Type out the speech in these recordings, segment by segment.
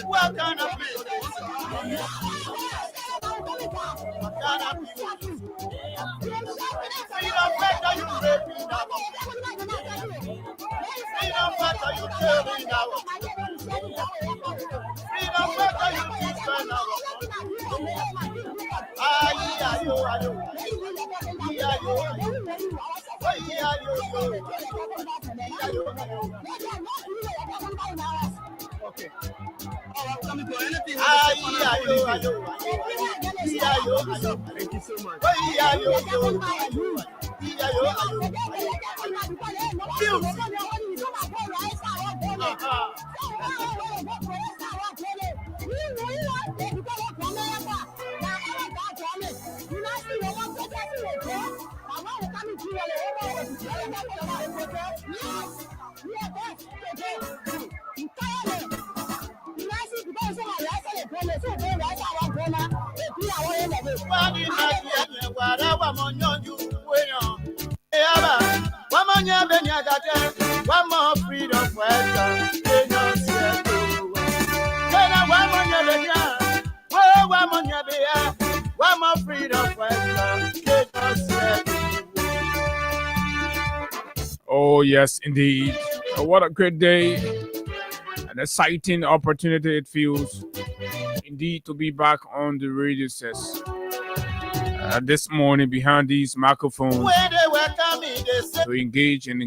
What kind of people freedom better you raping now. Freedom better you telling now. Freedom better you teach now. Ayo. Okay. Thank you so much. One more freedom for one more freedom for Oh, yes, indeed. What a great day. An exciting opportunity it feels indeed to be back on the radio sets. This morning behind these microphones to engage on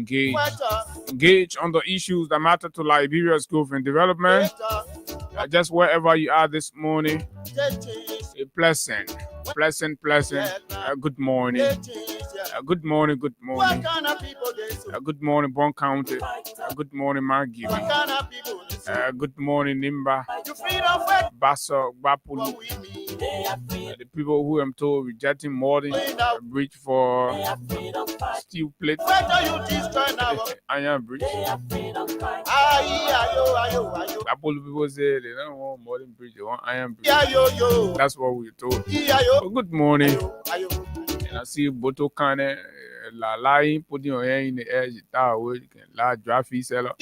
the issues that matter to Liberia's growth and development. Just wherever you are this morning, a pleasant. Good morning. Good morning. Good morning, Bon County. Good morning, Margie. Good morning, Nimba. Basso, Bapulu. The people who I'm told rejecting more than a bridge for steel plate. Iron bridge. Bapulu people say they don't want more than bridge, they want iron bridge. That's what we're told. So good morning. And I see Boto Kane lying, putting your hand in the air, you can draft fee seller.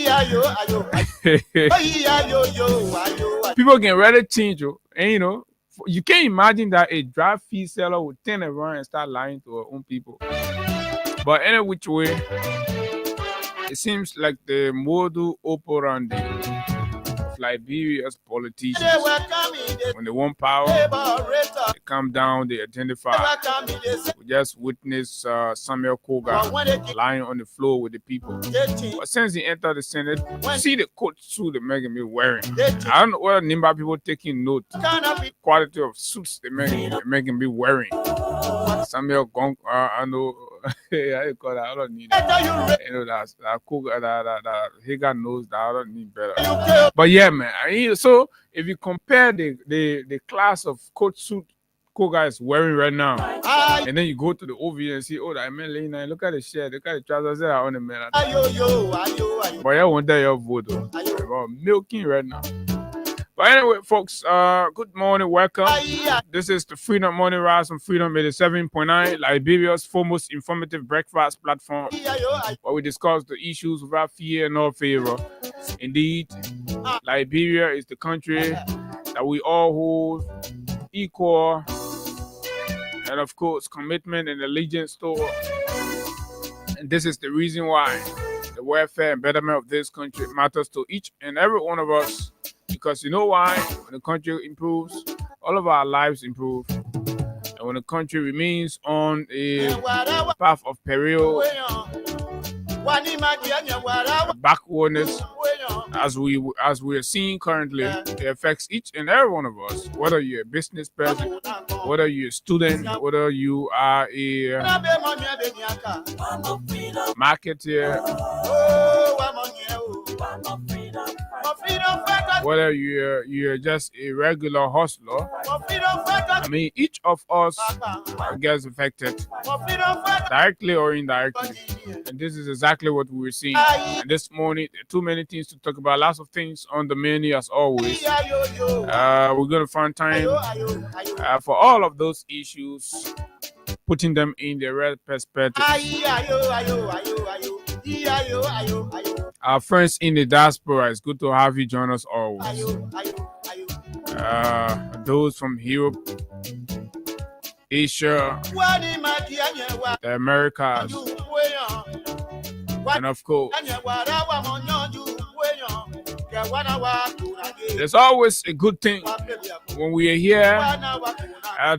People can really change, and you can't imagine that a draft fee seller would turn around and start lying to our own people. But any which way, it seems like the modus operandi of Liberia's politicians, when they want power, they come down, they identify. We just witnessed Samuel Koga lying on the floor with the people. But since he entered the Senate, see the coat suit they're making me wearing. I don't know whether Nimba people taking note of the quality of suits they're making me wearing. Samuel Gong, I know. Yeah, I call that. I don't need that. That Koga, that Hager knows that I don't need better. But yeah, man. So if you compare the class of coat suit Koga is wearing right now, and then you go to the OV and see, oh, that MLA, look at the shirt, look at the trousers that are on the man. But I won't tell your vote though. About milking right now. But anyway, folks, good morning, welcome. This is the Freedom Morning Rise on Freedom 87.9, Liberia's foremost informative breakfast platform, where we discuss the issues without fear nor favor. Indeed, Liberia is the country that we all hold equal and, of course, commitment and allegiance to. And this is the reason why the welfare and betterment of this country matters to each and every one of us. Because you know why? When the country improves, all of our lives improve. And when the country remains on a path of peril, backwardness, as we are seeing currently, it affects each and every one of us. Whether you're a business person, whether you're a student, whether you are a marketer, whether you're just a regular hustler. I mean, each of us gets affected directly or indirectly, and this is exactly what we're seeing. And this morning, too many things to talk about, lots of things on the menu as always. We're gonna find time for all of those issues putting them in the right perspective. Our friends in the diaspora, it's good to have you join us always. Those from Europe, Asia, the Americas, and of course, there's always a good thing when we are here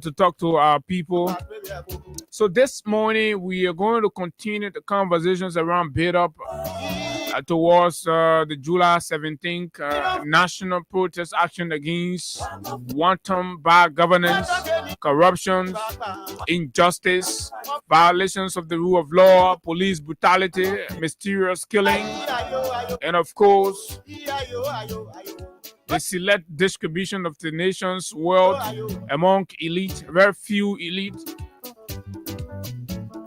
to talk to our people. So this morning we are going to continue the conversations around Bid Up towards the July 17th national protest action against wanton bad governance, corruption, injustice, violations of the rule of law, police brutality, mysterious killing, and of course, the select distribution of the nation's wealth among elite, very few elite,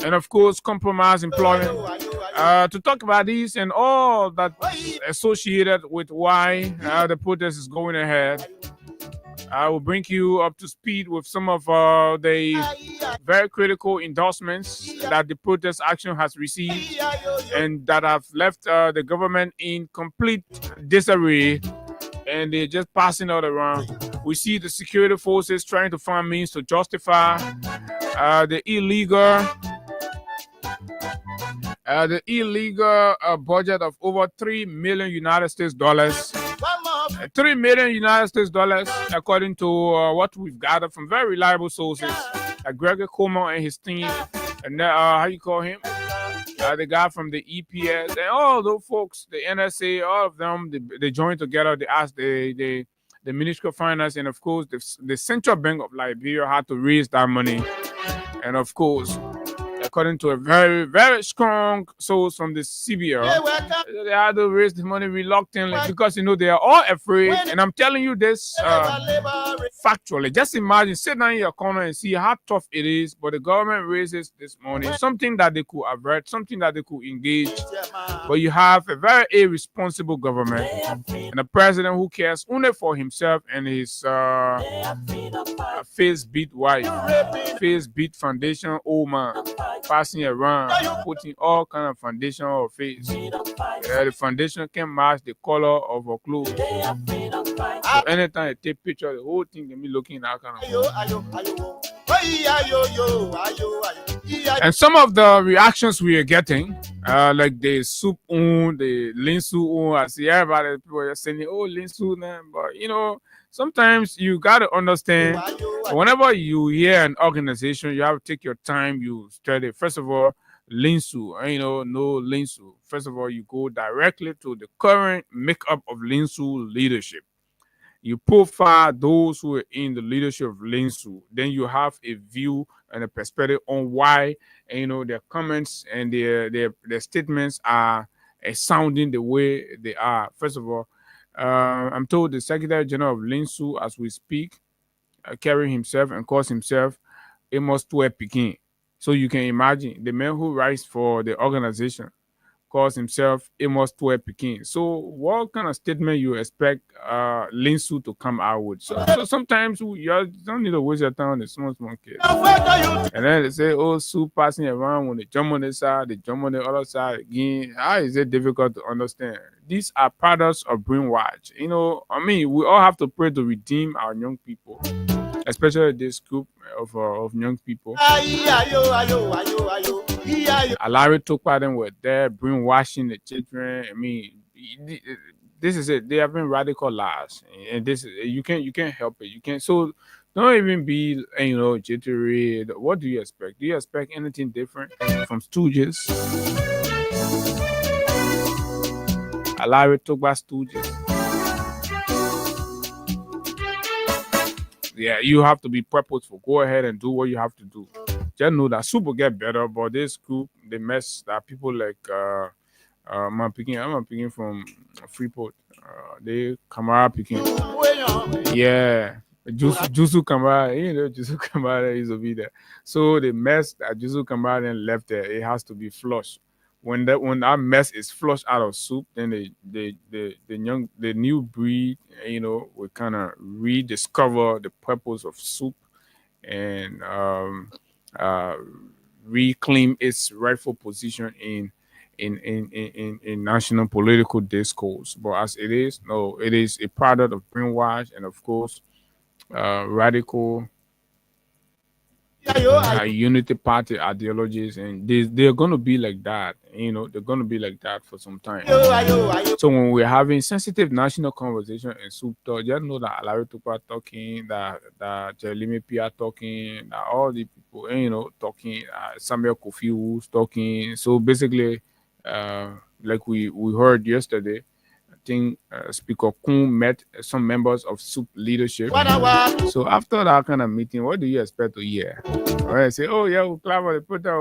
and of course, compromised employment. To talk about these and all that associated with why the protest is going ahead, I will bring you up to speed with some of the very critical endorsements that the protest action has received and that have left the government in complete disarray, and they're just passing out around. We see the security forces trying to find means to justify the illegal budget of over $3 million United States dollars. $3 million United States dollars, according to what we've gathered from very reliable sources, like Gregory Coleman and his team, and how you call him, the guy from the EPS, and all those folks, the NSA, all of them, they joined together. They asked the Ministry of Finance, and of course, the Central Bank of Liberia had to raise that money, and of course, according to a very, very strong source from the CBL, they had to raise the money reluctantly because, they are all afraid. And I'm telling you this factually. Just imagine, sit down in your corner and see how tough it is, but the government raises this money, something that they could avert, something that they could engage. But you have a very irresponsible government and a president who cares only for himself and his face beat wife, face beat foundation old man, passing around, putting all kind of foundation on her face. The foundation can match the color of her clothes. So anytime you take picture, the whole thing can be looking that kind of. And some of the reactions we are getting, like the soup the linsu I see everybody, people are saying, oh, linsu, but sometimes you got to understand, whenever you hear an organization, you have to take your time, you study. First of all, linsu, no linsu. First of all, you go directly to the current makeup of linsu leadership. You profile those who are in the leadership of linsu. Then you have a view and a perspective on why, their comments and their statements are sounding the way they are. First of all, I'm told the Secretary General of linsu, as we speak, carrying himself and calls himself Amos Tue Pekin. So you can imagine the man who writes for the organization calls himself Amos Tue Pekin. So what kind of statement you expect linsu to come out with? So sometimes you don't need to waste your time on the small kids. And then they say, oh, soup passing around, when they jump on this side, they jump on the other side again. How is it difficult to understand? These are products of brainwash. We all have to pray to redeem our young people, especially this group of young people. Alari took part in with their brainwashing the children. This is it. They have been radicalized, and this is you can't help it. You can't. So don't even be jittery. What do you expect? Do you expect anything different from Stooges? Alari took by Stooges. Yeah, you have to be purposeful. Go ahead and do what you have to do. Just know that soup will get better, but this group, they mess that people like I'm picking from Freeport. They Kamara picking. Yeah. Jusu Kamara, Jusu Kamara is over there. So the mess that Jusu Kamara then left there, it has to be flushed. When that mess is flushed out of soup, then the new breed, will kind of rediscover the purpose of soup, and uh, reclaim its rightful position in national political discourse. But as it is, no, it is a product of brainwash and of course radical Yeah, yo, are you? unity party ideologies, and they're going to be like that. They're going to be like that for some time. Yo, are you? Are you? So when we're having sensitive national conversation in Soup Talk, just know that Alari Tupa talking, that Jelime Pia talking, that all the people, talking, Samuel Kofi Woo's talking. So basically, like we heard yesterday, I think Speaker Kun met some members of Soup leadership. What? So after that kind of meeting, what do you expect to hear? All right, say, oh yeah, we clap for the protest,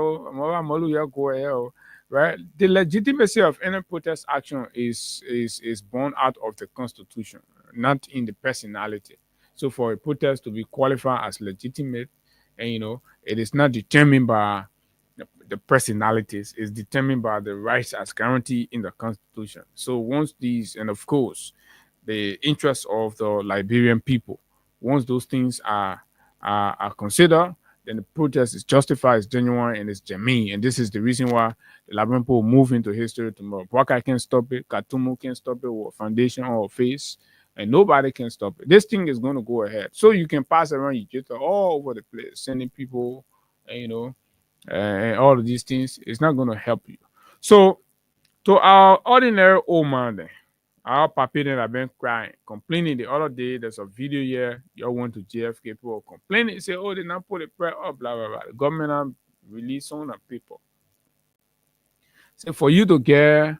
right? The legitimacy of any protest action is born out of the constitution, not in the personality. So for a protest to be qualified as legitimate, and it is not determined by the personalities, it's determined by the rights as guaranteed in the constitution. So once these, and of course, the interests of the Liberian people, once those things are considered, then the protest is justified, it's genuine, and it's genuine. And this is the reason why the Liberian people will move into history tomorrow. Bwaka can't stop it, Katumu can't stop it, or Foundation or Face, and nobody can stop it. This thing is going to go ahead. So you can pass around your data all over the place, sending people, and all of these things. It's not going to help you. So to our ordinary old man, then, our papi that have been crying, complaining the other day. There's a video here. Y'all went to JFK. People were complaining. Say, oh, they not put the prayer up, blah, blah, blah. The government have released on the people. So for you to get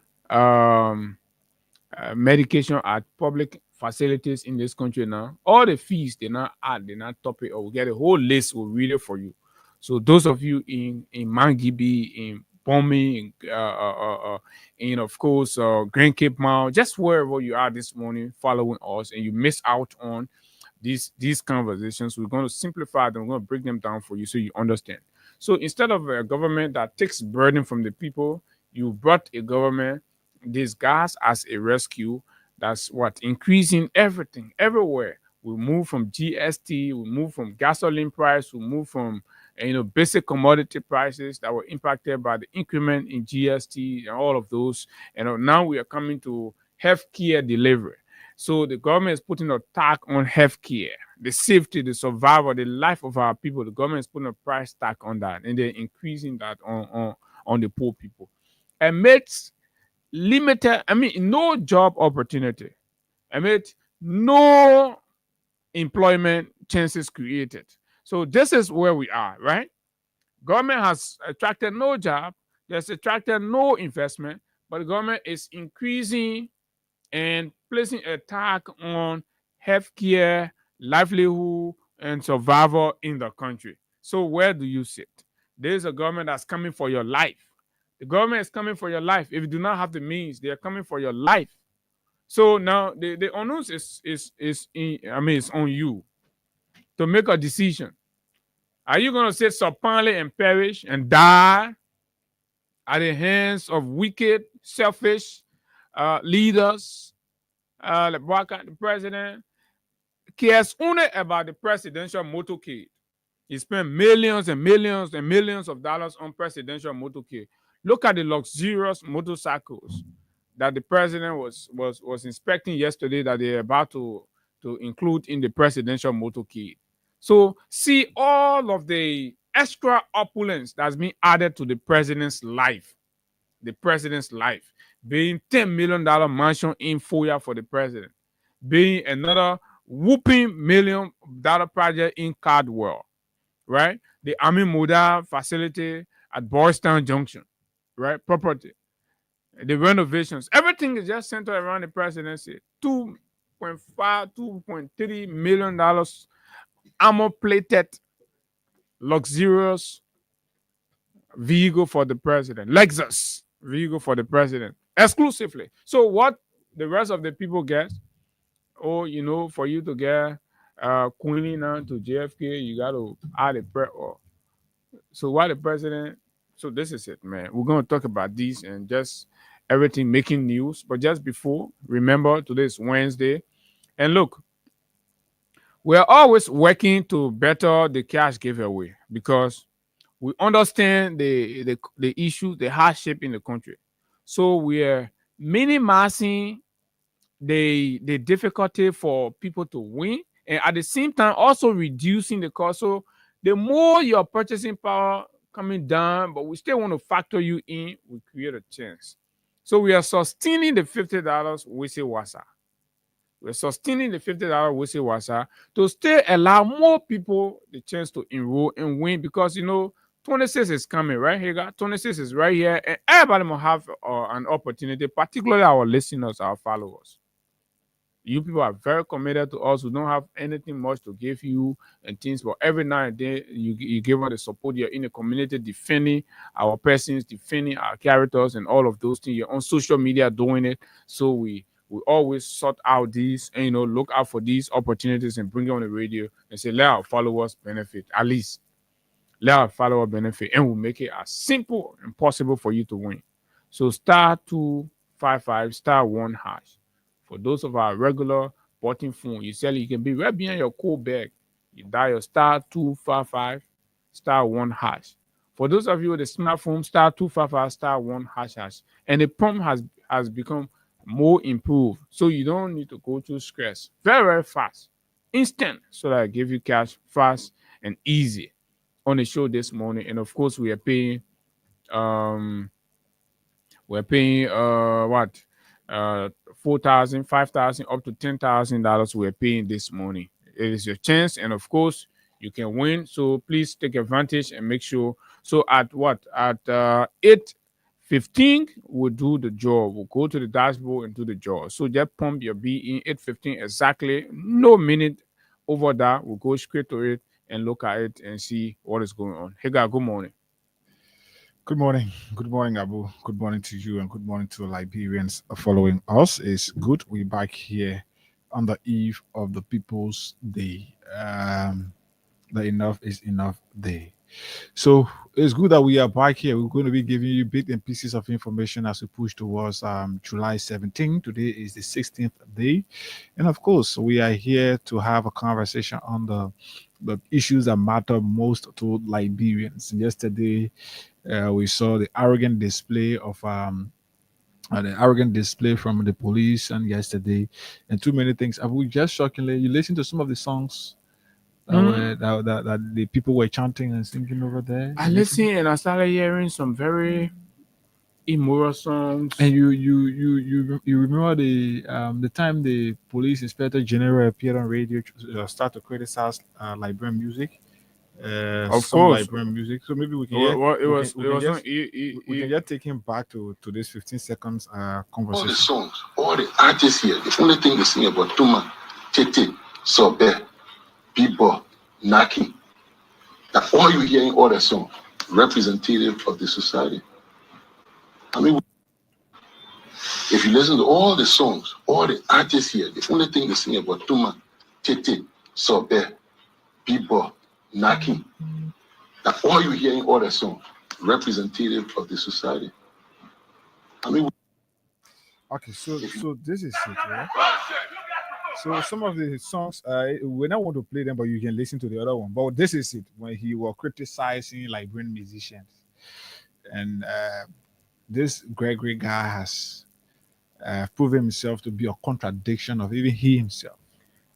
medication at public facilities in this country now, all the fees they not add, they not top it, or we get a whole list. We'll read it for you. So those of you in Mangibi, in Bombing, in of course Grand Cape Mount, just wherever you are this morning, following us, and you miss out on these conversations, we're going to simplify them. We're going to break them down for you so you understand. So instead of a government that takes burden from the people, you brought a government disguised as a rescue. That's what increasing everything everywhere. We move from GST, we move from gasoline price, we move from basic commodity prices that were impacted by the increment in GST and all of those. And now we are coming to healthcare delivery. So the government is putting a tag on healthcare, the safety, the survival, the life of our people. The government is putting a price tag on that, and they're increasing that on the poor people. Amidst limited, no job opportunity, amid no employment chances created. So this is where we are, right? Government has attracted no job, there's attracted no investment, but the government is increasing and placing a tag on healthcare, livelihood, and survival in the country. So where do you sit? There's a government that's coming for your life. The government is coming for your life. If you do not have the means, they are coming for your life. So now the onus it's on you to make a decision. Are you going to sit supinely and perish and die at the hands of wicked, selfish leaders, like Bwaka, the president, cares only about the presidential motorcade? He spent millions and millions and millions of dollars on presidential motorcade. Look at the luxurious motorcycles that the president was inspecting yesterday that they're about to include in the presidential motorcade. So see all of the extra opulence that's been added to the president's life. The president's life being $10 million mansion in Foya for the president, being another whooping $1 million project in Cardwell, right? The Army Moda facility at Boys Town Junction, right? Property, the renovations, everything is just centered around the presidency. $2.5, $2.3 million armor plated, luxurious vehicle for the president, Lexus vehicle for the president, exclusively. So what the rest of the people get, for you to get Queenie now to JFK, you got to add a prayer. So why the president? So this is it, man. We're going to talk about these and just everything making news. But just before, remember today is Wednesday. And look, we're always working to better the cash giveaway because we understand the issue, the hardship in the country. So we are minimizing the difficulty for people to win, and at the same time also reducing the cost. So the more your purchasing power coming down, but we still want to factor you in, we create a chance. So we are sustaining the $50 Wese Wasa. We're sustaining the $50 Wese Wasa to still allow more people the chance to enroll and win, because 26 is coming, right here. 26 is right here, and everybody will have an opportunity, particularly our listeners, our followers. You people are very committed to us. We don't have anything much to give you and things, but every now and then you give us the support. You're in the community defending our persons, defending our characters, and all of those things. You're on social media doing it. So we always sort out these and look out for these opportunities and bring it on the radio and say, let our followers benefit. At least let our follower benefit, and we'll make it as simple and possible for you to win. So *255 *1#. For those of our regular button phone, you can be right behind your cool bag. You dial *255 *1#. For those of you with a smartphone, *255 *1#. And the prompt has become more improved. So you don't need to go through stress. Very, very fast. Instant. So that I give you cash fast and easy on the show this morning. And of course, we are paying what 4,000, 5,000, up to $10,000 we're paying this morning. It is your chance, and of course you can win. So please take advantage and make sure. So at 8:15 we'll do the draw. We'll go to the dashboard and do the draw. So just pump your B in 8:15 exactly. No minute over that. We'll go straight to it and look at it and see what is going on. Hey guys, good morning. Good morning. Good morning, Abu. Good morning to you, and good morning to Liberians following us. It's good we're back here on the eve of the People's Day. The Enough is Enough Day. So it's good that we are back here. We're going to be giving you bits and pieces of information as we push towards July 17th. Today is the 16th day. And of course, we are here to have a conversation on the issues that matter most to Liberians. Yesterday, we saw the arrogant display from the police, and yesterday, and too many things. I would just shockingly, you listen to some of the songs that the people were chanting and singing over there. I listened and I started hearing some very immoral songs. And you remember the time the police inspector general appeared on radio to start to criticize Liberian music. Of some course. Liberian music. So maybe we can. We can just take him back to this 15 seconds conversation. All the songs, all the artists here, the only thing they sing about Tuma, Tete, Sobe, Bibo, Naki. That all you hear in all the songs, representative of the society. I mean, if you listen to all the songs, all the artists here, the only thing they sing about Tuma, Tete, Sobe, Bibo, Naki. That all you hear in all the songs, representative of the society. I mean, okay, so this is it, right? So some of the songs, we don't want to play them, but you can listen to the other one. But this is it, when he was criticizing Liberian musicians, and this Gregory guy has proven himself to be a contradiction of even he himself.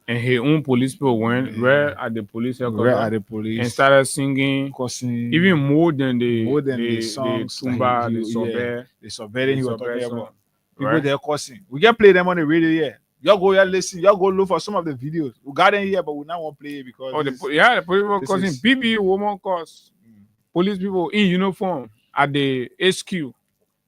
And his own police people went right at the police headquarters and started singing, cursing, even more than the songs, the Tumba, the Sobe. The Sobe he was talking song, about. People right? there cursing. We can play them on the radio here. Y'all go here, listen. Y'all go look for some of the videos. We got them here, but we now won't play it because the police people causing BB woman cause police people in uniform at the HQ.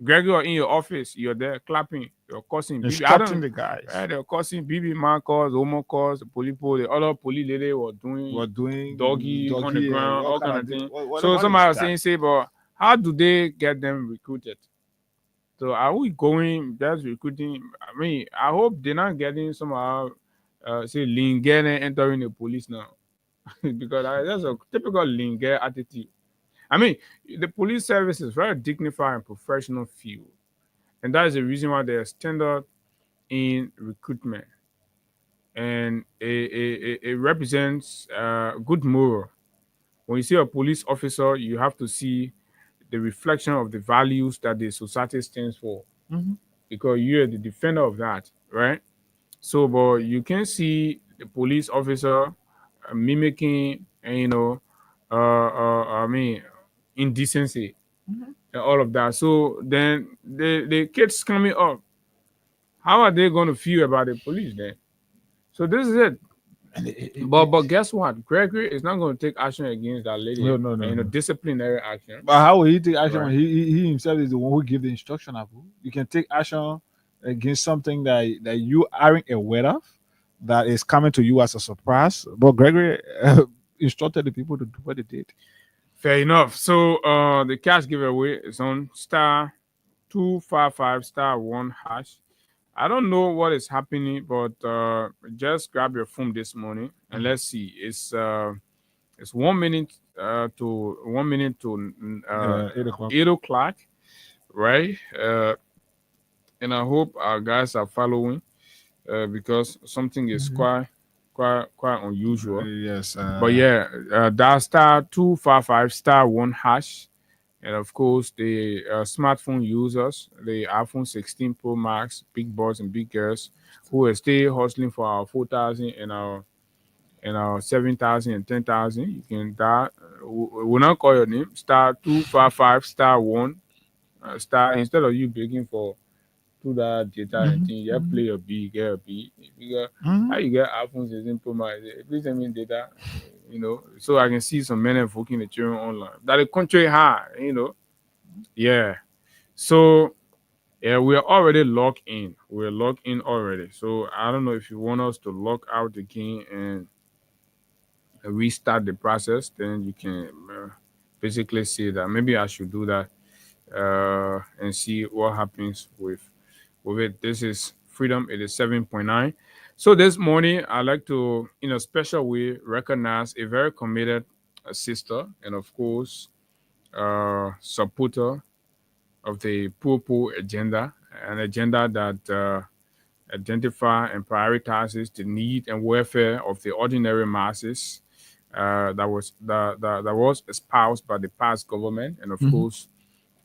Gregory, in your office, you're there clapping, you're cursing. Instructing the guys. Right, they're cursing BB man cause, woman cause, the police, the other police lady were doing doggy on the ground, all kind of things. So somebody was saying, but how do they get them recruited? So are we going just recruiting? I mean, I hope they're not getting somehow say Lingere entering the police now. Because that's a typical Lingere attitude. I mean, the police service is very dignified and professional field. And that is the reason why there's standard in recruitment. And it represents good moral when you see a police officer, you have to see the reflection of the values that the society stands for, because you're the defender of that, right? So, but you can see the police officer mimicking, and I mean, indecency and all of that. So then the kids coming up, how are they going to feel about the police then? So this is it. But guess what? Gregory is not going to take action against that lady. No. Disciplinary action. But how will he take action Right. when he himself is the one who gave the instruction? Abu? You can take action against something that you aren't aware of, that is coming to you as a surprise. But Gregory instructed the people to do what they did. Fair enough. So the cash giveaway is on *255*1#. I don't know what is happening, but just grab your phone this morning and let's see. It's 1 minute to 8 o'clock. 8 o'clock, right? And I hope our guys are following because something is quite unusual. Yes. But yeah, dial *255*1#. And of course, the smartphone users, the iPhone 16 Pro Max, big boys and big girls, who are still hustling for our 4,000 and our 7,000 and 10,000, you can dial. We'll not call your name. *255*1#. Instead of you begging for $2 data and thing, you play your B, get a B. If you get, how you get iPhone 16 Pro Max? Please send me data. So I can see some men invoking the children online. That the country high, Yeah. So yeah, we're already locked in. We're locked in already. So I don't know if you want us to lock out the game and restart the process, then you can basically see that. Maybe I should do that and see what happens with it. This is Freedom 87.9. So this morning, I'd like to, in a special way, recognize a very committed sister and, of course, supporter of the Poor agenda, an agenda that identifies and prioritizes the need and welfare of the ordinary masses that was espoused by the past government and, of course,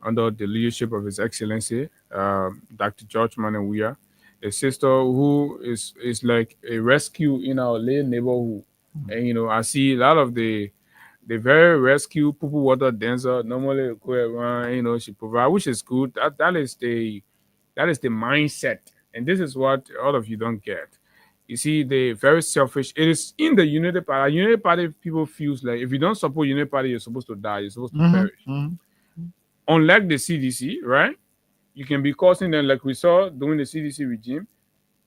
under the leadership of His Excellency, Dr. George Manneh Weah, a sister who is like a rescue in our late neighborhood. And I see a lot of the very rescue people water dancer normally go around, she provides, which is good. That is the mindset. And this is what all of you don't get. You see, they very selfish. It is in the United Party. United Party people feels like if you don't support United Party, you're supposed to die. You're supposed to perish. Unlike the CDC, right? You can be causing them like we saw during the CDC regime.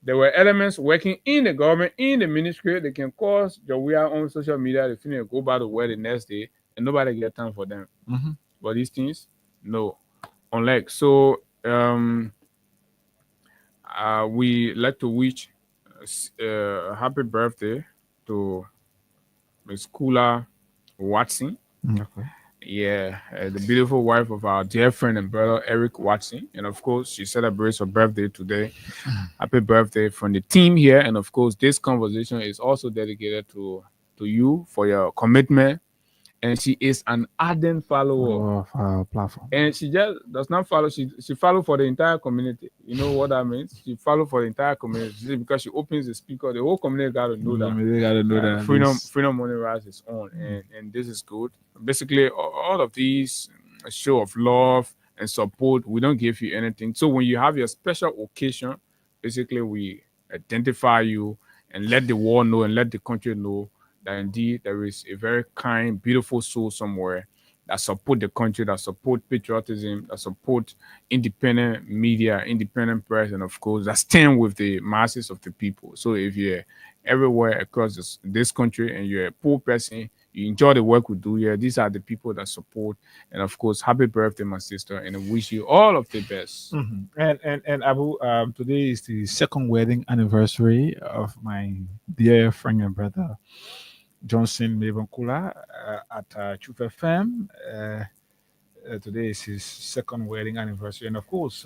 There were elements working in the government, in the ministry. They can cause your way on social media. They finish go back to work the next day, and nobody get time for them. But these things, no. Unlike so, we like to wish happy birthday to Miss Kula Watson. Okay. Yeah, the beautiful wife of our dear friend and brother Eric Watson, and of course she celebrates her birthday today. Happy birthday from the team here, and of course this conversation is also dedicated to you for your commitment. And she is an ardent follower Of our platform. and she just does not follow. She follow for the entire community. You know what that means? She follow for the entire community because she opens the speaker. The whole community got to know that. They gotta know that. Freedom Money Rise is on, and this is good. Basically, all of these show of love and support, we don't give you anything. So when you have your special occasion, basically we identify you and let the world know and let the country know that indeed there is a very kind, beautiful soul somewhere that support the country, that support patriotism, that support independent media, independent press, and of course that stand with the masses of the people. So if you're everywhere across this country and you're a poor person, you enjoy the work we do here, these are the people that support. And of course, happy birthday, my sister, and I wish you all of the best. And Abu, today is the second wedding anniversary of my dear friend and brother Johnson Mevonkula at Truth FM. Today is his second wedding anniversary, and of course,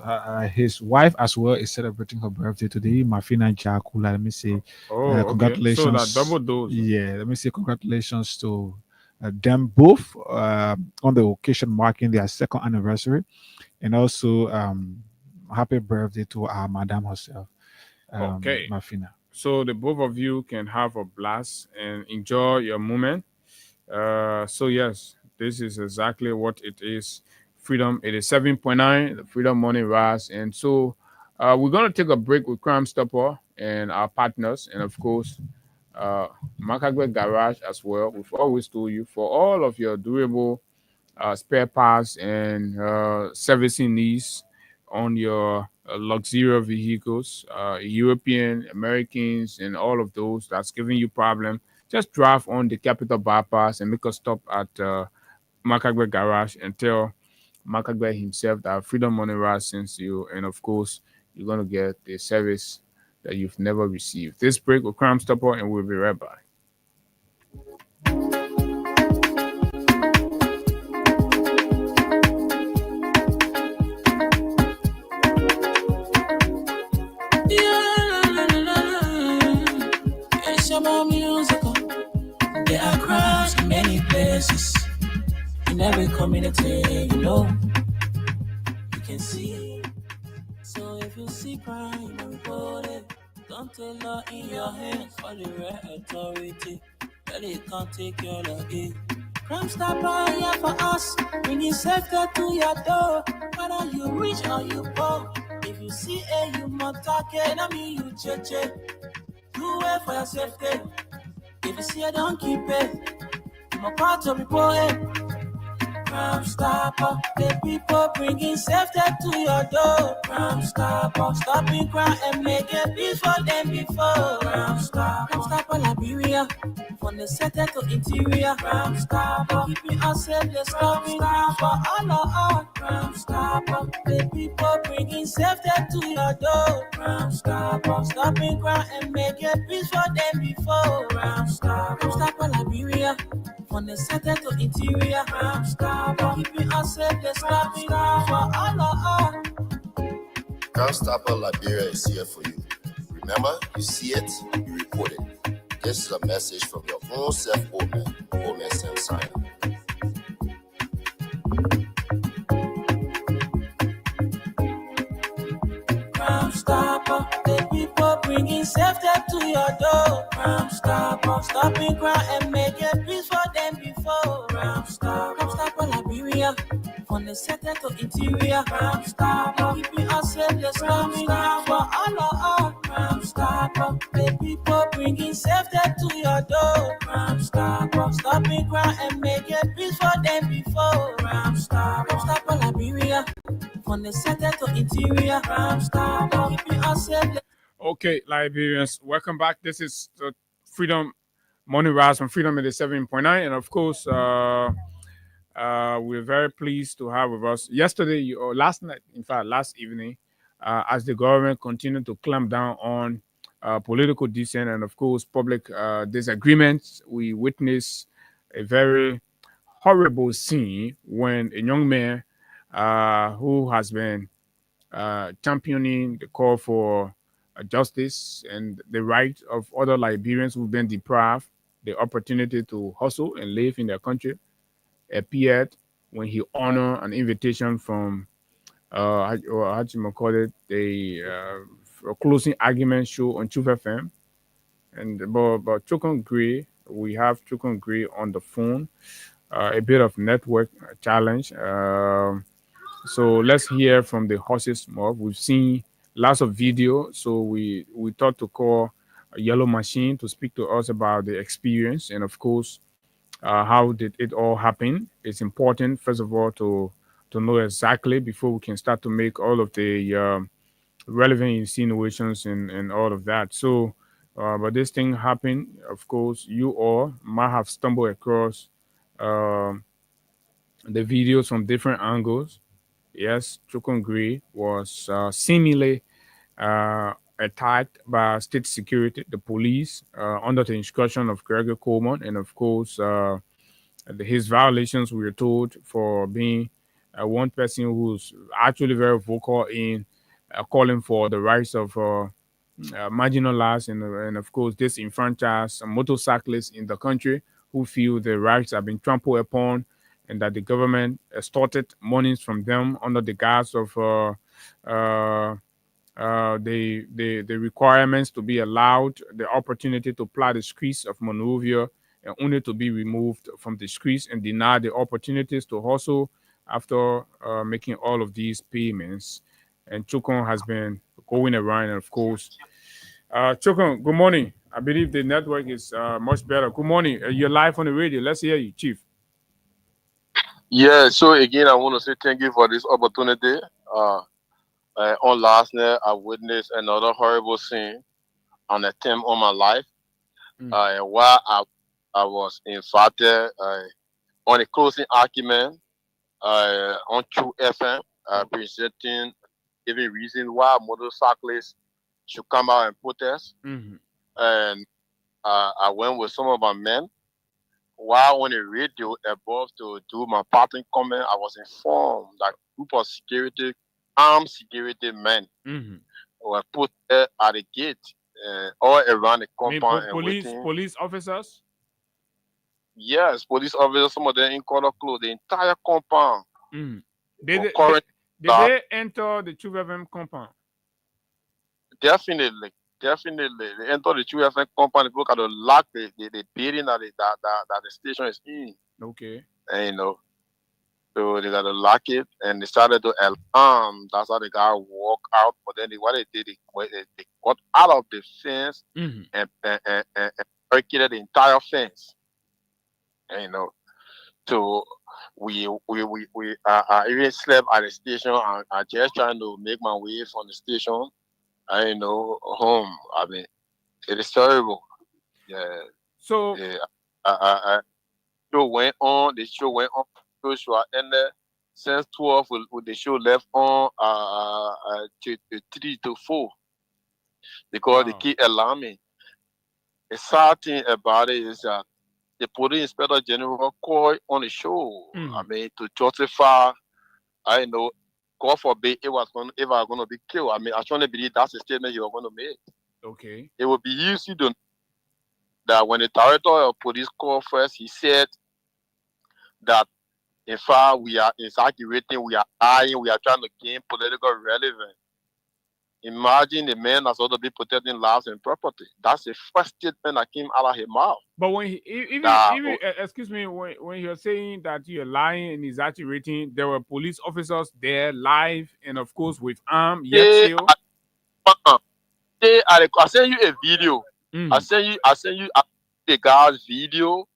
his wife as well is celebrating her birthday today. Mafina Jakula, let me say, Okay. congratulations. So that double dose. Yeah, let me say congratulations to them both on the occasion marking their second anniversary, and also happy birthday to our madam herself, Okay. Mafina. So the both of you can have a blast and enjoy your moment. So yes, this is exactly what it is. Freedom 87.9, the Freedom Morning Rise. And so we're gonna take a break with Crime Stopper and our partners, and of course Makagwe Garage as well. We've always told you for all of your durable spare parts and servicing needs on your luxurious vehicles, European, Americans, and all of those that's giving you problem. Just drive on the Capital Bypass and make a stop at Makagwe Garage and tell Makagwe himself that Freedom Money Rise sends you, and of course, you're gonna get the service that you've never received. This break will Crime Stopper, and we'll be right back. It's about musical. There are crowds in many places. In every community, you know, you can see. So if you see crime, report it. Don't take law in your hands for the right authority. That it can't take your law in. Crime Stopper here for us, bringing safety to your door. Whether you rich or you poor, if you see a you must target, I mean you cheche. Do it for your safety. If you see a don't keep it. I'm a part of report it. Crime Stopper, the people bringing safety to your door. Crime Stopper, stopping crime and making peace for them before. Crime Stopper, Liberia, from the center to interior. Crime Stopper, keeping us safe, the stopping crime for all of us. Crime Stopper, the people bringing safety to your door. Crime Stopper, stopping crime and making peace for them before. Crime Stopper, Liberia, from the center to interior. Crime Stopper, keeping us safe, the stopping crime for all of us. Crime Stopper Liberia is here for you. Remember, you see it, you report it. This is a message from your own self, Omen Sam Sign. Crime Stopper, the people bringing safety to your door. Crime Stopper, stopping crime and making peace for them before. Crime Stopper, Liberia, from the center to interior. Crime Stopper, keeping us safe, the stopping crime for all of us. Crime Stopper, the people bringing safety to your door. Crime Stopper, stopping crime and making peace for them before. Crime Stopper, Liberia, from the center to interior. Crime Stopper, keeping us safe. Okay, Liberians, welcome back. This is the Freedom Morning Rise from Freedom 87.9, and of course, we're very pleased to have with us yesterday or last night, in fact, last evening, as the government continued to clamp down on political dissent and, of course, public disagreements. We witnessed a very horrible scene when a young man who has been championing the call for justice and the right of other Liberians who've been deprived the opportunity to hustle and live in their country appeared when he honored an invitation from how you call it, the closing argument show on Truth FM. And but Chukon Gray, we have Chukon Gray on the phone. A bit of network challenge. So let's hear from the horses mob. We've seen lots of video, so we thought to call a Yellow Machine to speak to us about the experience and, of course, how did it all happen. It's important, first of all, to know exactly before we can start to make all of the relevant insinuations and all of that. So, but this thing happened. Of course, you all might have stumbled across the videos from different angles. Yes, Chukon Gray was seemingly attacked by state security, the police, under the instruction of Gregory Coleman, and of course, his violations, we were told, for being one person who's actually very vocal in calling for the rights of marginalized and of course disenfranchised motorcyclists in the country who feel their rights have been trampled upon, and that the government extorted monies from them under the guise of the requirements to be allowed the opportunity to ply the streets of Monrovia, and only to be removed from the streets and denied the opportunities to hustle after making all of these payments. And Chukon has been going around, and of course, Chukon, good morning. I believe the network is much better. Good morning. You're live on the radio. Let's hear you, Chief. Yeah, so again, I want to say thank you for this opportunity. On last night, I witnessed another horrible scene on a theme of my life. While I was invited on a closing argument on True FM, presenting every reason why motorcyclists should come out and protest. And I went with some of my men. While on the radio above to do my parting comment, I was informed that a group of armed security men were put at the gate all around the compound. Police officers? Yes, police officers, some of them in color clothes, the entire compound. Did they enter the True FM compound? Definitely. They enter the True FM compound. Look at the lock, the building that the station is in. Okay. And so they got to lock it, and they started to alarm. That's how the guy walked out. But then what they did, they got out of the fence and barricaded the entire fence. And so we I even slept at the station. I just trying to make my way from the station. Home. I mean, it is terrible. Yeah. So the show went on. Joshua ended since 12 with the show left on to 3 to 4 because they keep alarming. The sad thing about it is that the police inspector general called on the show. I mean, to justify, God forbid if I was going to be killed. I mean, I strongly believe that's the statement you were going to make. Okay. It would be easy to know that when the director of police called first, he said that in fact we are exaggerating, we are lying, we are trying to gain political relevance. Imagine the man that's ought to be protecting lives and property. That's the first statement that came out of his mouth. But when excuse me, when you're saying that you're lying and exaggerating, there were police officers there live and of course with arms. I send you a video. I send you the guy's video.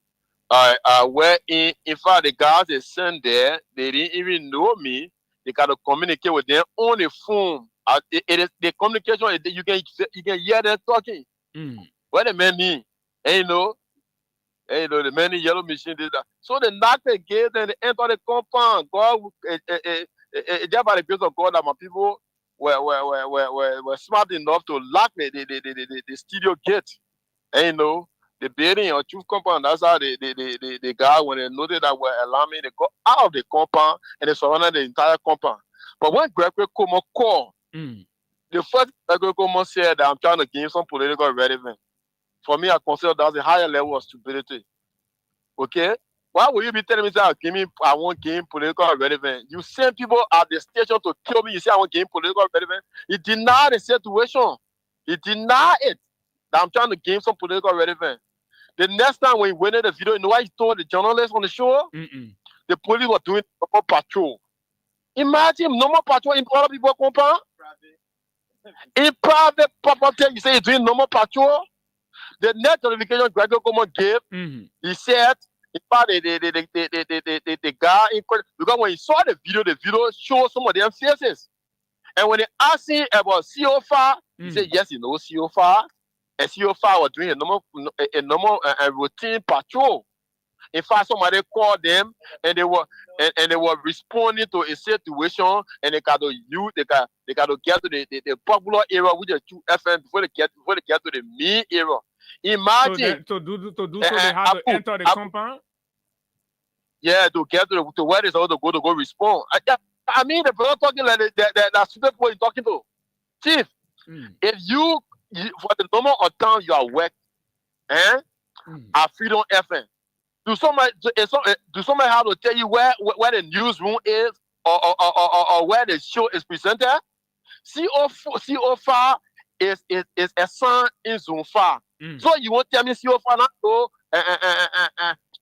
Where in fact the guys they sent there, they didn't even know me. They got to communicate with them on the phone. It is the communication. You can hear them talking. What the man mean? The man in yellow machine did that. So they knocked the gate and they entered the compound. God, just by the grace of God, that my people were smart enough to lock the studio gate. The building or Truth compound. That's how the guy, when they noticed that we're alarming, they got out of the compound and they surrounded the entire compound. But when Gregory Como called, the first Gregory Como said that I'm trying to gain some political relevance. For me, I consider that's a higher level of stupidity. Okay? Why would you be telling me that I want to gain political relevance? You send people at the station to kill me, you say I want to gain political relevance. He denied the situation. He denied it. That I'm trying to gain some political relevance. The next time when he went in the video, you know what he told the journalists on the show? The police were doing normal patrol. Imagine normal patrol in other people's compound. In private property, you say he's doing normal patrol. The next notification Gregory Como gave, he said, in fact, the guy, because when he saw the video showed some of their faces. And when they asked him about CO5, he said, yes, he knows CO5. And CO5 was doing a normal routine patrol. In fact, somebody called them and they were responding to a situation, and they got to get to the popular area with the 2 FM before they get to the main area. Imagine so they have to enter the compound. Yeah, to get to where they're supposed to go respond. I mean, the brother talking like that stupid boy talking to. Chief, if you for the normal of time you are work, at Freedom FM, do somebody have to tell you where the newsroom is or where the show is presented? CO4 is a son in Zone 5. So you won't tell me CO4 not go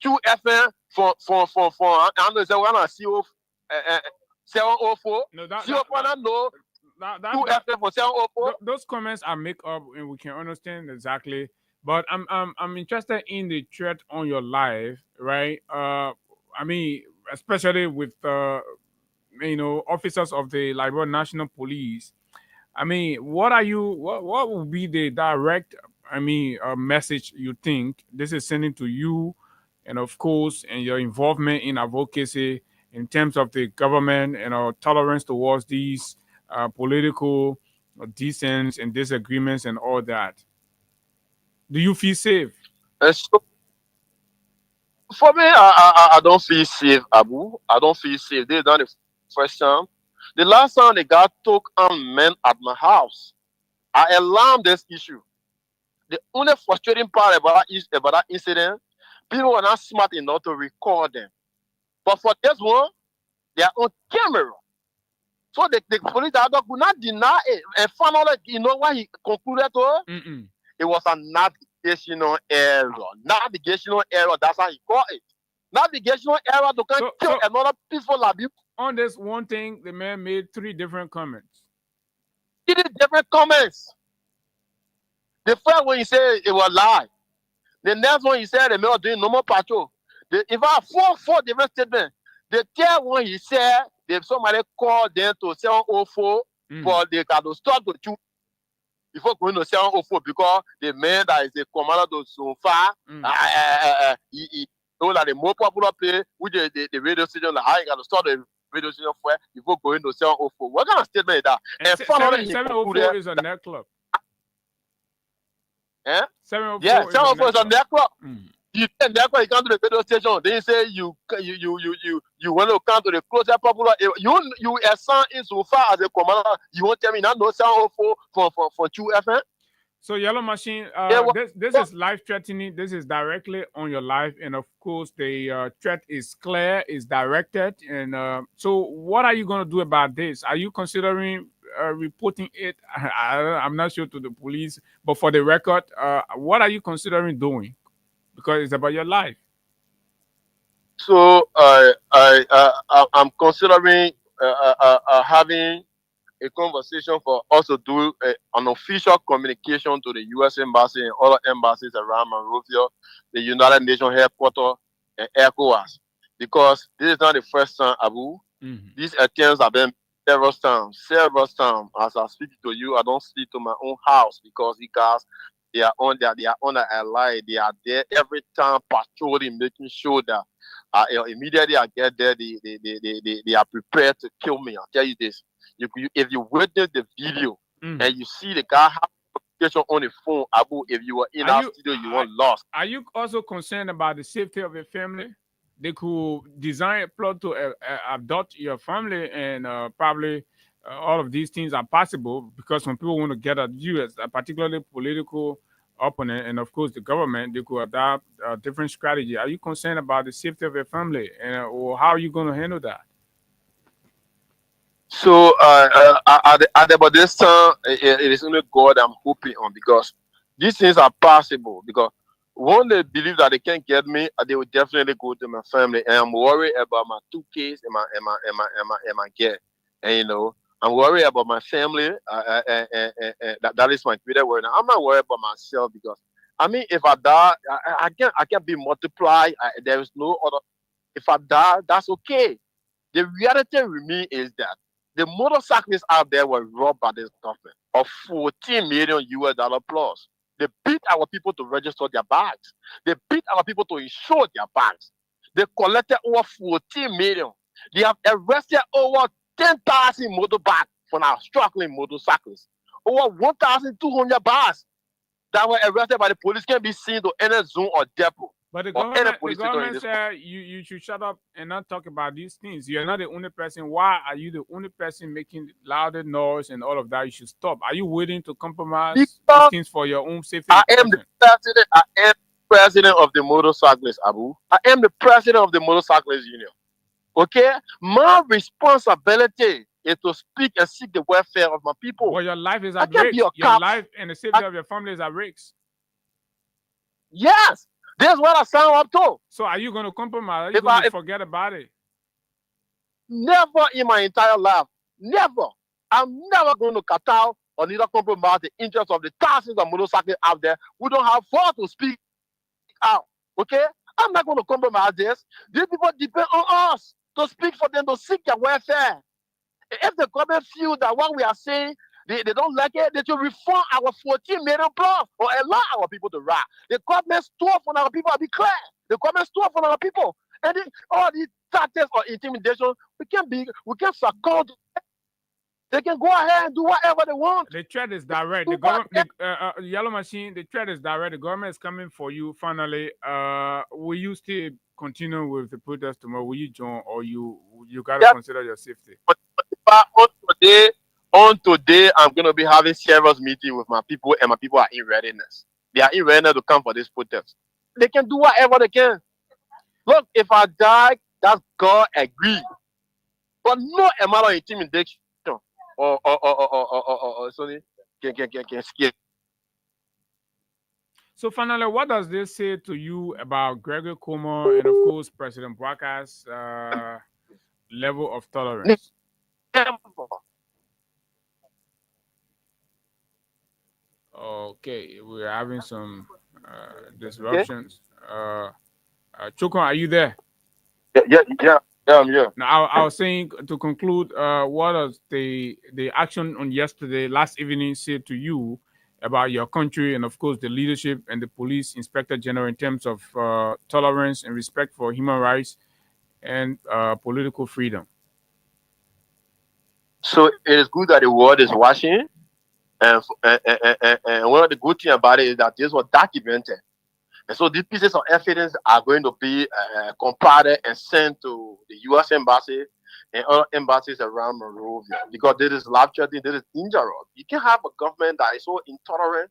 2 FM for I know it's one CO 704. No, CO4 not know 2 FM for 704. those comments are make up, and we can understand exactly. But I'm interested in the threat on your life, right? I mean, especially with officers of the Liberia National Police. I mean, what will be the direct, message you think this is sending to you, and of course, and your involvement in advocacy in terms of the government and tolerance towards these political dissents and disagreements and all that? Do you feel safe? So for me, I don't feel safe, Abu. I don't feel safe. They done the first time. The last time the guy took on men at my house, I alarmed this issue. The only frustrating part about that incident, people were not smart enough to record them. But for this one, they are on camera. So the police could not deny it. And finally, you know what he concluded to? It was a navigational error. Navigational error, that's how he called it. Navigational error to kill another peaceful abuse. On this one thing, the man made 3 different comments. 3 different comments. The first one he said it was a lie. The next one he said the man was doing normal patrol. In fact, 4 different statements. The third one he said somebody called them to 704 for they got to start to shoot before going to 704 because the man that is the commander to so far, he told that the more popular play with the radio station, like how you got to start the radio station for before going to 704. What kind of statement is that? And 704 is a nightclub. Eh? 704 yeah, 704 is a nightclub. You can't to the radio station. They say you want to come to the closer popular. You assign in so far as a commander. You won't tell me not no 704 for 2 FM. So Yellow Machine, this is life threatening. This is directly on your life, and of course the threat is clear, is directed. And so, what are you going to do about this? Are you considering reporting it? I'm not sure to the police, but for the record, what are you considering doing? Because it's about your life. So I'm considering having a conversation for us to do an official communication to the U.S. Embassy and other embassies around Monrovia, the United Nations headquarters, and ECOWAS. Because this is not the first time, Abu. These attempts have been several times. As I speak to you, I don't speak to my own house because you guys, they are on the ally. They are there every time patrolling, making sure that immediately I get there, they are prepared to kill me. I'll tell you this. If you witness the video and you see the guy have communication on the phone, Abu, if you were in our studio, you were lost. Are you also concerned about the safety of your family? They could design a plot to abduct your family, and probably all of these things are possible because when people want to get at you as a particularly political opponent, and of course the government, they could adopt a different strategy. Are you concerned about the safety of your family, or how are you going to handle that? So about this time, it is only God I'm hoping on, because these things are possible. Because when they believe that they can't get me, they will definitely go to my family, and I'm worried about my 2 kids and my kid. And I'm worried about my family. That is my greater worry. I'm not worried about myself, because if I die, I can't be multiplied. There is no other. If I die, that's okay. The reality with me is that the motorcyclists out there were robbed by this government of $14 million US plus. They beat our people to register their bags. They beat our people to insure their bags. They collected over 14 million. They have arrested over 10,000 motorbikes from our struggling motorcyclists. Over 1,200 bars that were arrested by the police can be seen to any zone or depot. But the government said you should shut up and not talk about these things. You're not the only person. Why are you the only person making louder noise and all of that? You should stop. Are you willing to compromise these things for your own safety? I am the president. I am president of the motorcyclists, Abu. I am the president of the motorcyclists union. Okay? My responsibility is to speak and seek the welfare of my people. Well, your life is I at can't risk. be a Your cop. life and the safety of your family is at risk. Yes, that's what I signed up to. So are you going to compromise? Are you If going to I- forget about it? Never in my entire life. Never. I'm never going to cut out or neither compromise the interests of the thousands of motorcyclists out there who don't have voice to speak out. Okay? I'm not going to compromise this. These people depend on us to speak for them, to seek their welfare. If the government feels that what we are saying, they don't like it, they should reform our 14 million plus or allow our people to ride. The government stole from our people, I'll be clear. The government stole from our people. And all these tactics or intimidation, we can succumb to it. They can go ahead and do whatever they want. The threat is direct. The government, Yellow Machine, the threat is direct. The government is coming for you. Finally, will you still continue with the protest tomorrow? Will you join, or you gotta Yeah. consider your safety? But on today, I'm gonna be having serious meeting with my people, and my people are in readiness. They are in readiness to come for this protest. They can do whatever they can. Look, if I die, that's God agree. But no amount of intimidation or sorry, can scare. So finally, what does this say to you about Gregory Como and of course President Bwaka's level of tolerance? Okay, we're having some disruptions. Chukwu, are you there? Yeah, I'm here. Now, I was saying to conclude, what does the action on yesterday, last evening, say to you about your country and, of course, the leadership and the police inspector general in terms of tolerance and respect for human rights and political freedom? So it is good that the world is watching, and one of the good things about it is that this was documented. And so these pieces of evidence are going to be compiled and sent to the U.S. Embassy and other embassies around Monrovia, because this is life-threatening, this is dangerous. You can have a government that is so intolerant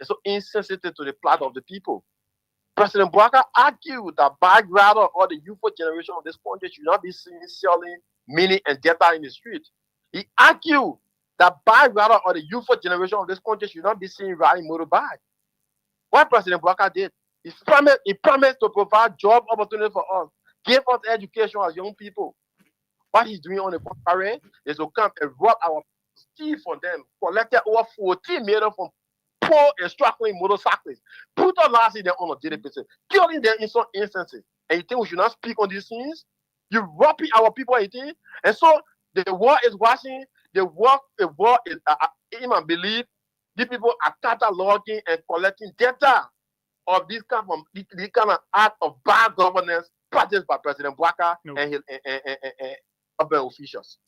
and so insensitive to the plight of the people. President Bwaka argued that bike rider or the youthful generation of this country should not be seen selling mini and data in the street. He argued that bike rider or the youthful generation of this country should not be seen riding motorbike. What President Bwaka did, he promised to provide job opportunities for us, give us education as young people. What he's doing on the contrary is to come and rob our steal from them, collected over 14 million from poor and struggling motorcyclists, brutalizing them on a daily basis, killing them in some instances. And you think we should not speak on these things? You robbing our people, and you think? And so the world is watching, the world is, in my belief, these people are cataloging and collecting data of this kind of act of bad governance practiced by President Bwaka and his other officials.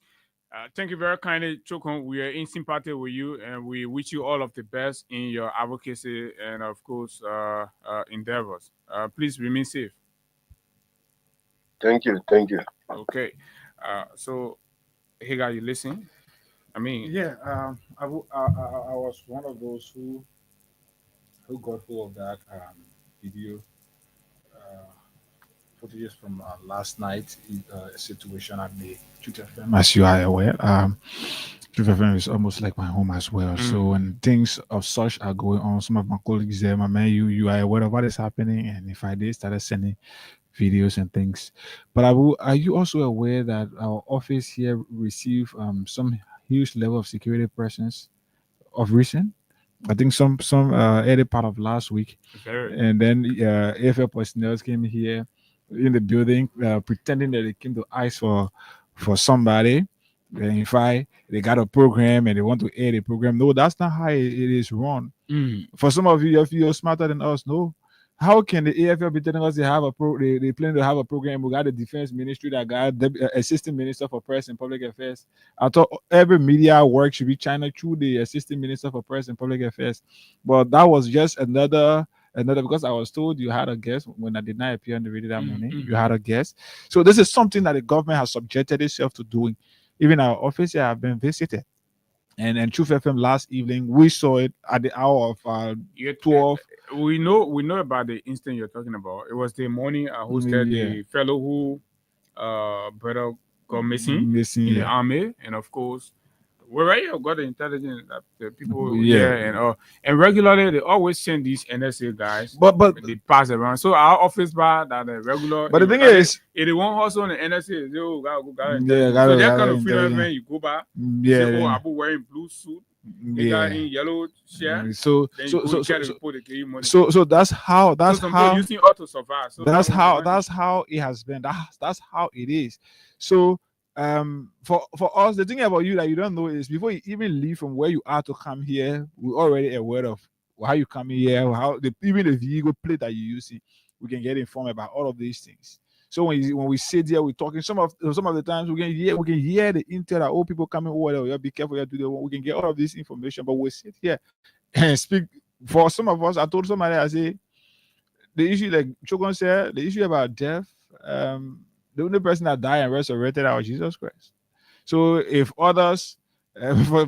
Thank you very kindly, Chukwu. We are in sympathy with you, and we wish you all of the best in your advocacy and, of course, endeavors. Please remain safe. Thank you. Okay. So, Higa, you listen? I mean, Yeah, I was one of those who got hold of that video footages from last night situation at the Truth FM. As you are aware, Truth FM is almost like my home as well. So when things of such are going on, some of my colleagues there, my man, you are aware of what is happening, and if I did started sending videos and things. But are you also aware that our office here received some huge level of security presence of recent? I think some early part of last week, and then AFL personnel came here in the building pretending that they came to ICE for somebody. And in fact, they got a program and they want to air the program. No, that's not how it is run. For some of you, if you're smarter than us, no. How can the AFL be telling us they have they plan to have a program? We got the defense ministry that got the assistant minister for press and public affairs. I thought every media work should be channeled through the assistant minister for press and public affairs. But that was just another, because I was told you had a guest when I did not appear on the radio that morning. You had a guest. So this is something that the government has subjected itself to doing. Even our office here have been visited. And Truth FM last evening, we saw it at the hour of 12. We know about the incident you're talking about. It was the morning I hosted the fellow who brother got missing in the army, and of course we already got the intelligence that the people and regularly they always send these NSA guys, but they pass around. So our office bar that the regular, but the thing is, if they want also on the NSA, they gotta go. So that kind of freedom when you go back, say, oh, Abu wearing blue suit, they got in yellow shirt. So that's how using auto survive. So that's how it has been. That's how it is. So for us, the thing about you that you don't know is before you even leave from where you are to come here, we're already aware of how you come here, how even the vehicle plate that you're using, we can get informed about all of these things. So when we sit here, we're talking. Some of the times we can hear the intel that old people coming over there. Be careful, we can get all of this information, but we sit here and speak. For some of us, I told somebody, I say the issue, like Chogon said, the issue about death. The only person that died and resurrected was Jesus Christ. So if others,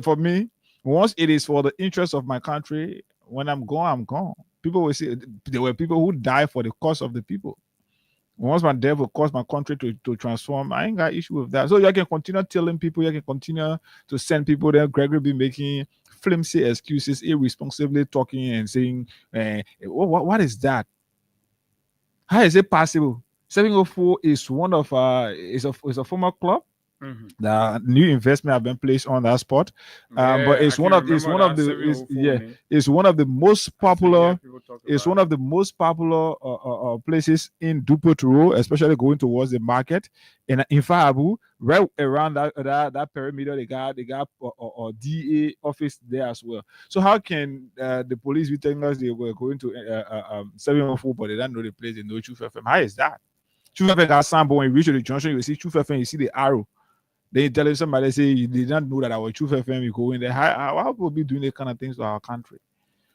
for me, once it is for the interest of my country, when I'm gone, I'm gone. People will say there were people who died for the cause of the people. Once my death will cause my country to transform, I ain't got issue with that. So you can continue telling people, you can continue to send people there. Gregory be making flimsy excuses, irresponsibly talking and saying, what is that? How is it possible? 704 is one of is a former club. Mm-hmm. The new investment have been placed on that spot, but it's one of the most popular. It's one of the most popular places in Dupont Road, especially going towards the market. And in Fahabu, right around that perimeter, they got a DA office there as well. So how can the police be telling us they were going to 704, but they don't know the place? They know Truth FM. How is that? Truth FM got sample when you reach the junction, you see Truth FM, you see the arrow. They tell somebody, say they don't know that our Truth FM, you go in there. How people be doing these kind of things to our country?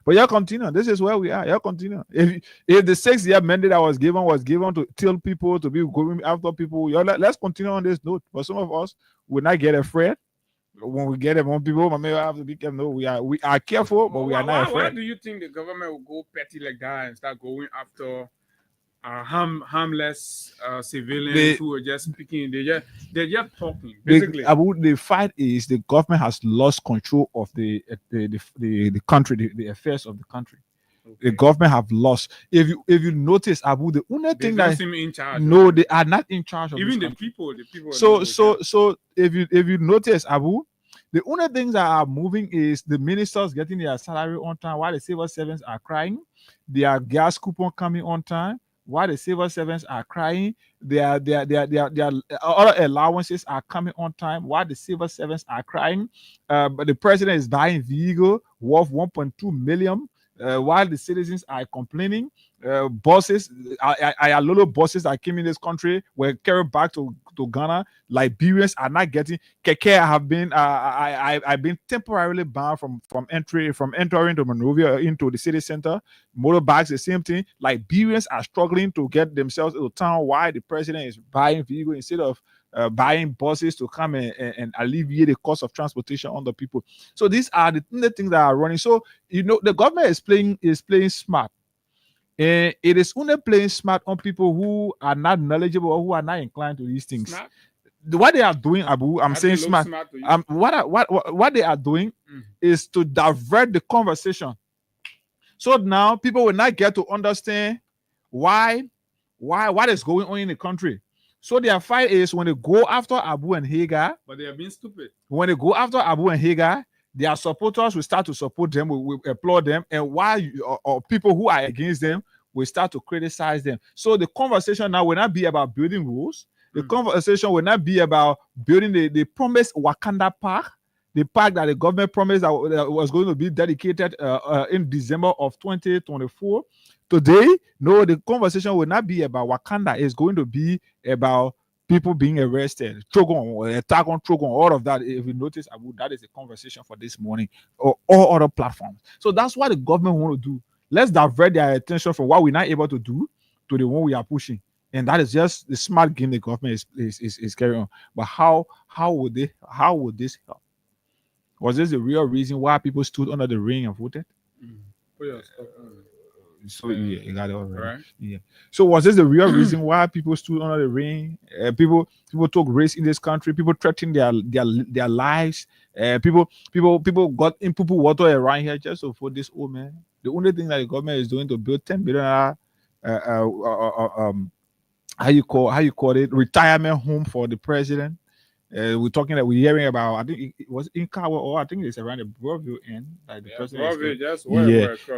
But y'all continue. This is where we are. Y'all continue. If the 6-year mandate that was given to tell people to be going after people, let's continue on this note. But some of us will not get afraid. When we get among people, we have to be careful. No, we are careful, but we are not afraid. Why do you think the government will go petty like that and start going after harmless civilians who are just speaking? They're just talking. Basically, the fight is the government has lost control of the country, the affairs of the country. Okay. The government have lost. If you notice, Abu, the only thing that seem in charge. No, they are not in charge of even the people. So if you notice, Abu, the only things that are moving is the ministers getting their salary on time, while the civil servants are crying. Their gas coupon coming on time, while the civil servants are crying. Their other allowances are coming on time, while the civil servants are crying. But the president is buying vehicle worth 1.2 million. While the citizens are complaining, buses, little buses that came in this country were carried back to Ghana. Liberians are not getting. Keke have been. I've been temporarily banned from entering to Monrovia into the city center. Motorbikes, the same thing. Liberians are struggling to get themselves into town. Why the president is buying vehicles instead of buying buses to come and alleviate the cost of transportation on the people. So these are the things that are running. So the government is playing smart. And it is only playing smart on people who are not knowledgeable or who are not inclined to these things. Smart? What they are doing, Abu, I'm saying smart. What they are doing is to divert the conversation. So now people will not get to understand why what is going on in the country. So their fight is when they go after Abu and Hagar. But they are being stupid. When they go after Abu and Hagar, their supporters will start to support them, will applaud them, and while or people who are against them will start to criticize them. So the conversation now will not be about building rules. The conversation will not be about building the promised Wakanda Park, the park that the government promised that was going to be dedicated in December of 2024. Today, no, the conversation will not be about Wakanda. It's going to be about people being arrested, Trogon, attack on Trogon, all of that. If you notice, Abu, that is the conversation for this morning, or all other platforms. So that's what the government want to do. Let's divert their attention from what we're not able to do to the one we are pushing. And that is just the smart game the government is carrying on. But how would this help? Was this the real reason why people stood under the ring and voted? Put your stuff on. So yeah, you got it already. Right. Yeah. So was this the real reason why people stood under the ring? People took risks in this country. People threatened their lives. People got in poo water around here just to vote this old man. The only thing that the government is doing to build $10 billion how you call it, retirement home for the president. We're hearing about, I think it was in Kawa, or I think it's around the Broadview end. Like the president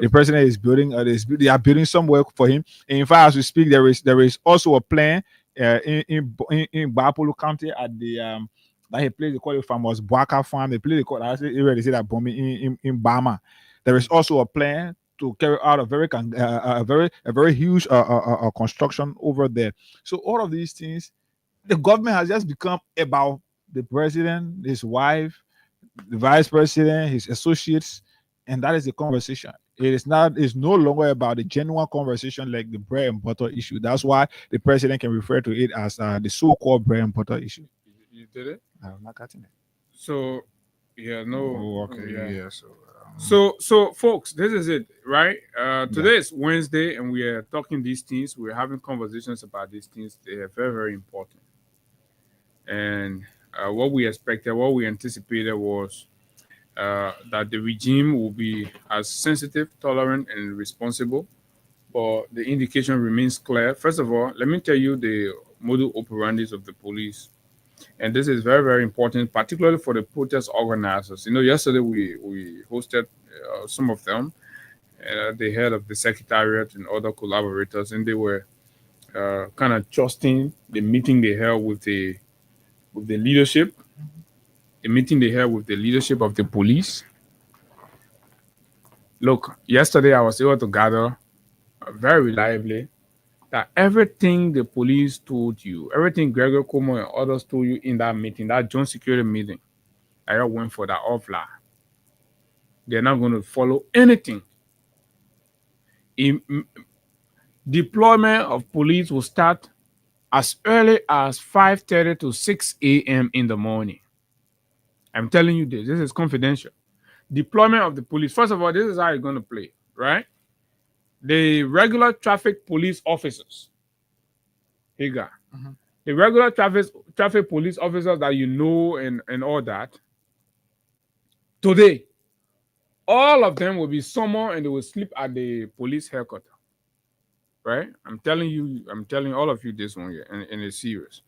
the president is building. They are building some work for him. And in fact, as we speak, there is also a plan in Bapolo County at the that he plays. They call it famous Boaka Farm. They play the call. I say that bombing in Bama. There is also a plan to carry out a very huge construction over there. So all of these things, the government has just become about the president, his wife, the vice president, his associates, and that is the conversation. It's no longer about the genuine conversation like the bread and butter issue. That's why the president can refer to it as the so-called bread and butter issue. You did it? I'm not cutting it. So yeah, no. Oh, okay. Yeah. So So folks, this is it, right? Today is Wednesday, and we are talking these things. We're having conversations about these things. They are very, very important. And what we expected, what we anticipated was that the regime will be as sensitive, tolerant, and responsible. But the indication remains clear. First of all, let me tell you the modus operandi of the police. And this is very, very important, particularly for the protest organizers. You know, yesterday we hosted some of them, the head of the secretariat and other collaborators, and they were kind of trusting the meeting they held with the leadership, the meeting they held with the leadership of the police. Look, yesterday I was able to gather very reliably that everything the police told you, everything Gregor Como and others told you in that meeting, that joint security meeting, I all went for that offline. They're not going to follow anything. Deployment of police will start as early as 5:30 to 6 a.m. in the morning. I'm telling you this. This is confidential. Deployment of the police. First of all, this is how it's going to play, right? The regular traffic police officers. The regular traffic police officers that you know and all that. Today, all of them will be summoned and they will sleep at the police headquarters. Right? I'm telling all of you this one here, and it's serious.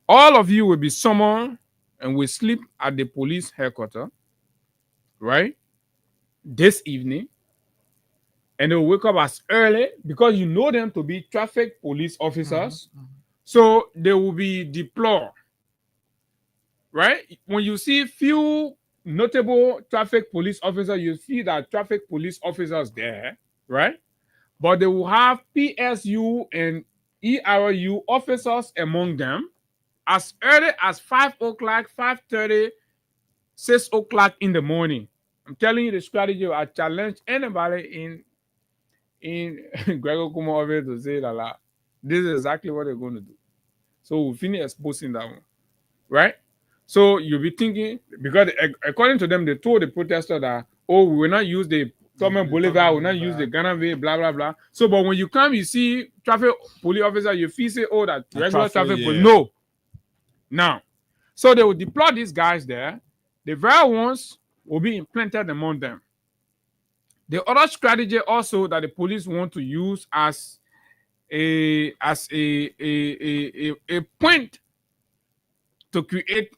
All of you will be summoned and will sleep at the police headquarters, right? This evening. And they'll wake up as early because you know them to be traffic police officers. So they will be deployed, right? When you see few notable traffic police officers, you see that traffic police officers there, right? But they will have PSU and ERU officers among them as early as 5 o'clock, 5:30, 6 o'clock in the morning. I'm telling you the strategy. I challenge anybody in Gregor Kuma office to say that this is exactly what they're going to do. So we'll finish exposing that one, right? So you'll be thinking, because according to them, they told the protester that, we will not use the Thomas Boulevard, we will not use the Ghana Way, blah, blah, blah. So, but when you come, you see traffic police officer, you feel say, that regular traffic police. No. Now, so they will deploy these guys there. The very ones will be implanted among them. The other strategy also that the police want to use as a point to create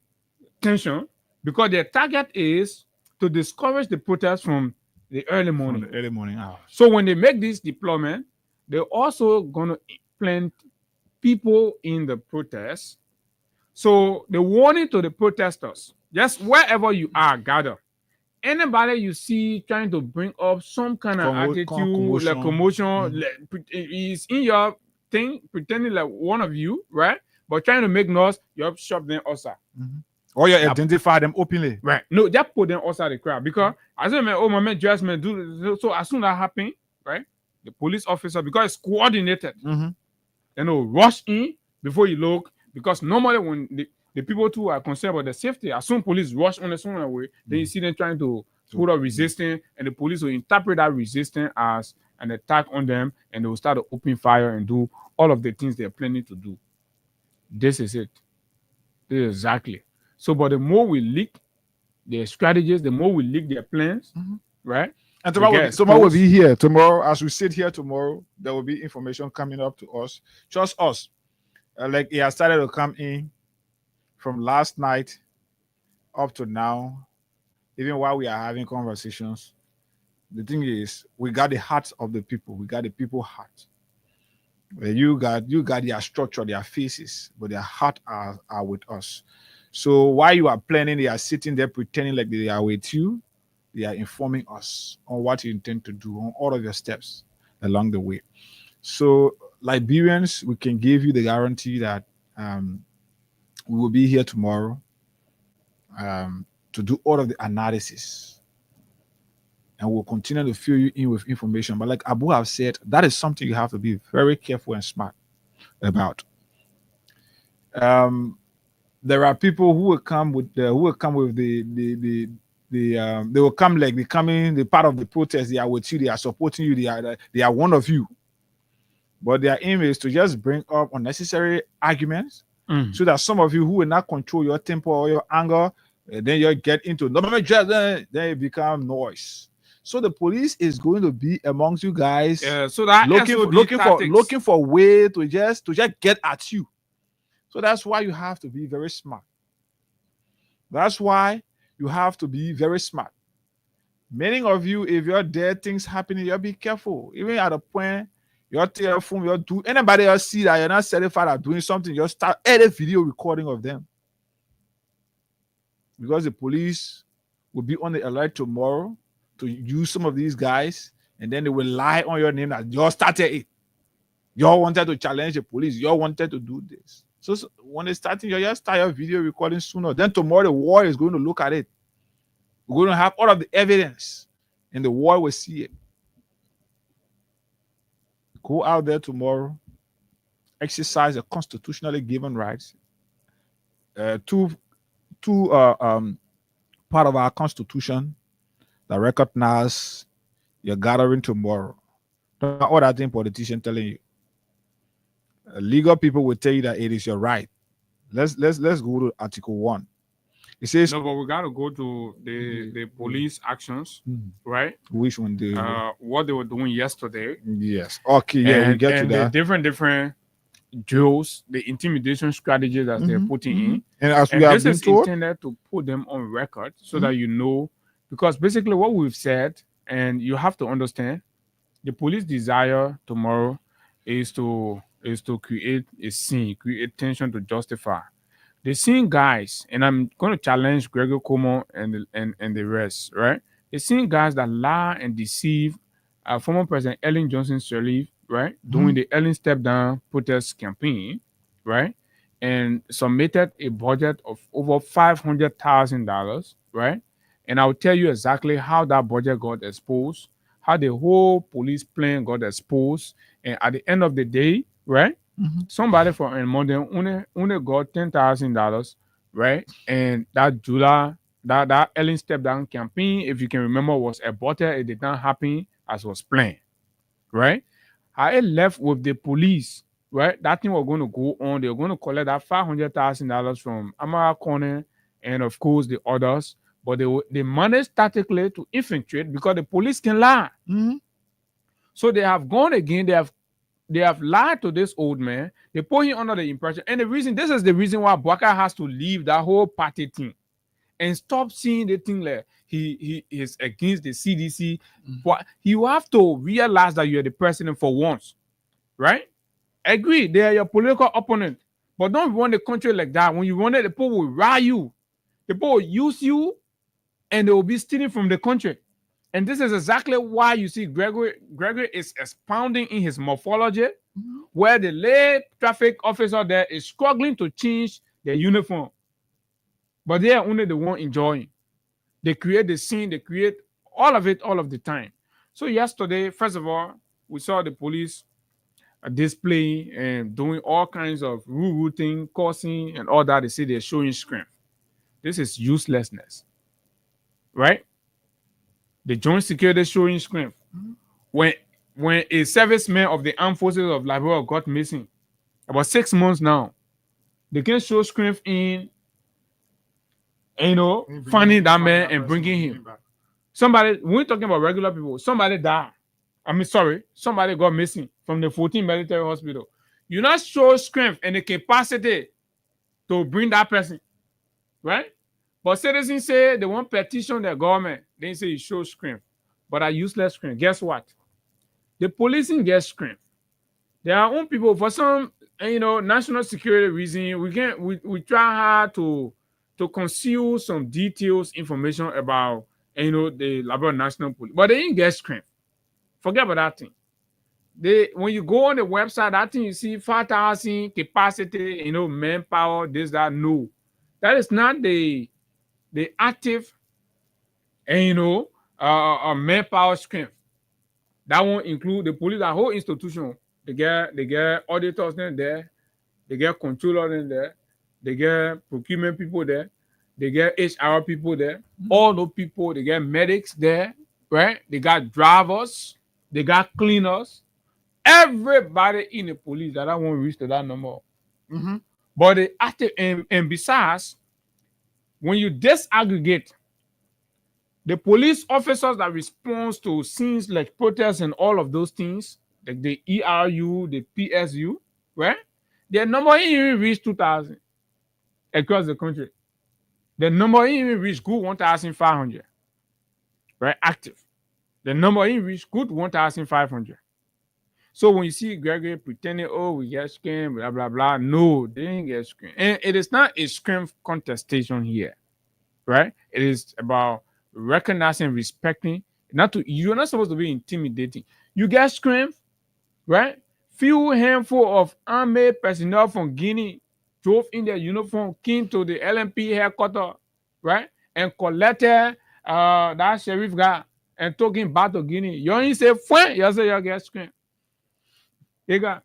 tension, because their target is to discourage the protest from the early morning. Hours. So when they make this deployment, they're also going to implant people in the protest. So the warning to the protesters, just wherever you are, gather. Anybody you see trying to bring up some kind of attitude, like commotion, is in your thing, pretending like one of you, right? But trying to make noise, you shove them outside. Or you identify them openly. Right. No, just put them outside the crowd. Because as a man, my man just man do so as soon as that happens, right? The police officer, because it's coordinated, rush in before you look. Because normally when the people too are concerned about the safety. As soon police rush on the same way, then you see them trying to put up resistance, and the police will interpret that resistance as an attack on them, and they will start to open fire and do all of the things they're planning to do. This is it. This is exactly. So, but the more we leak their strategies, the more we leak their plans, right? And We tomorrow, get tomorrow will exposed. be here. Tomorrow, as we sit here tomorrow, there will be information coming up to us. Just us. Like it has started to come in from last night up to now, even while we are having conversations. The thing is, we got the hearts of the people. We got the people heart. You got their structure, their faces, but their heart are with us. So while you are planning, they are sitting there pretending like they are with you. They are informing us on what you intend to do, on all of your steps along the way. So, Liberians, we can give you the guarantee that we will be here tomorrow to do all of the analysis, and we'll continue to fill you in with information. But like Abu have said, that is something you have to be very careful and smart about. There are people who will come with they will come like becoming the part of the protest. They are with you, they are supporting you, they are one of you. But their aim is to just bring up unnecessary arguments so that some of you who will not control your temper or your anger, then you get into then it become noise. So the police is going to be amongst you guys, So that looking for a way to just get at you. So that's why you have to be very smart. That's why you have to be very smart. Many of you, if you're there, things happening, you'll be careful. Even at a point, your telephone, you'll do anybody else see that you're not certified at doing something, you'll start any video recording of them. Because the police will be on the alert tomorrow to use some of these guys, and then they will lie on your name that you started it. You all wanted to challenge the police, you all wanted to do this. So when they starting, you just start your video recording sooner. Then tomorrow the world is going to look at it. We're going to have all of the evidence, and the world will see it. Go out there tomorrow, exercise your constitutionally given rights. Two part of our constitution that recognize your gathering tomorrow. Not all that thing politician telling you. Legal people will tell you that it is your right. Let's go to Article 1. It says no, but we gotta go to the police actions, right? Which one? What they were doing yesterday. Yes. Okay. Yeah, we get to that. The different drills, the intimidation strategies that they're putting in, and as we have this been is told, intended to put them on record so that you know, because basically what we've said, and you have to understand, the police desire tomorrow is to create a scene, create tension to justify. The scene guys, and I'm going to challenge Gregor Como and the rest, right? The scene guys that lie and deceive former President Ellen Johnson Sirleaf, right? During the Ellen Step Down protest campaign, right? And submitted a budget of over $500,000, right? And I'll tell you exactly how that budget got exposed, how the whole police plan got exposed, and at the end of the day, right? Somebody from Edmonton only got $10,000, right? And that July, that Ellen Step Down campaign, if you can remember, was aborted. It did not happen as was planned, right? I left with the police, right? That thing was going to go on. They were going to collect that $500,000 from Amara Corner and, of course, the others. But they managed tactically to infiltrate because the police can lie. So they have gone again. They have lied to this old man. They put him under the impression. And this is the reason why Bwaka has to leave that whole party thing and stop seeing the thing like he is against the CDC. But you have to realize that you're the president for once, right? Agree, they are your political opponent. But don't run the country like that. When you run it, the people will rile you. The people will use you and they will be stealing from the country. And this is exactly why you see Gregory is expounding in his morphology, where the lay traffic officer there is struggling to change their uniform. But they are only the one enjoying. They create the scene, they create all of it all of the time. So yesterday, first of all, we saw the police displaying and doing all kinds of rude thing, cursing, and all that. They say they're showing strength. This is uselessness, right? The joint security showing strength. When a serviceman of the armed forces of Liberia got missing, about 6 months now, they can show strength in, finding that man and bringing him. Somebody, we're talking about regular people. Somebody died. Somebody got missing from the 14 military hospital. You not show strength and the capacity to bring that person, right? But citizens say they want petition the government. They say you show strength, but are useless strength. Guess what? The policing gets strength. There are own people for some, national security reason. We try hard to conceal some details, information about the Liberia National Police, but they didn't get strength. Forget about that thing. When you go on the website, that thing you see 5,000 capacity, manpower, this, that. No, that is not the active, manpower strength. That won't include the police, the whole institution. They get auditors in there, they get controllers in there, they get procurement people there, they get HR people there. All those people, they get medics there, right? They got drivers, they got cleaners. Everybody in the police that I won't reach to that number. But the active, and besides, when you disaggregate the police officers that respond to scenes like protests and all of those things, like the ERU, the PSU, right? Their number ain't even reached 2,000 across the country. The number ain't even reached good 1,500, right? Active. The number ain't reached good 1,500. So when you see Gregory pretending, we get scammed, blah, blah, blah, no, they didn't get scammed. And it is not a scam contestation here, right? It is about recognizing, respecting. You're not supposed to be intimidating. You get scammed, right? Few handful of army personnel from Guinea drove in their uniform, came to the LMP headquarters, right? And collected that sheriff guy and took him back to Guinea. You only say, fine, you say you get scammed. Hey, God,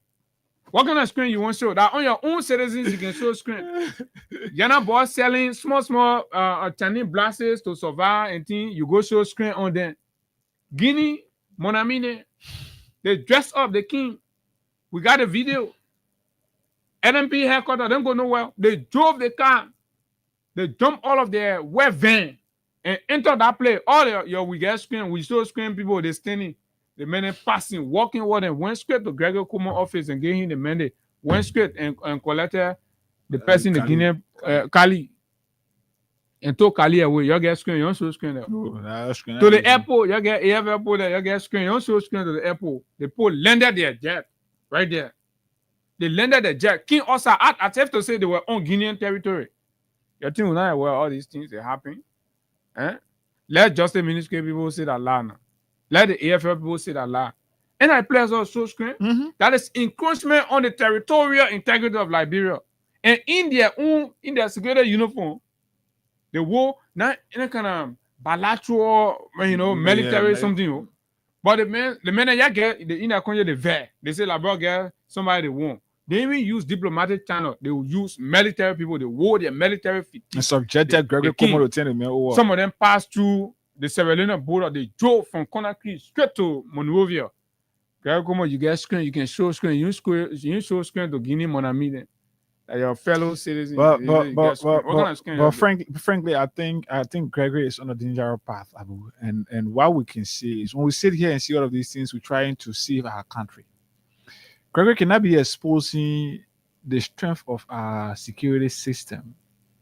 what kind of screen you want to show? That on your own citizens, you can show screen. You're not boss selling small turning blasters to survive and things. You go show screen on them. Guinea, Monamine, they dress up the king. We got a video. LMP headquarters, don't go nowhere. They drove the car. They jumped all of their wet van and entered that place. All your we get screen, we show screen people, they standing. The men passing, walking what and went straight to Gregor Kuma office and gave him the mandate. Went straight and collected the person, the Guinean Kali. And took Kali away. You get screen, you don't show screen there. To the airport, you get airport there, you get screen, you don't show screen to the airport. The port landed their jet right there. They landed the jet. King Osa, I have to say they were on Guinean territory. You think we're not aware all these things are happening? Let Justice Ministry people say that lie now. Let the AFL people say that lie. And I play also show screen. That is encroachment on the territorial integrity of Liberia. And in their security uniform, they wore not any kind of bilateral, military something. But the men that get in their country, they veer. They say Liberia get somebody they want. They even use diplomatic channel. They will use military people. They wore their military fit. And subjected Gregory Como to tell them. Some of them passed through the Sierra Leone border. They drove from Conakry straight to Monrovia. You get screen, you can show screen. You show screen to Guinea, Monami. Your fellow citizens. But frankly, I think Gregory is on a dangerous path, Abu. And what we can see is when we sit here and see all of these things, we're trying to save our country. Gregory cannot be exposing the strength of our security system.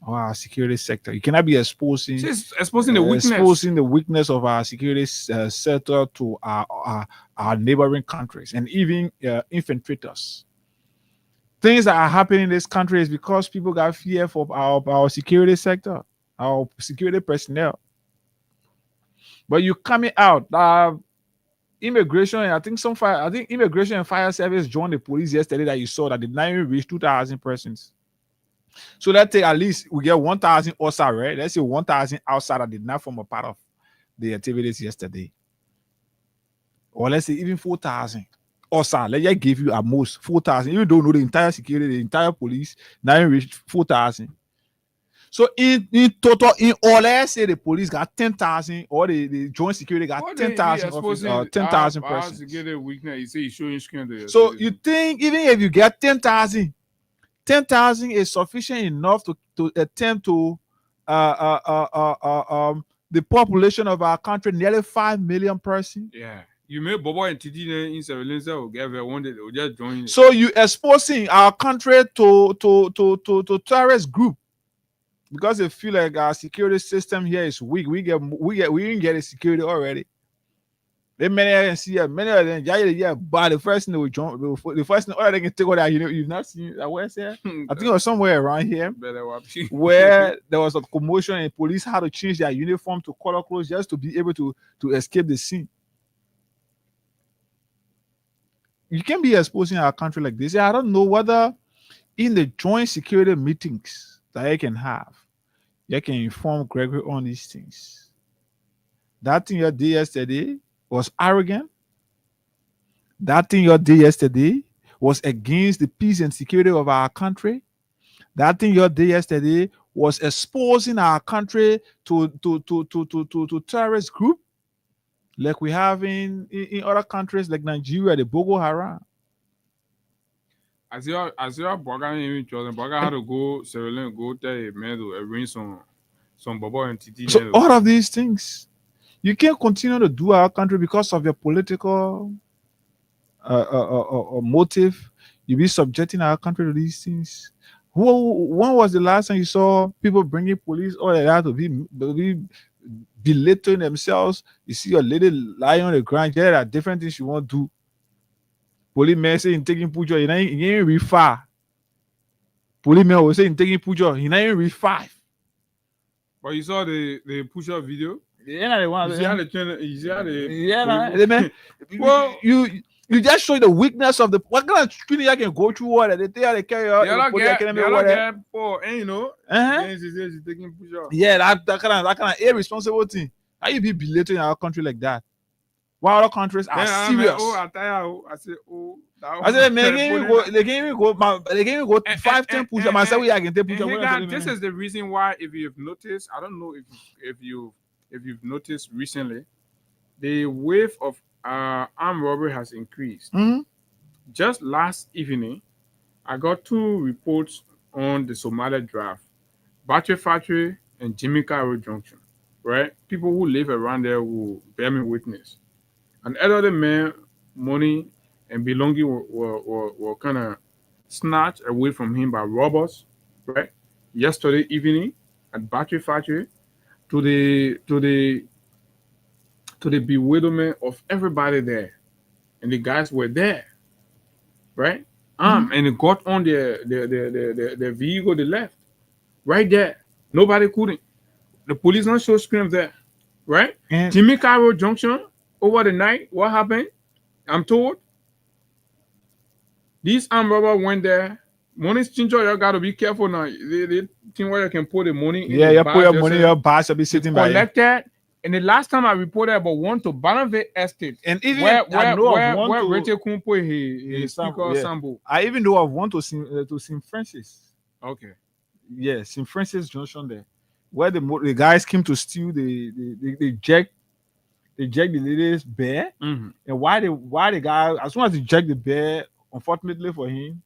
Or our security sector. You cannot be exposing the weakness of our security sector to our neighboring countries and even infiltrators. Things that are happening in this country is because people got fear for our security sector, our security personnel. But you coming out, immigration. I think immigration and fire service joined the police yesterday that you saw that did not even reach 2,000 persons. So that take at least we get 1,000 outside, right? Let's say 1,000 outside that did not form a part of the activities yesterday. Or let's say even 4,000 Osa, let's just give you at most 4,000. You don't know the entire security, the entire police, now you reach 4,000. So in total, in all, let's say the police got 10,000, or the joint security got What they 10,000 exposing 10,000 our persons. security weakness? You say you showing screen to your So citizen. you think even if you get 10,000, 10,000 is sufficient enough to attempt to the population of our country, nearly 5 million persons. Yeah. You make Bobo and TD in surveillance will get one day they will just join it. So you exposing our country to terrorist group because they feel like our security system here is weak. We didn't get a security already. They many of them see many of them but the first thing they will jump, the first thing all they can take all that, you've not seen that where's there? I think it was somewhere around here Better watch. where there was a commotion and police had to change their uniform to color clothes just to be able to escape the scene. You can't be exposing our country like this. I don't know whether in the joint security meetings that you can have, you can inform Gregory on these things. That thing you did yesterday was arrogant. That thing you did yesterday was against the peace and security of our country. That thing you did yesterday was exposing our country to terrorist group like we have in other countries like Nigeria, the Boko Haram. As your Boga even chosen, Boga had to go surveillance, go tell a man to arrange some Bobo and TD. So all of these things, you can't continue to do our country because of your political motive. You be subjecting our country to these things. When was the last time you saw people bringing police or that to be belittling themselves? You see your lady lying on the ground. There are different things you want to do. Policeman say in taking picture, you ain't read far. Policeman will say in taking picture, you ain't read 5. But you saw the push-up video? Yeah, they want. You see how the channel? You see how the Yeah, man. Well, you just show the weakness of the what kind of screening you can go through water. They tell they carry out. They don't get poor, and you know. Then she's taking push-up. Yeah, that kind of irresponsible thing. How you be belittling our country like that? While other countries are serious. I said, I said, man, they can't even go 5, 10 push-up. I said, we can take push-up. This is the reason why, if you've noticed, I don't know if you've noticed recently, the wave of armed robbery has increased. Mm-hmm. Just last evening, I got 2 reports on the Somalia draft, Battery Factory and Jimmy Road Junction. Right, people who live around there will bear me witness. An elderly man, money and belongings were kind of snatched away from him by robbers, right? Yesterday evening at Battery Factory, to the bewilderment of everybody there, and the guys were there, right? And they got on their vehicle, they left, right there. Nobody couldn't. The police don't show screams there, right? And Jimmy Road Junction. Over the night, what happened? I'm told these armed robbers went there. Money chincho, you gotta be careful now. They think where you can put the money. Yeah, you put your money in your bag, you'll be sitting by you. Collected. And the last time I reported about one to Bannerville Estate, and even where Rachel Kun put his speaker sample. I even know of one to St. Francis. Okay. Yeah, St. Francis Junction there, where the guys came to steal the jack. They jacked the lady's bear, and why the guy, as soon as he jacked the bear, unfortunately for him,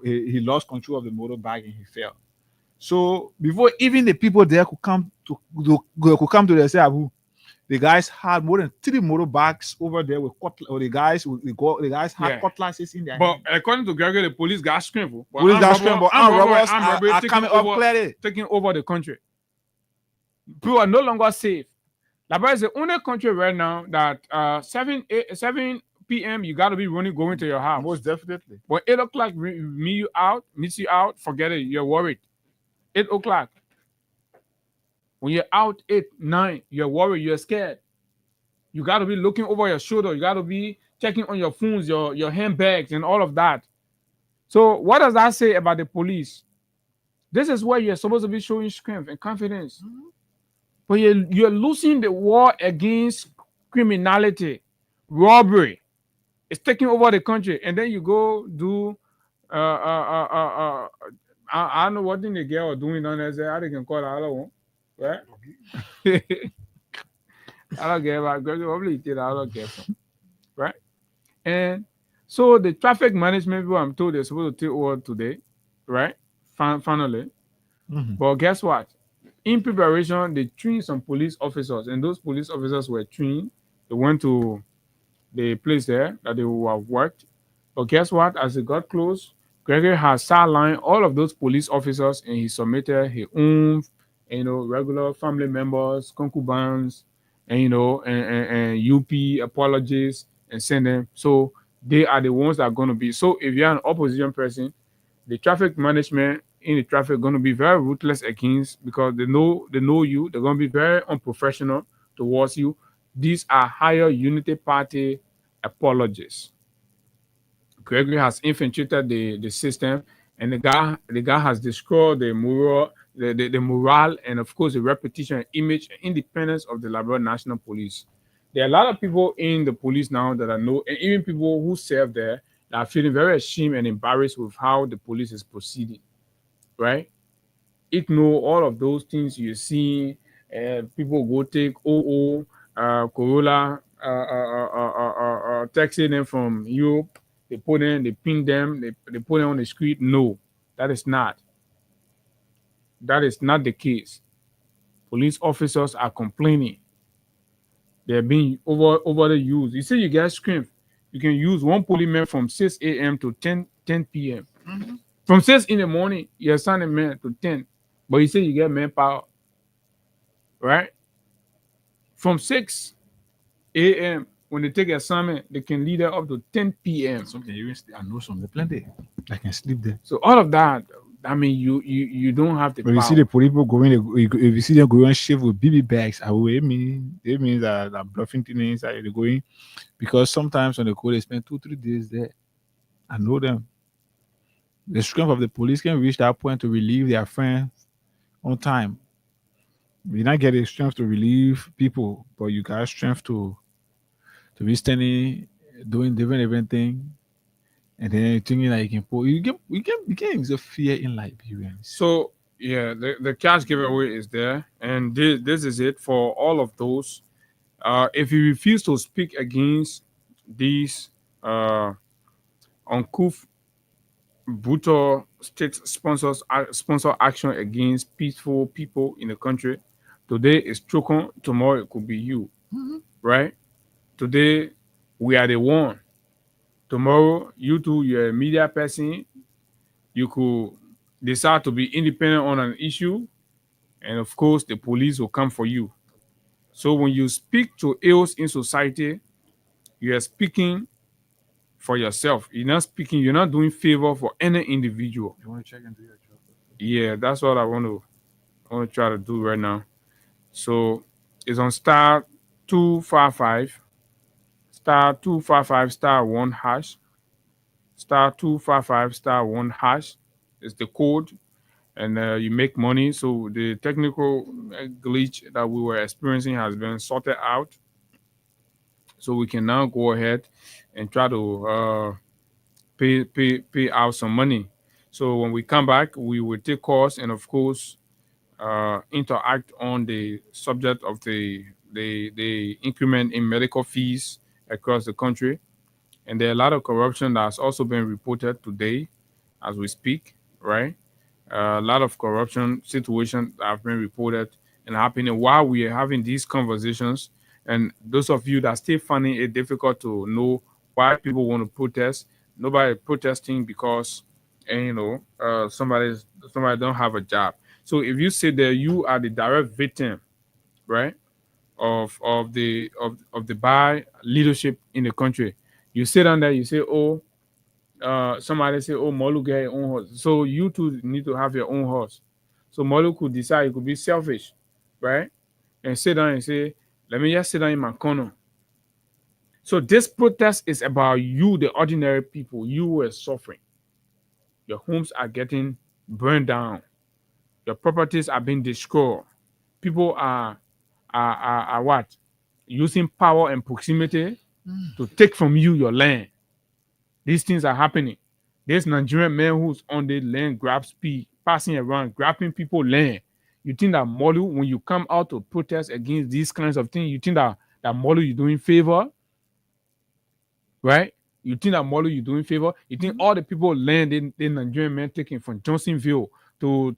he lost control of the motorbike and he fell. So before even the people there could come to their say, Abu, the guys had more than 3 motorbikes over there with the guys had cutlasses in their But hand. according to Gregory, the police got scrambled. Police got scrambled. Armed robbers are coming up clearly, taking over the country. People are no longer safe. Liberia is the only country right now that 7 p.m. you gotta be going to your house. Most definitely. When 8 o'clock meets you out, forget it. You're worried. 8 o'clock. When you're out 8, 9, you're worried. You're scared. You gotta be looking over your shoulder. You gotta be checking on your phones, your handbags, and all of that. So what does that say about the police? This is where you're supposed to be showing strength and confidence. But you're losing the war against criminality, robbery. It's taking over the country, and then you go do I don't know what thing the girl are doing on there. How they can call it, I don't know, right? I don't care about probably did I don't care from, right? And so the traffic management people, I'm told they're supposed to take over today, right? Finally, Mhm. but guess what? In preparation, they trained some police officers, and those police officers were trained. They went to the place there that they would have worked. But guess what? As it got close, Gregory has sidelined all of those police officers and he submitted his own, regular family members, concubines, and and UP apologies and send them. So they are the ones that are going to be. So if you're an opposition person, the traffic management in the traffic going to be very ruthless against because they know you. They're going to be very unprofessional towards you. These are higher unity party apologists. Gregory has infiltrated the system, and the guy has destroyed the morale, and of course the reputation and image and independence of the Liberia National Police. There are a lot of people in the police now that I know, and even people who serve there that are feeling very ashamed and embarrassed with how the police is proceeding. Right? Ignore all of those things you see. People go take Corolla, taxi them from Europe. They pin them, they put them on the street. No, that is not. That is not the case. Police officers are complaining. They're being overly used. You say you get strength. You can use one policeman from 6 a.m. to 10 p.m. From 6 in the morning, you assign a man to 10. But you say you get manpower. Right? From 6 a.m. when they take assignment, they can lead her up to 10 p.m. Some can even I know some, they plenty. I can sleep there. So all of that, I mean, you don't have the When you power. see the police people going, if you see them going shift with BB bags, it means that bluffing things that they're going because sometimes when they go, they spend 2-3 days there. I know them. The strength of the police can reach that point to relieve their friends on time. You not get the strength to relieve people, but you got strength to be standing, doing different thing, and then thinking that you can pull. You can use a fear in Liberians. So yeah, the cash giveaway is there, and this is it for all of those. If you refuse to speak against these uncouth, brutal state sponsor action against peaceful people in the country, today is Trocon, tomorrow it could be you, right? Today we are the one. Tomorrow you too, you're a media person. You could decide to be independent on an issue, and of course, the police will come for you. So when you speak to ills in society, you are speaking for yourself. You're not doing favor for any individual. You want to check into your job? Yeah, that's what I want to try to do right now. So it's on star 255, star 255, star 1 hash, star 255, star 1 hash is the code, and you make money. So the technical glitch that we were experiencing has been sorted out. So we can now go ahead and try to pay out some money. So when we come back, we will take calls and of course interact on the subject of the increment in medical fees across the country. And there are a lot of corruption that's also been reported today as we speak, right? A lot of corruption situations that have been reported and happening while we are having these conversations. And those of you that still finding it difficult to know why people want to protest, nobody protesting because somebody don't have a job. So if you say that you are the direct victim, right, of the bad leadership in the country, you sit down there, you say, somebody say, Molu get your own horse. So you too need to have your own horse. So Molu could decide, he could be selfish, right? And sit down and say, let me just sit down in my corner. So this protest is about you, the ordinary people. You who are suffering. Your homes are getting burned down. Your properties are being destroyed. People are what? Using power and proximity to take from you your land. These things are happening. There's Nigerian man who's on the land grab speed, passing around, grabbing people land. You think that Molu, when you come out to protest against these kinds of things, you think that Molu you doing favor? Right? You think that Molu you doing favor? You think all the people land in Nigerian men taking from Johnsonville to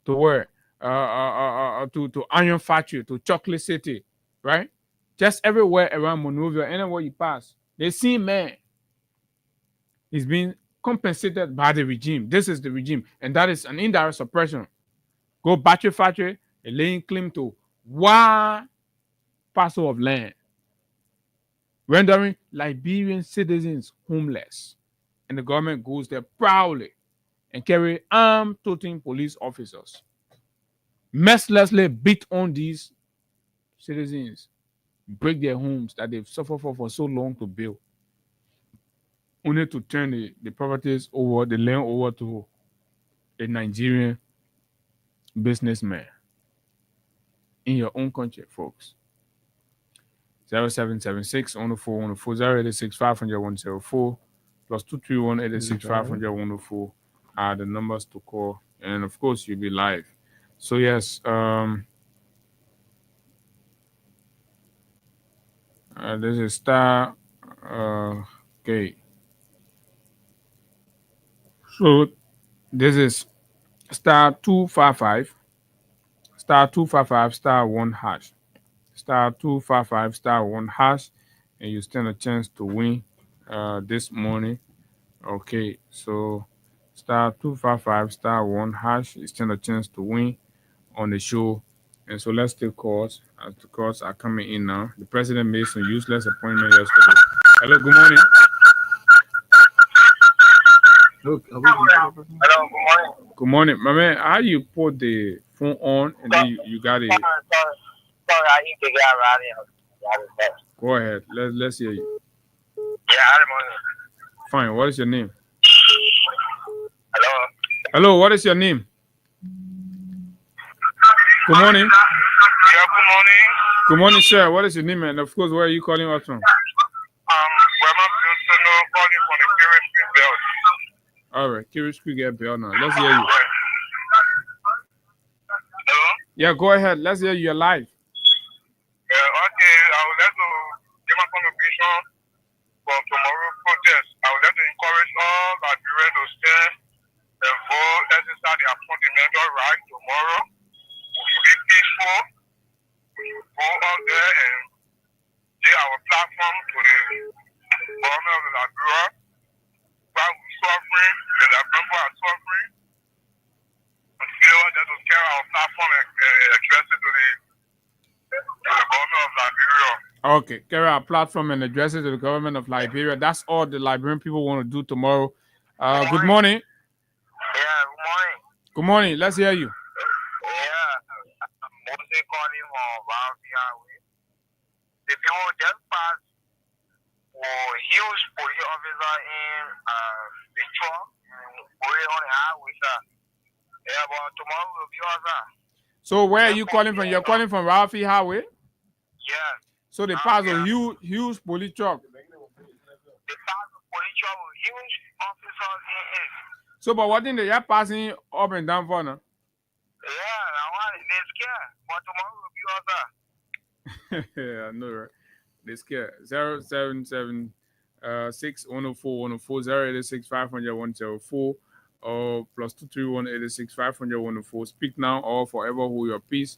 where? To Iron Factory, to Chocolate City, right? Just everywhere around Monrovia, anywhere you pass, they see man is being compensated by the regime. This is the regime, and that is an indirect suppression. Go Battery Factory, they laying claim to one parcel of land, rendering Liberian citizens homeless. And the government goes there proudly and carry armed toting police officers, mercilessly beat on these citizens, break their homes that they've suffered for so long to build, only to turn the properties over, the land over to a Nigerian businessman in your own country, folks. 0776 104 104 086 500 104 plus 231 886 500 104 are the numbers to call, and of course you'll be live. So yes, this is star. Okay. So this is star 255, star 255, star 1 hash, star 255, star 1 hash, and you stand a chance to win this morning. Okay, so star 255, star 1 hash, you stand a chance to win on the show. And so let's take calls as the calls are coming in now. The president made some useless appointment yesterday. Hello, good morning. Look, Hello, good morning. good morning, my man. How you put the phone on and then you got it? Sorry, I need to get around here. Go ahead. Let's hear you. Yeah, good morning. Fine. What is your name? Hello. Hello. What is your name? Good morning. Yeah, good morning. Good morning, sir. What is your name, and of course, where are you calling us from? Wema Pinsono calling from the Kiri Street Belt. All right, Kiri Street get bell now. Let's hear you. Hello? Yeah, go ahead. Let's hear you. You're live. Okay, I would like to give my contribution for tomorrow's protest. I would like to encourage all Liberians to stay and vote, exercise their fundamental right tomorrow. We should be peaceful. We should go out there and give our platform to the government of Liberia. While we're suffering, the Liberian people are suffering. And we want them to carry our platform and address it to the government of Liberia. Okay, carry our platform and address it to the government of Liberia. That's all the Liberian people want to do tomorrow. Good morning. Yeah, good morning. Good morning. Let's hear you. Yeah, I'm mostly calling from Valvia. The people just passed for huge police officer in the truck and going on the highway, sir. Yeah, but tomorrow will be also. So where are you calling from? You're calling from Ralphie Highway? Yeah. So they pass a huge police truck. The pass police truck with huge officers in it. So, but what thing they are passing up and down for now? Yeah, I want they scared, but tomorrow will be also. Yeah, I know, right? They scared. 077 104 104 086 500 104 or plus 231 86 500 104. Speak now or forever hold your peace.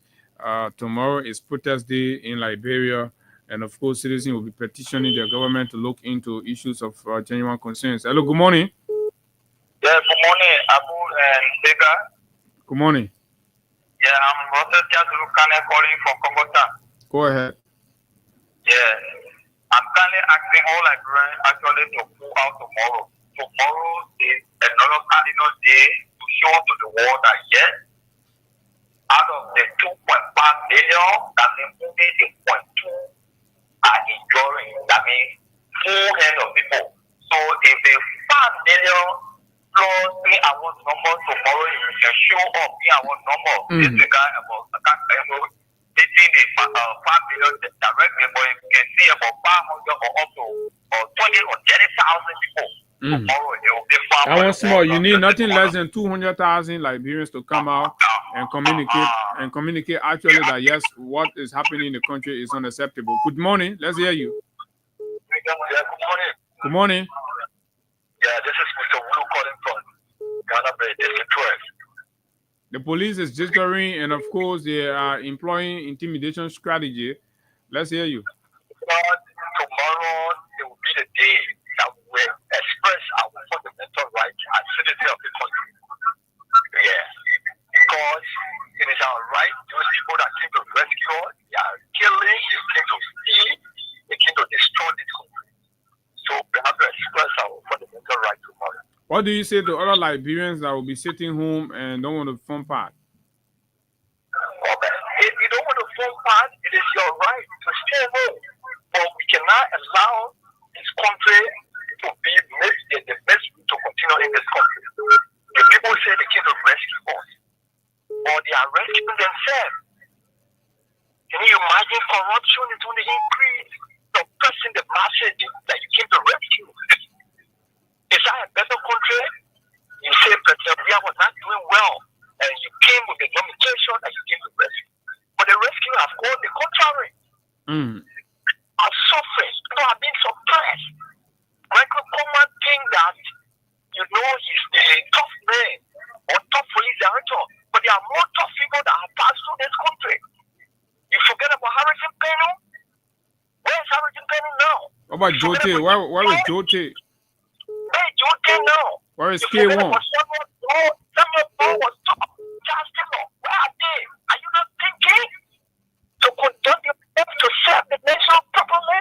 Tomorrow is protest day in Liberia, and of course, citizens will be petitioning their government to look into issues of genuine concerns. Hello, good morning. Yeah, good morning, Abu and Bega. Good morning. Yeah, I'm Rosa Tiazulu Kane calling from Kongota. Go ahead. Yeah, I'm kindly asking all Liberians actually to pull out tomorrow. Tomorrow is another cardinal day to show to the world that yes, out of the 2.5 million, that means only the 0.2 are enjoying. That means full hand of people. So if the 5 million plus 3 hours number tomorrow, you can show up 3 hours number. This guy about taking the 5 million directly, but you can see about 500 or up to or 20 or 30,000 people. Tomorrow it will be far. That one small. You need nothing less than 200,000 Liberians to come out and communicate actually that yes, what is happening in the country is unacceptable. Good morning. Let's hear you. Yeah, good morning. Good morning. Yeah, this is Mr. Wu calling from Ghana Bay, District 12. The police is jittering, and of course they are employing intimidation strategy. Let's hear you. Tomorrow it will be the day that we will express our fundamental rights as citizens of the country. Yeah, because it is our right. Those people that came to rescue us, they are killing, they came to steal, they came to destroy this country. So we have to express our fundamental right tomorrow. What do you say to other Liberians that will be sitting home and don't want to form part? If you don't want to form part, it is your right to stay home. But we cannot allow this country to be the best to continue in this country. The people say they came to rescue us, or they are rescuing themselves. Can you imagine corruption is going to increase? The person, the message that you came to rescue. Is that a better country? You say President Biya was not doing well, and you came with the nomination that you came to rescue. But the rescue have gone the contrary. I've suffered. I've been suppressed. Michael Coleman think that, he's the tough man or tough police director. But there are more tough people that have passed through this country. You forget about Harrison Peno? Where's Harrison Peno now? What about Jote? Where is Jote? Where's Jote now? Where is K1? Samuel Paul was top. Charles Taylor, where are they? Are you not thinking to conduct yourself to serve the nation properly?